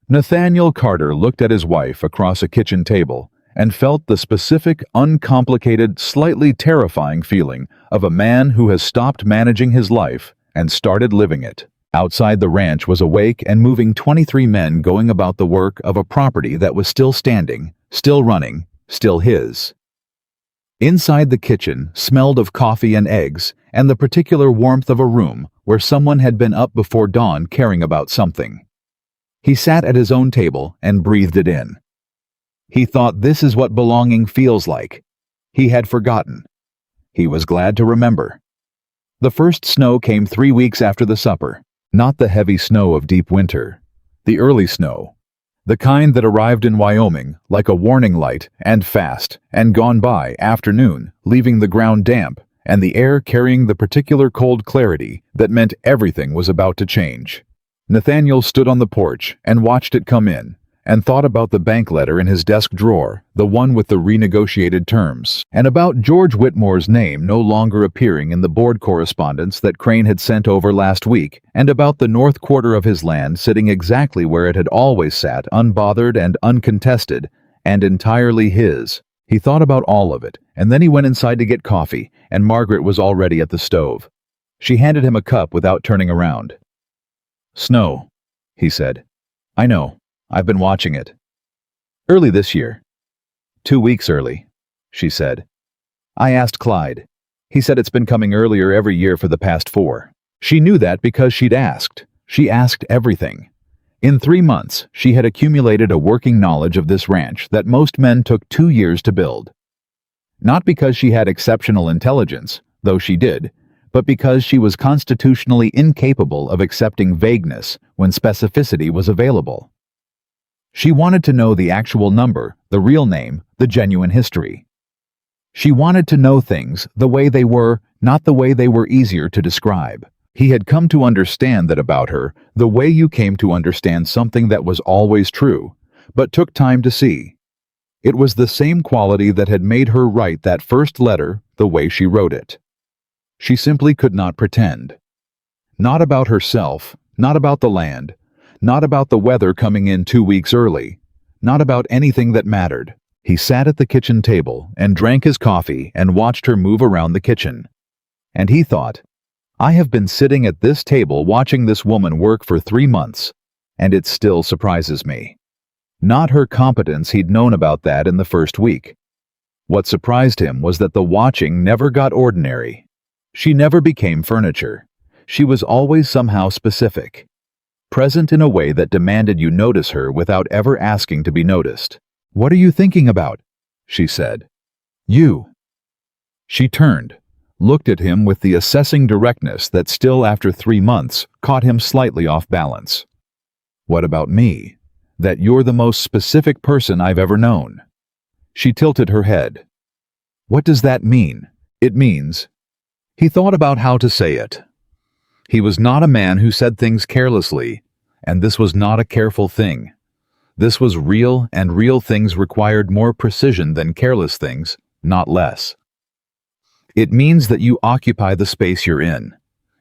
Nathaniel Carter looked at his wife across a kitchen table and felt the specific, uncomplicated, slightly terrifying feeling of a man who has stopped managing his life and started living it. Outside the ranch was awake and moving 23 men going about the work of a property that was still standing, still running, still his. Inside the kitchen smelled of coffee and eggs and the particular warmth of a room where someone had been up before dawn caring about something. He sat at his own table and breathed it in. He thought, this is what belonging feels like. He had forgotten. He was glad to remember. The first snow came 3 weeks after the supper, not the heavy snow of deep winter, the early snow, the kind that arrived in Wyoming like a warning light and fast and gone by afternoon, leaving the ground damp and the air carrying the particular cold clarity that meant everything was about to change. Nathaniel stood on the porch and watched it come in, and thought about the bank letter in his desk drawer, the one with the renegotiated terms, and about George Whitmore's name no longer appearing in the board correspondence that Crane had sent over last week, and about the north quarter of his land sitting exactly where it had always sat, unbothered and uncontested, and entirely his. He thought about all of it, and then he went inside to get coffee, and Margaret was already at the stove. She handed him a cup without turning around. "Snow," he said. "I know. I've been watching it. Early this year." 2 weeks early," she said. "I asked Clyde. He said it's been coming earlier every year for the past 4. She knew that because she'd asked. She asked everything. In 3 months, she had accumulated a working knowledge of this ranch that most men took 2 years to build. Not because she had exceptional intelligence, though she did, but because she was constitutionally incapable of accepting vagueness when specificity was available. She wanted to know the actual number, the real name, the genuine history. She wanted to know things the way they were, not the way they were easier to describe. He had come to understand that about her, the way you came to understand something that was always true, but took time to see. It was the same quality that had made her write that first letter the way she wrote it. She simply could not pretend. Not about herself, not about the land, not about the weather coming in 2 weeks early, not about anything that mattered. He sat at the kitchen table and drank his coffee and watched her move around the kitchen. And he thought, I have been sitting at this table watching this woman work for 3 months, and it still surprises me. Not her competence, he'd known about that in the first week. What surprised him was that the watching never got ordinary. She never became furniture. She was always somehow specific, present in a way that demanded you notice her without ever asking to be noticed. "What are you thinking about?" she said. "You." She turned, looked at him with the assessing directness that still after 3 months caught him slightly off balance. "What about me? That you're the most specific person I've ever known." She tilted her head. "What does that mean?" "It means..." He thought about how to say it. He was not a man who said things carelessly, and this was not a careful thing. This was real, and real things required more precision than careless things, not less. It means that you occupy the space you're in.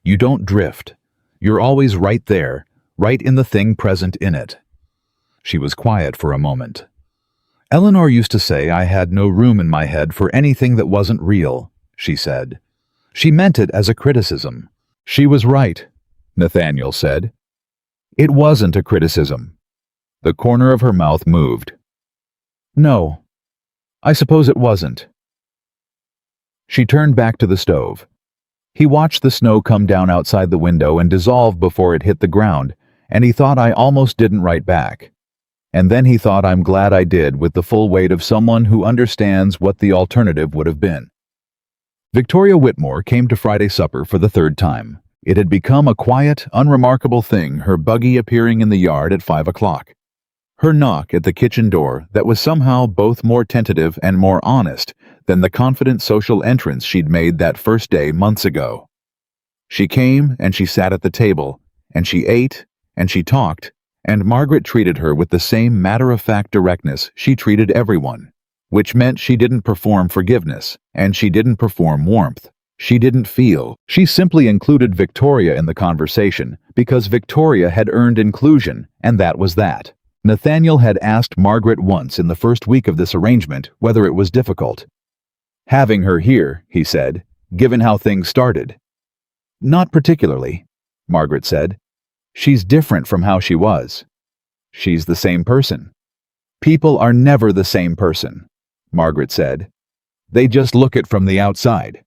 You don't drift. You're always right there, right in the thing present in it. She was quiet for a moment. "Eleanor used to say I had no room in my head for anything that wasn't real," she said. She meant it as a criticism. "She was right," Nathaniel said. "It wasn't a criticism." The corner of her mouth moved. "No, I suppose it wasn't." She turned back to the stove. He watched the snow come down outside the window and dissolve before it hit the ground, and he thought, I almost didn't write back. And then he thought, I'm glad I did, with the full weight of someone who understands what the alternative would have been. Victoria Whitmore came to Friday supper for the 3rd time, It had become a quiet, unremarkable thing, her buggy appearing in the yard at 5 o'clock. Her knock at the kitchen door that was somehow both more tentative and more honest than the confident social entrance she'd made that first day months ago. She came and she sat at the table, and she ate, and she talked, and Margaret treated her with the same matter-of-fact directness she treated everyone, which meant she didn't perform forgiveness, and she didn't perform warmth. She didn't feel. She simply included Victoria in the conversation because Victoria had earned inclusion, and that was that. Nathaniel had asked Margaret once in the first week of this arrangement whether it was difficult. "Having her here," he said, "given how things started." "Not particularly," Margaret said. "She's different from how she was." "She's the same person." "People are never the same person," Margaret said. "They just look it from the outside."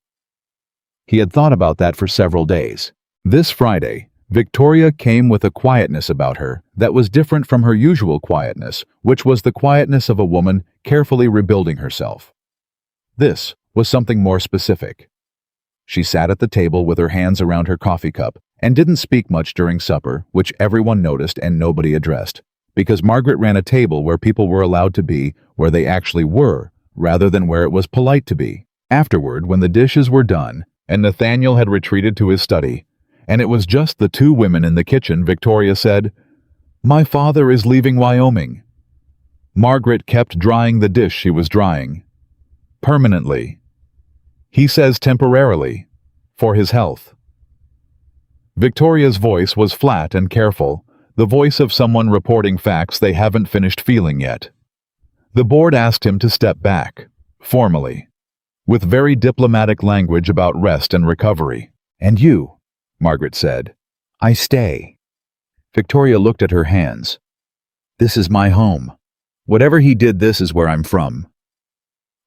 He had thought about that for several days. This Friday, Victoria came with a quietness about her that was different from her usual quietness, which was the quietness of a woman carefully rebuilding herself. This was something more specific. She sat at the table with her hands around her coffee cup and didn't speak much during supper, which everyone noticed and nobody addressed, because Margaret ran a table where people were allowed to be where they actually were, rather than where it was polite to be. Afterward, when the dishes were done, and Nathaniel had retreated to his study, and it was just the two women in the kitchen, Victoria said, "My father is leaving Wyoming." Margaret kept drying the dish she was drying. "Permanently. He says temporarily. For his health." Victoria's voice was flat and careful, the voice of someone reporting facts they haven't finished feeling yet. The board asked him to step back, formally, with very diplomatic language about rest and recovery. "And you," Margaret said. "I stay." Victoria looked at her hands. "This is my home. Whatever he did, this is where I'm from."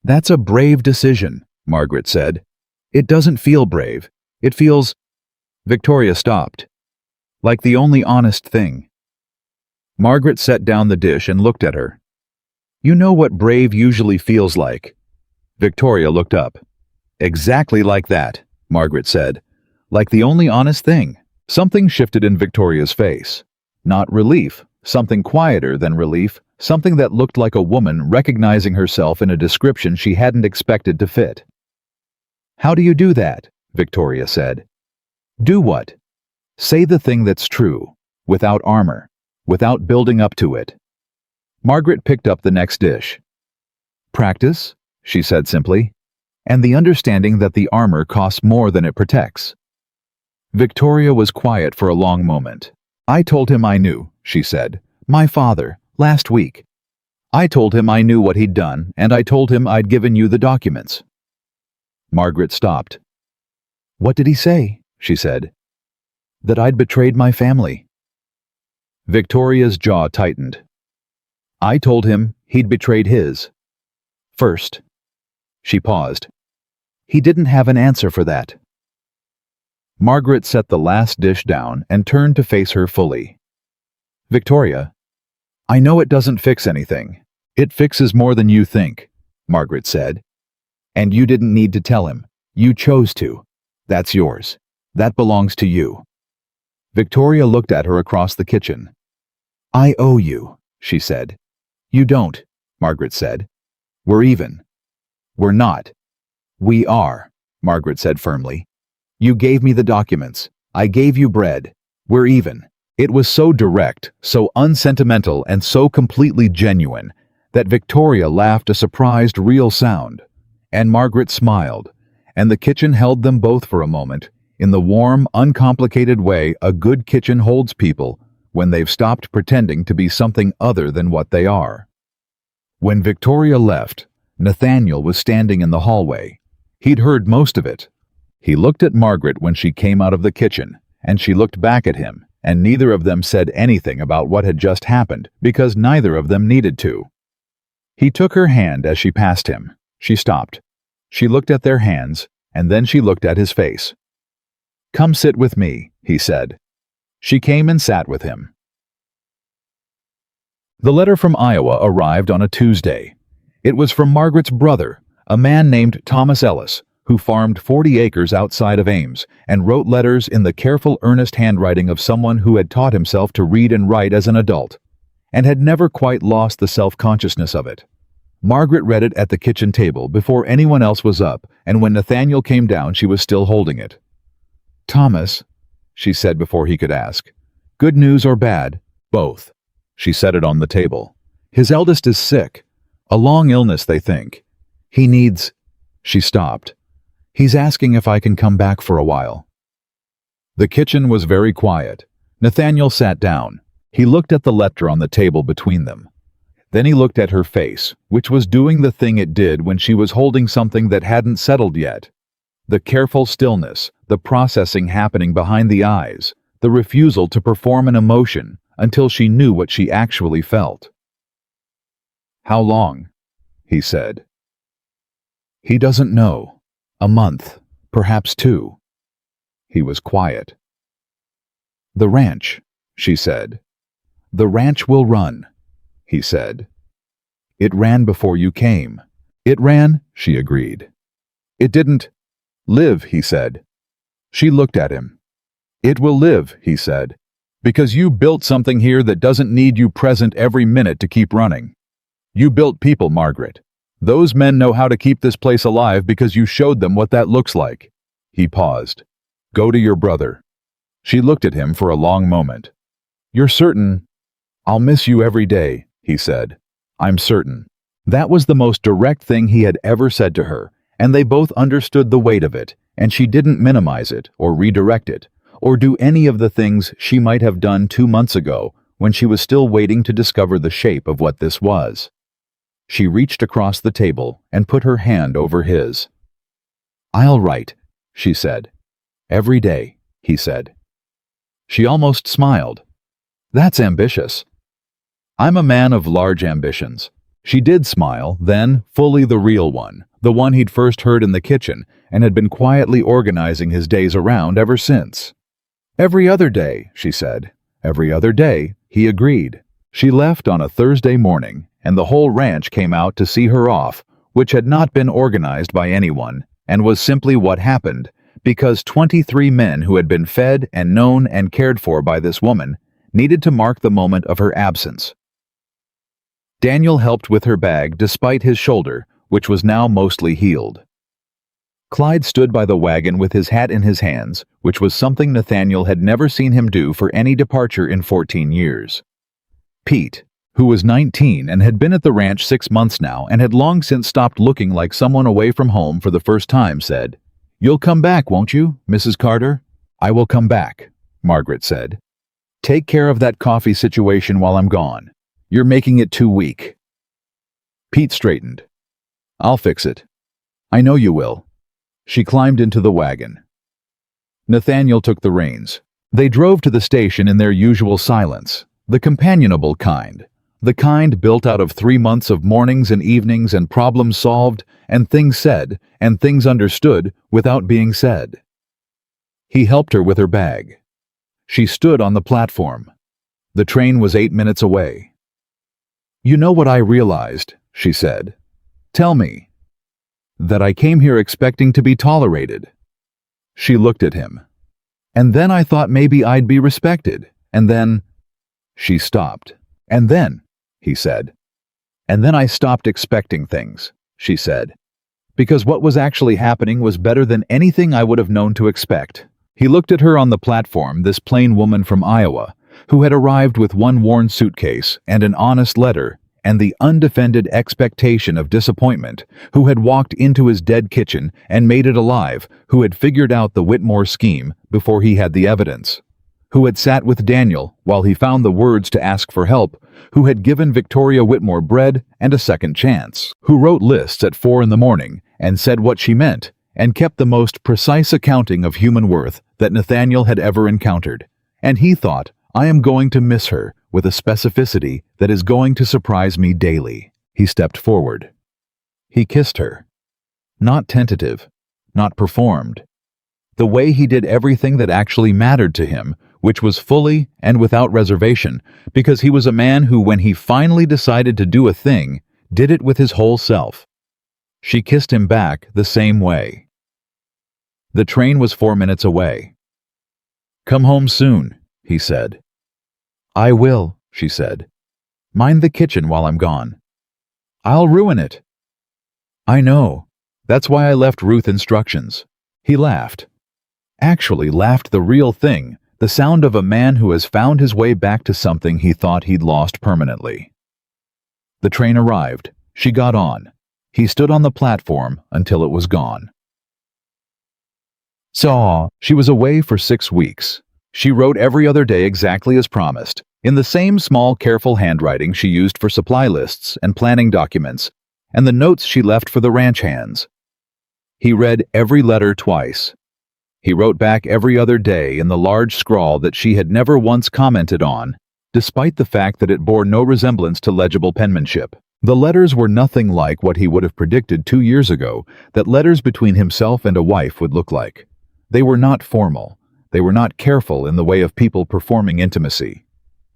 "That's a brave decision," Margaret said. "It doesn't feel brave. It feels—" Victoria stopped. "Like the only honest thing." Margaret set down the dish and looked at her. "You know what brave usually feels like." Victoria looked up. "Exactly like that," Margaret said. "Like the only honest thing." Something shifted in Victoria's face. Not relief, something quieter than relief, something that looked like a woman recognizing herself in a description she hadn't expected to fit. "How do you do that?" Victoria said. "Do what?" "Say the thing that's true, without armor, without building up to it." Margaret picked up the next dish. "Practice," she said simply, "and the understanding that the armor costs more than it protects." Victoria was quiet for a long moment. "I told him I knew," she said. "My father, last week. I told him I knew what he'd done, and I told him I'd given you the documents." Margaret stopped. "What did he say?" she said. "That I'd betrayed my family." Victoria's jaw tightened. "I told him he'd betrayed his. First." She paused. "He didn't have an answer for that." Margaret set the last dish down and turned to face her fully. "Victoria, I know it doesn't fix anything. It fixes more than you think," Margaret said. "And you didn't need to tell him. You chose to. That's yours. That belongs to you." Victoria looked at her across the kitchen. "I owe you," she said. "You don't," Margaret said. "We're even." "We're not." "We are," Margaret said firmly. "You gave me the documents. I gave you bread. We're even." It was so direct, so unsentimental, and so completely genuine that Victoria laughed a surprised, real sound, and Margaret smiled, and the kitchen held them both for a moment, in the warm, uncomplicated way a good kitchen holds people when they've stopped pretending to be something other than what they are. When Victoria left, Nathaniel was standing in the hallway. He'd heard most of it. He looked at Margaret when she came out of the kitchen, and she looked back at him, and neither of them said anything about what had just happened because neither of them needed to. He took her hand as she passed him. She stopped. She looked at their hands, and then she looked at his face. "Come sit with me," he said. She came and sat with him. The letter from Iowa arrived on a Tuesday. It was from Margaret's brother, a man named Thomas Ellis, who farmed 40 acres outside of Ames and wrote letters in the careful, earnest handwriting of someone who had taught himself to read and write as an adult, and had never quite lost the self-consciousness of it. Margaret read it at the kitchen table before anyone else was up, and when Nathaniel came down, she was still holding it. "Thomas," she said before he could ask. "Good news or bad?" "Both." She set it on the table. "His eldest is sick. A long illness, they think. He needs—" She stopped. "He's asking if I can come back for a while." The kitchen was very quiet. Nathaniel sat down. He looked at the letter on the table between them. Then he looked at her face, which was doing the thing it did when she was holding something that hadn't settled yet. The careful stillness, the processing happening behind the eyes, the refusal to perform an emotion until she knew what she actually felt. "How long?" he said. "He doesn't know. A month, perhaps 2. He was quiet. "The ranch," she said. "The ranch will run," he said. "It ran before you came." "It ran," she agreed. "It didn't live," he said. She looked at him. "It will live," he said, "because you built something here that doesn't need you present every minute to keep running. You built people, Margaret. Those men know how to keep this place alive because you showed them what that looks like." He paused. "Go to your brother." She looked at him for a long moment. "You're certain?" "I'll miss you every day," he said. "I'm certain." That was the most direct thing he had ever said to her, and they both understood the weight of it, and she didn't minimize it or redirect it, or do any of the things she might have done 2 months ago when she was still waiting to discover the shape of what this was. She reached across the table and put her hand over his. "I'll write," she said. "Every day," he said. She almost smiled. "That's ambitious." "I'm a man of large ambitions." She did smile, then, fully the real one, the one he'd first heard in the kitchen and had been quietly organizing his days around ever since. "Every other day," she said. "Every other day," he agreed. She left on a Thursday morning, and the whole ranch came out to see her off, which had not been organized by anyone, and was simply what happened, because 23 men who had been fed and known and cared for by this woman needed to mark the moment of her absence. Daniel helped with her bag despite his shoulder, which was now mostly healed. Clyde stood by the wagon with his hat in his hands, which was something Nathaniel had never seen him do for any departure in 14 years. Pete, who was 19 and had been at the ranch 6 months now and had long since stopped looking like someone away from home for the first time, said, "You'll come back, won't you, Mrs. Carter?" "I will come back," Margaret said. "Take care of that coffee situation while I'm gone. You're making it too weak." Pete straightened. "I'll fix it." "I know you will." She climbed into the wagon. Nathaniel took the reins. They drove to the station in their usual silence, the companionable kind, the kind built out of 3 months of mornings and evenings and problems solved and things said and things understood without being said. He helped her with her bag. She stood on the platform. The train was 8 minutes away. "You know what I realized," she said. "Tell me." "That I came here expecting to be tolerated." She looked at him. "And then I thought maybe I'd be respected. And then—" She stopped. "And then," he said. "And then I stopped expecting things," she said. "Because what was actually happening was better than anything I would have known to expect." He looked at her on the platform, this plain woman from Iowa, who had arrived with one worn suitcase and an honest letter and the undefended expectation of disappointment, who had walked into his dead kitchen and made it alive, who had figured out the Whitmore scheme before he had the evidence, who had sat with Daniel while he found the words to ask for help, who had given Victoria Whitmore bread and a second chance, who wrote lists at 4 in the morning and said what she meant and kept the most precise accounting of human worth that Nathaniel had ever encountered. And he thought, "I am going to miss her with a specificity that is going to surprise me daily." He stepped forward. He kissed her. Not tentative, not performed. The way he did everything that actually mattered to him, which was fully and without reservation, because he was a man who, when he finally decided to do a thing, did it with his whole self. She kissed him back the same way. The train was 4 minutes away. "Come home soon," he said. "I will," she said. "Mind the kitchen while I'm gone." "I'll ruin it." "I know. That's why I left Ruth instructions." He laughed. Actually laughed the real thing, the sound of a man who has found his way back to something he thought he'd lost permanently. The train arrived. She got on. He stood on the platform until it was gone. So, she was away for 6 weeks. She wrote every other day exactly as promised, in the same small, careful handwriting she used for supply lists and planning documents, and the notes she left for the ranch hands. He read every letter twice. He wrote back every other day in the large scrawl that she had never once commented on, despite the fact that it bore no resemblance to legible penmanship. The letters were nothing like what he would have predicted 2 years ago that letters between himself and a wife would look like. They were not formal. They were not careful in the way of people performing intimacy.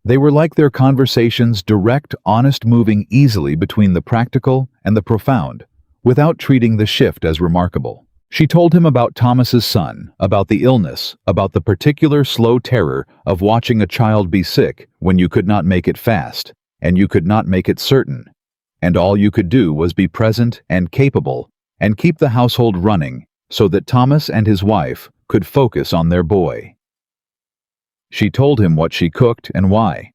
They were like their conversations, direct, honest, moving easily between the practical and the profound, without treating the shift as remarkable. She told him about Thomas's son, about the illness, about the particular slow terror of watching a child be sick when you could not make it fast, and you could not make it certain, and all you could do was be present and capable, and keep the household running, so that Thomas and his wife could focus on their boy. She told him what she cooked and why.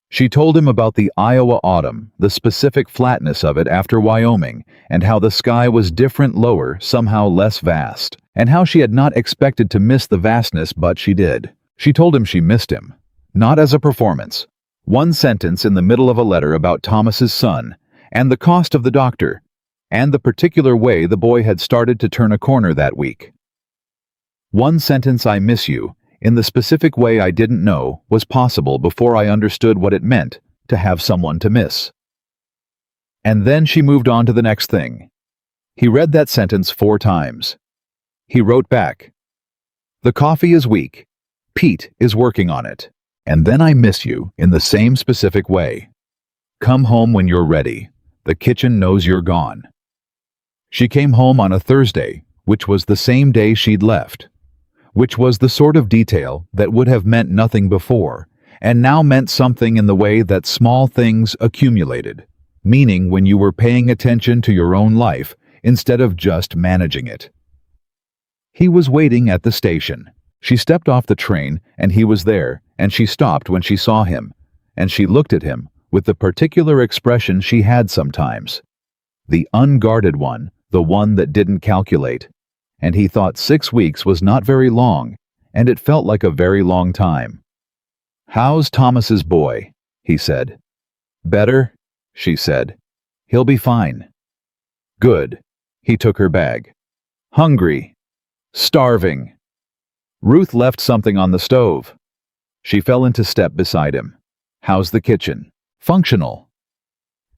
She told him about the Iowa autumn, the specific flatness of it after Wyoming, and how the sky was different, lower, somehow less vast, and how she had not expected to miss the vastness, but she did. She told him she missed him, not as a performance. One sentence in the middle of a letter about Thomas's son, and the cost of the doctor, and the particular way the boy had started to turn a corner that week. One sentence, "I miss you," in the specific way I didn't know was possible before I understood what it meant to have someone to miss. And then she moved on to the next thing. He read that sentence 4 times. He wrote back, "The coffee is weak. Pete is working on it. And then I miss you in the same specific way. Come home when you're ready. The kitchen knows you're gone." She came home on a Thursday, which was the same day she'd left, which was the sort of detail that would have meant nothing before, and now meant something in the way that small things accumulated, meaning when you were paying attention to your own life instead of just managing it. He was waiting at the station. She stepped off the train, and he was there, and she stopped when she saw him, and she looked at him with the particular expression she had sometimes. The unguarded one, the one that didn't calculate. And he thought 6 weeks was not very long, and it felt like a very long time. "How's Thomas's boy?" he said. "Better," she said. "He'll be fine." "Good." He took her bag. "Hungry. Starving." Ruth left something on the stove. She fell into step beside him. "How's the kitchen?" "Functional."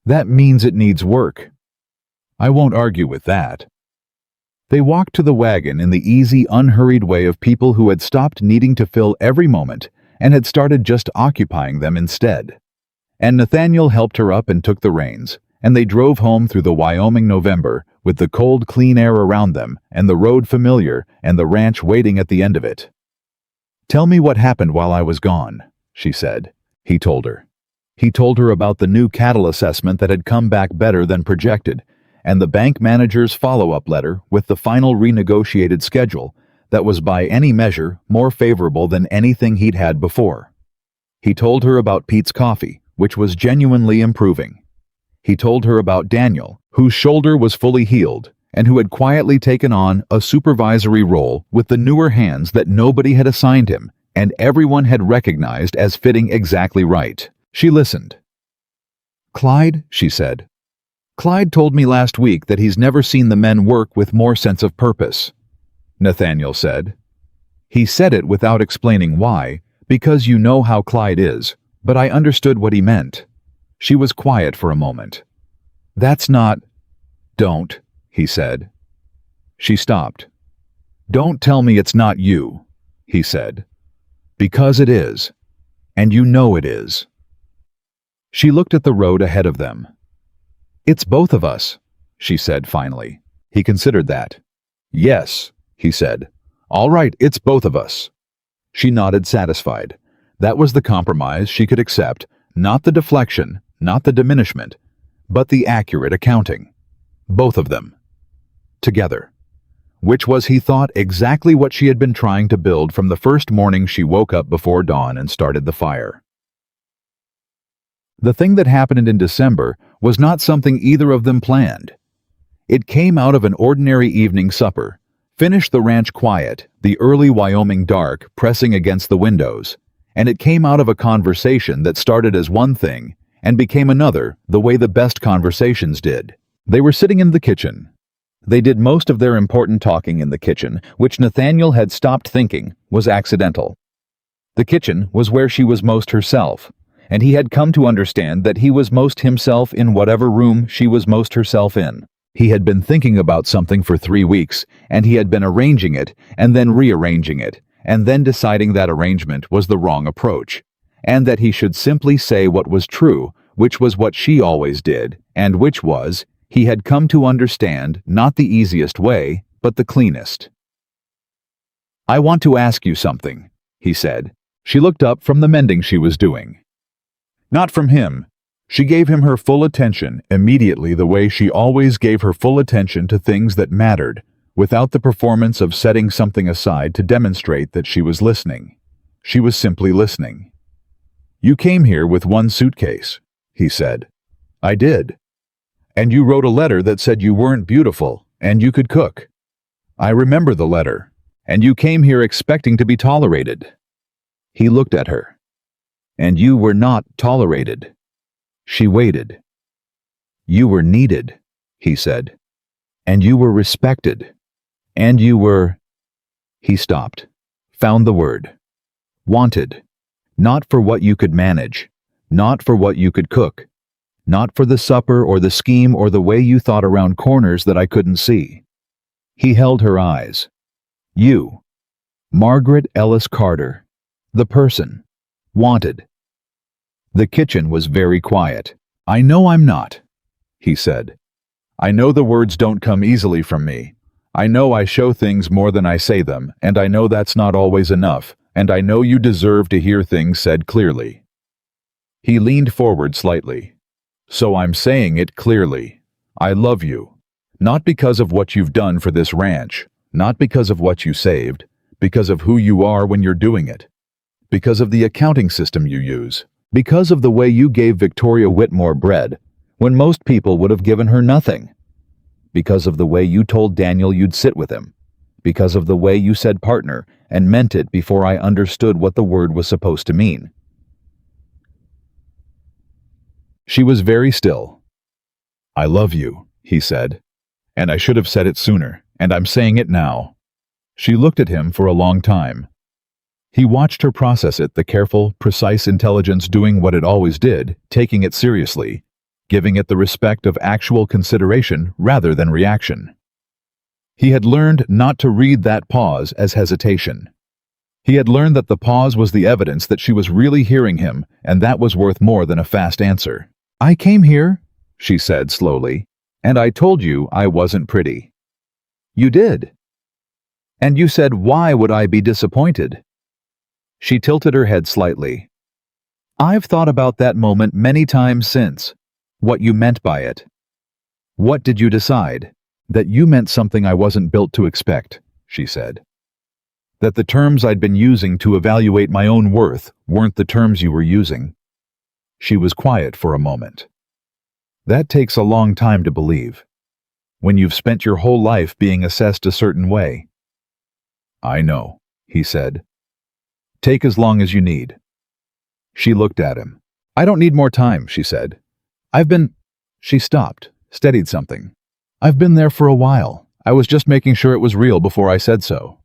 "That means it needs work." "I won't argue with that." They walked to the wagon in the easy, unhurried way of people who had stopped needing to fill every moment and had started just occupying them instead. And Nathaniel helped her up and took the reins, and they drove home through the Wyoming November with the cold, clean air around them and the road familiar and the ranch waiting at the end of it. "Tell me what happened while I was gone," she said. He told her. He told her about the new cattle assessment that had come back better than projected, and the bank manager's follow-up letter with the final renegotiated schedule that was by any measure more favorable than anything he'd had before. He told her about Pete's coffee, which was genuinely improving. He told her about Daniel, whose shoulder was fully healed, and who had quietly taken on a supervisory role with the newer hands that nobody had assigned him, and everyone had recognized as fitting exactly right. She listened. "Clyde," she said. "Clyde told me last week that he's never seen the men work with more sense of purpose," Nathaniel said. He said it without explaining why, because you know how Clyde is, but I understood what he meant. She was quiet for a moment. "That's not—" "Don't," he said. She stopped. "Don't tell me it's not you," he said. "Because it is. And you know it is." She looked at the road ahead of them. "It's both of us," she said finally. He considered that. "Yes," he said. "All right, it's both of us." She nodded, satisfied. That was the compromise she could accept, not the deflection, not the diminishment, but the accurate accounting. Both of them. Together. Which was, he thought, exactly what she had been trying to build from the first morning she woke up before dawn and started the fire. The thing that happened in December was not something either of them planned. It came out of an ordinary evening supper, finished the ranch quiet, the early Wyoming dark pressing against the windows, and it came out of a conversation that started as one thing and became another, the way the best conversations did. They were sitting in the kitchen. They did most of their important talking in the kitchen, which Nathaniel had stopped thinking was accidental. The kitchen was where she was most herself, and he had come to understand that he was most himself in whatever room she was most herself in. He had been thinking about something for 3 weeks, and he had been arranging it, and then rearranging it, and then deciding that arrangement was the wrong approach, and that he should simply say what was true, which was what she always did, and which was, he had come to understand, not the easiest way, but the cleanest. "I want to ask you something," he said. She looked up from the mending she was doing. Not from him. She gave him her full attention immediately, the way she always gave her full attention to things that mattered, without the performance of setting something aside to demonstrate that she was listening. She was simply listening. "You came here with one suitcase," he said. "I did. And you wrote a letter that said you weren't beautiful and you could cook. I remember the letter. And you came here expecting to be tolerated." He looked at her. "And you were not tolerated." She waited. "You were needed," he said. "And you were respected. And you were—" He stopped, found the word. "Wanted. Not for what you could manage. Not for what you could cook. Not for the supper or the scheme or the way you thought around corners that I couldn't see." He held her eyes. "You. Margaret Ellis Carter. The person. Wanted." The kitchen was very quiet. "I know I'm not," he said. "I know the words don't come easily from me. I know I show things more than I say them, and I know that's not always enough, and I know you deserve to hear things said clearly." He leaned forward slightly. "So I'm saying it clearly. I love you. Not because of what you've done for this ranch, not because of what you saved, because of who you are when you're doing it. Because of the accounting system you use. Because of the way you gave Victoria Whitmore bread, when most people would have given her nothing. Because of the way you told Daniel you'd sit with him. Because of the way you said partner and meant it before I understood what the word was supposed to mean." She was very still. "I love you," he said. "And I should have said it sooner, and I'm saying it now." She looked at him for a long time. He watched her process it, the careful, precise intelligence doing what it always did, taking it seriously, giving it the respect of actual consideration rather than reaction. He had learned not to read that pause as hesitation. He had learned that the pause was the evidence that she was really hearing him, and that was worth more than a fast answer. "I came here," she said slowly, "and I told you I wasn't pretty." "You did. And you said, why would I be disappointed?" She tilted her head slightly. "I've thought about that moment many times since, what you meant by it." "What did you decide?" "That you meant something I wasn't built to expect," she said. "That the terms I'd been using to evaluate my own worth weren't the terms you were using." She was quiet for a moment. "That takes a long time to believe, when you've spent your whole life being assessed a certain way." "I know," he said. "Take as long as you need." She looked at him. "I don't need more time," she said. "I've been—" She stopped, steadied something. "I've been there for a while. I was just making sure it was real before I said so."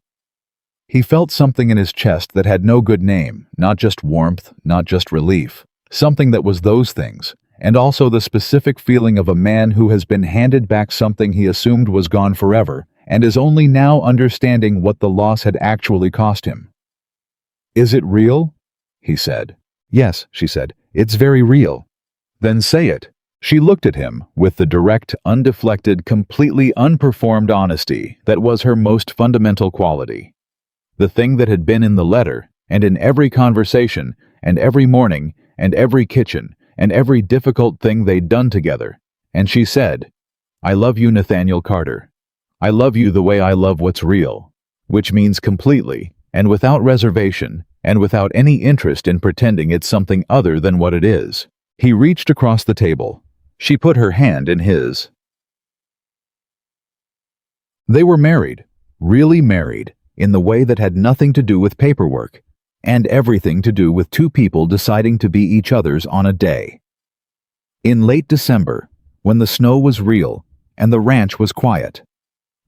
He felt something in his chest that had no good name, not just warmth, not just relief, something that was those things, and also the specific feeling of a man who has been handed back something he assumed was gone forever and is only now understanding what the loss had actually cost him. "Is it real?" he said. "Yes," she said. "It's very real." "Then say it. She looked at him with the direct, undeflected, completely unperformed honesty that was her most fundamental quality. The thing that had been in the letter, and in every conversation, and every morning, and every kitchen, and every difficult thing they'd done together. And she said, "I love you, Nathaniel Carter. I love you the way I love what's real," which means completely, and without reservation, and without any interest in pretending it's something other than what it is. He reached across the table. She put her hand in his. They were married, really married, in the way that had nothing to do with paperwork, and everything to do with two people deciding to be each other's on a day. In late December, when the snow was real and the ranch was quiet,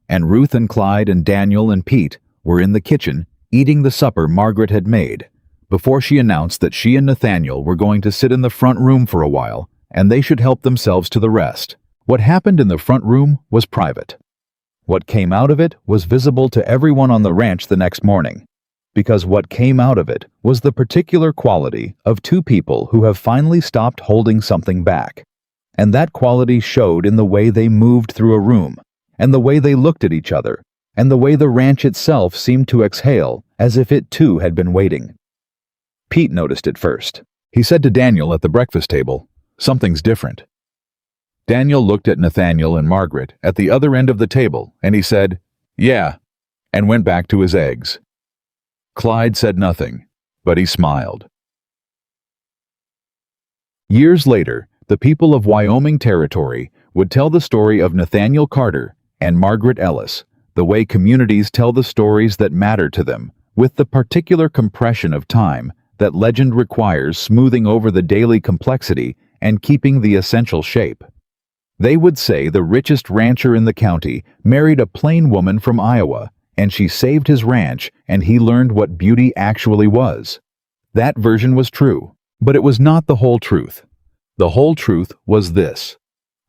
and Ruth and Clyde and Daniel and Pete were in the kitchen eating the supper Margaret had made, before she announced that she and Nathaniel were going to sit in the front room for a while and they should help themselves to the rest. What happened in the front room was private. What came out of it was visible to everyone on the ranch the next morning, because what came out of it was the particular quality of two people who have finally stopped holding something back. And that quality showed in the way they moved through a room, and the way they looked at each other, and the way the ranch itself seemed to exhale as if it too had been waiting. Pete noticed it first. He said to Daniel at the breakfast table, "Something's different." Daniel looked at Nathaniel and Margaret at the other end of the table, and he said, "Yeah," and went back to his eggs. Clyde said nothing, but he smiled. Years later, the people of Wyoming Territory would tell the story of Nathaniel Carter and Margaret Ellis, the way communities tell the stories that matter to them, with the particular compression of time that legend requires, smoothing over the daily complexity and keeping the essential shape. They would say the richest rancher in the county married a plain woman from Iowa, and she saved his ranch, and he learned what beauty actually was. That version was true, but it was not the whole truth. The whole truth was this: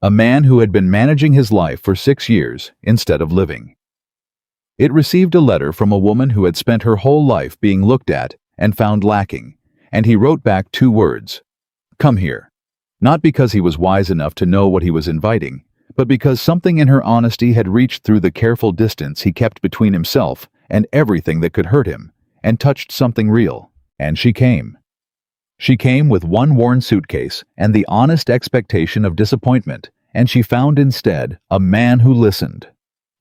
a man who had been managing his life for 6 years instead of living. It received a letter from a woman who had spent her whole life being looked at and found lacking, and he wrote back 2 words: "Come here." Not because he was wise enough to know what he was inviting, but because something in her honesty had reached through the careful distance he kept between himself and everything that could hurt him, and touched something real. And she came. She came with one worn suitcase and the honest expectation of disappointment, and she found instead a man who listened.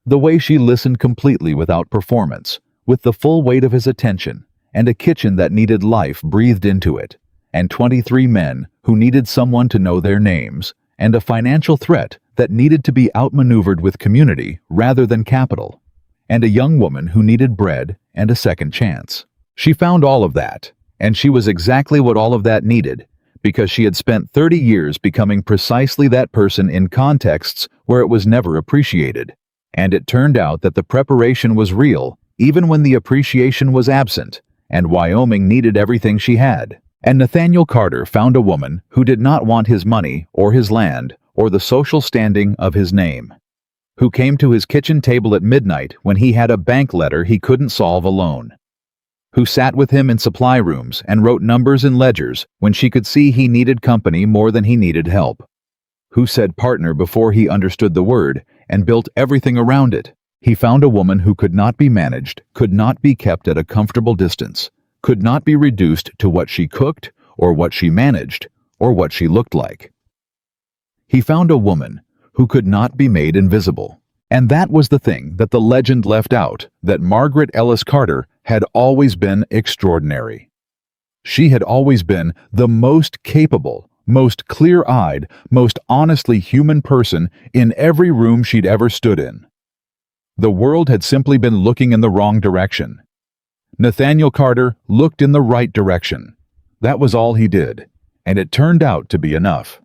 The way she listened completely without performance, with the full weight of his attention, and a kitchen that needed life breathed into it, and 23 men who needed someone to know their names, and a financial threat that needed to be outmaneuvered with community rather than capital, and a young woman who needed bread and a second chance. She found all of that, and she was exactly what all of that needed, because she had spent 30 years becoming precisely that person in contexts where it was never appreciated. And it turned out that the preparation was real, even when the appreciation was absent, and Wyoming needed everything she had. And Nathaniel Carter found a woman who did not want his money or his land or the social standing of his name, who came to his kitchen table at midnight when he had a bank letter he couldn't solve alone, who sat with him in supply rooms and wrote numbers in ledgers when she could see he needed company more than he needed help, who said partner before he understood the word and built everything around it. He found a woman who could not be managed, could not be kept at a comfortable distance, could not be reduced to what she cooked, or what she managed, or what she looked like. He found a woman who could not be made invisible. And that was the thing that the legend left out, that Margaret Ellis Carter had always been extraordinary. She had always been the most capable, most clear-eyed, most honestly human person in every room she'd ever stood in. The world had simply been looking in the wrong direction. Nathaniel Carter looked in the right direction. That was all he did, and it turned out to be enough.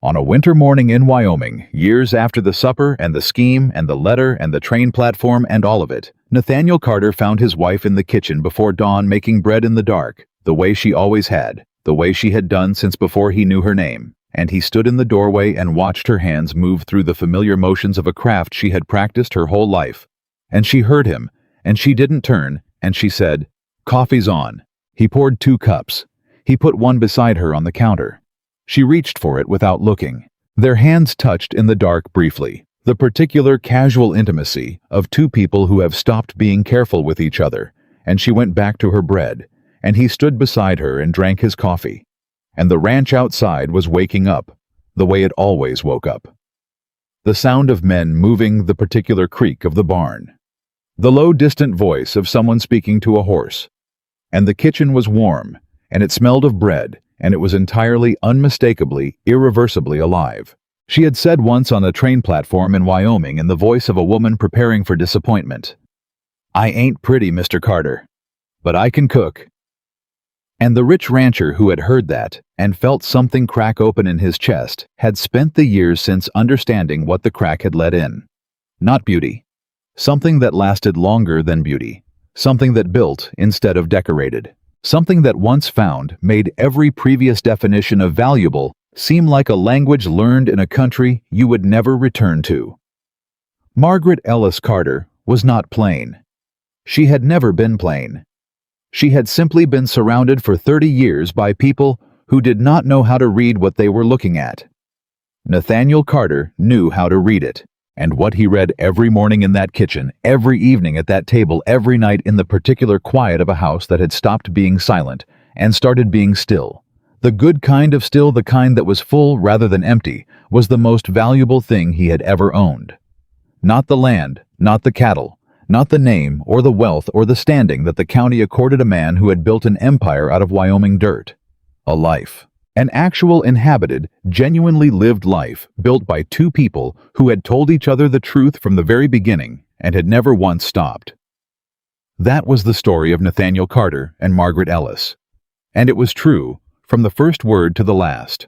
On a winter morning in Wyoming, years after the supper and the scheme and the letter and the train platform and all of it, Nathaniel Carter found his wife in the kitchen before dawn making bread in the dark, the way she always had, the way she had done since before he knew her name, and he stood in the doorway and watched her hands move through the familiar motions of a craft she had practiced her whole life. And she heard him, and she didn't turn, and she said, "Coffee's on." He poured 2 cups. He put one beside her on the counter. She reached for it without looking. Their hands touched in the dark briefly, the particular casual intimacy of two people who have stopped being careful with each other, and she went back to her bread, and he stood beside her and drank his coffee. And the ranch outside was waking up, the way it always woke up. The sound of men moving the particular creak of the barn. The low, distant voice of someone speaking to a horse. And the kitchen was warm, and it smelled of bread, and it was entirely, unmistakably, irreversibly alive. She had said once on a train platform in Wyoming in the voice of a woman preparing for disappointment, "I ain't pretty, Mr. Carter, but I can cook." And the rich rancher who had heard that and felt something crack open in his chest had spent the years since understanding what the crack had let in. Not beauty. Something that lasted longer than beauty. Something that built instead of decorated. Something that once found made every previous definition of valuable seem like a language learned in a country you would never return to. Margaret Ellis Carter was not plain. She had never been plain. She had simply been surrounded for 30 years by people who did not know how to read what they were looking at. Nathaniel Carter knew how to read it, and what he read every morning in that kitchen, every evening at that table, every night in the particular quiet of a house that had stopped being silent and started being still. The good kind of still, the kind that was full rather than empty, was the most valuable thing he had ever owned. Not the land, not the cattle, not the name or the wealth or the standing that the county accorded a man who had built an empire out of Wyoming dirt. A life. An actual inhabited, genuinely lived life built by two people who had told each other the truth from the very beginning and had never once stopped. That was the story of Nathaniel Carter and Margaret Ellis. And it was true from the first word to the last.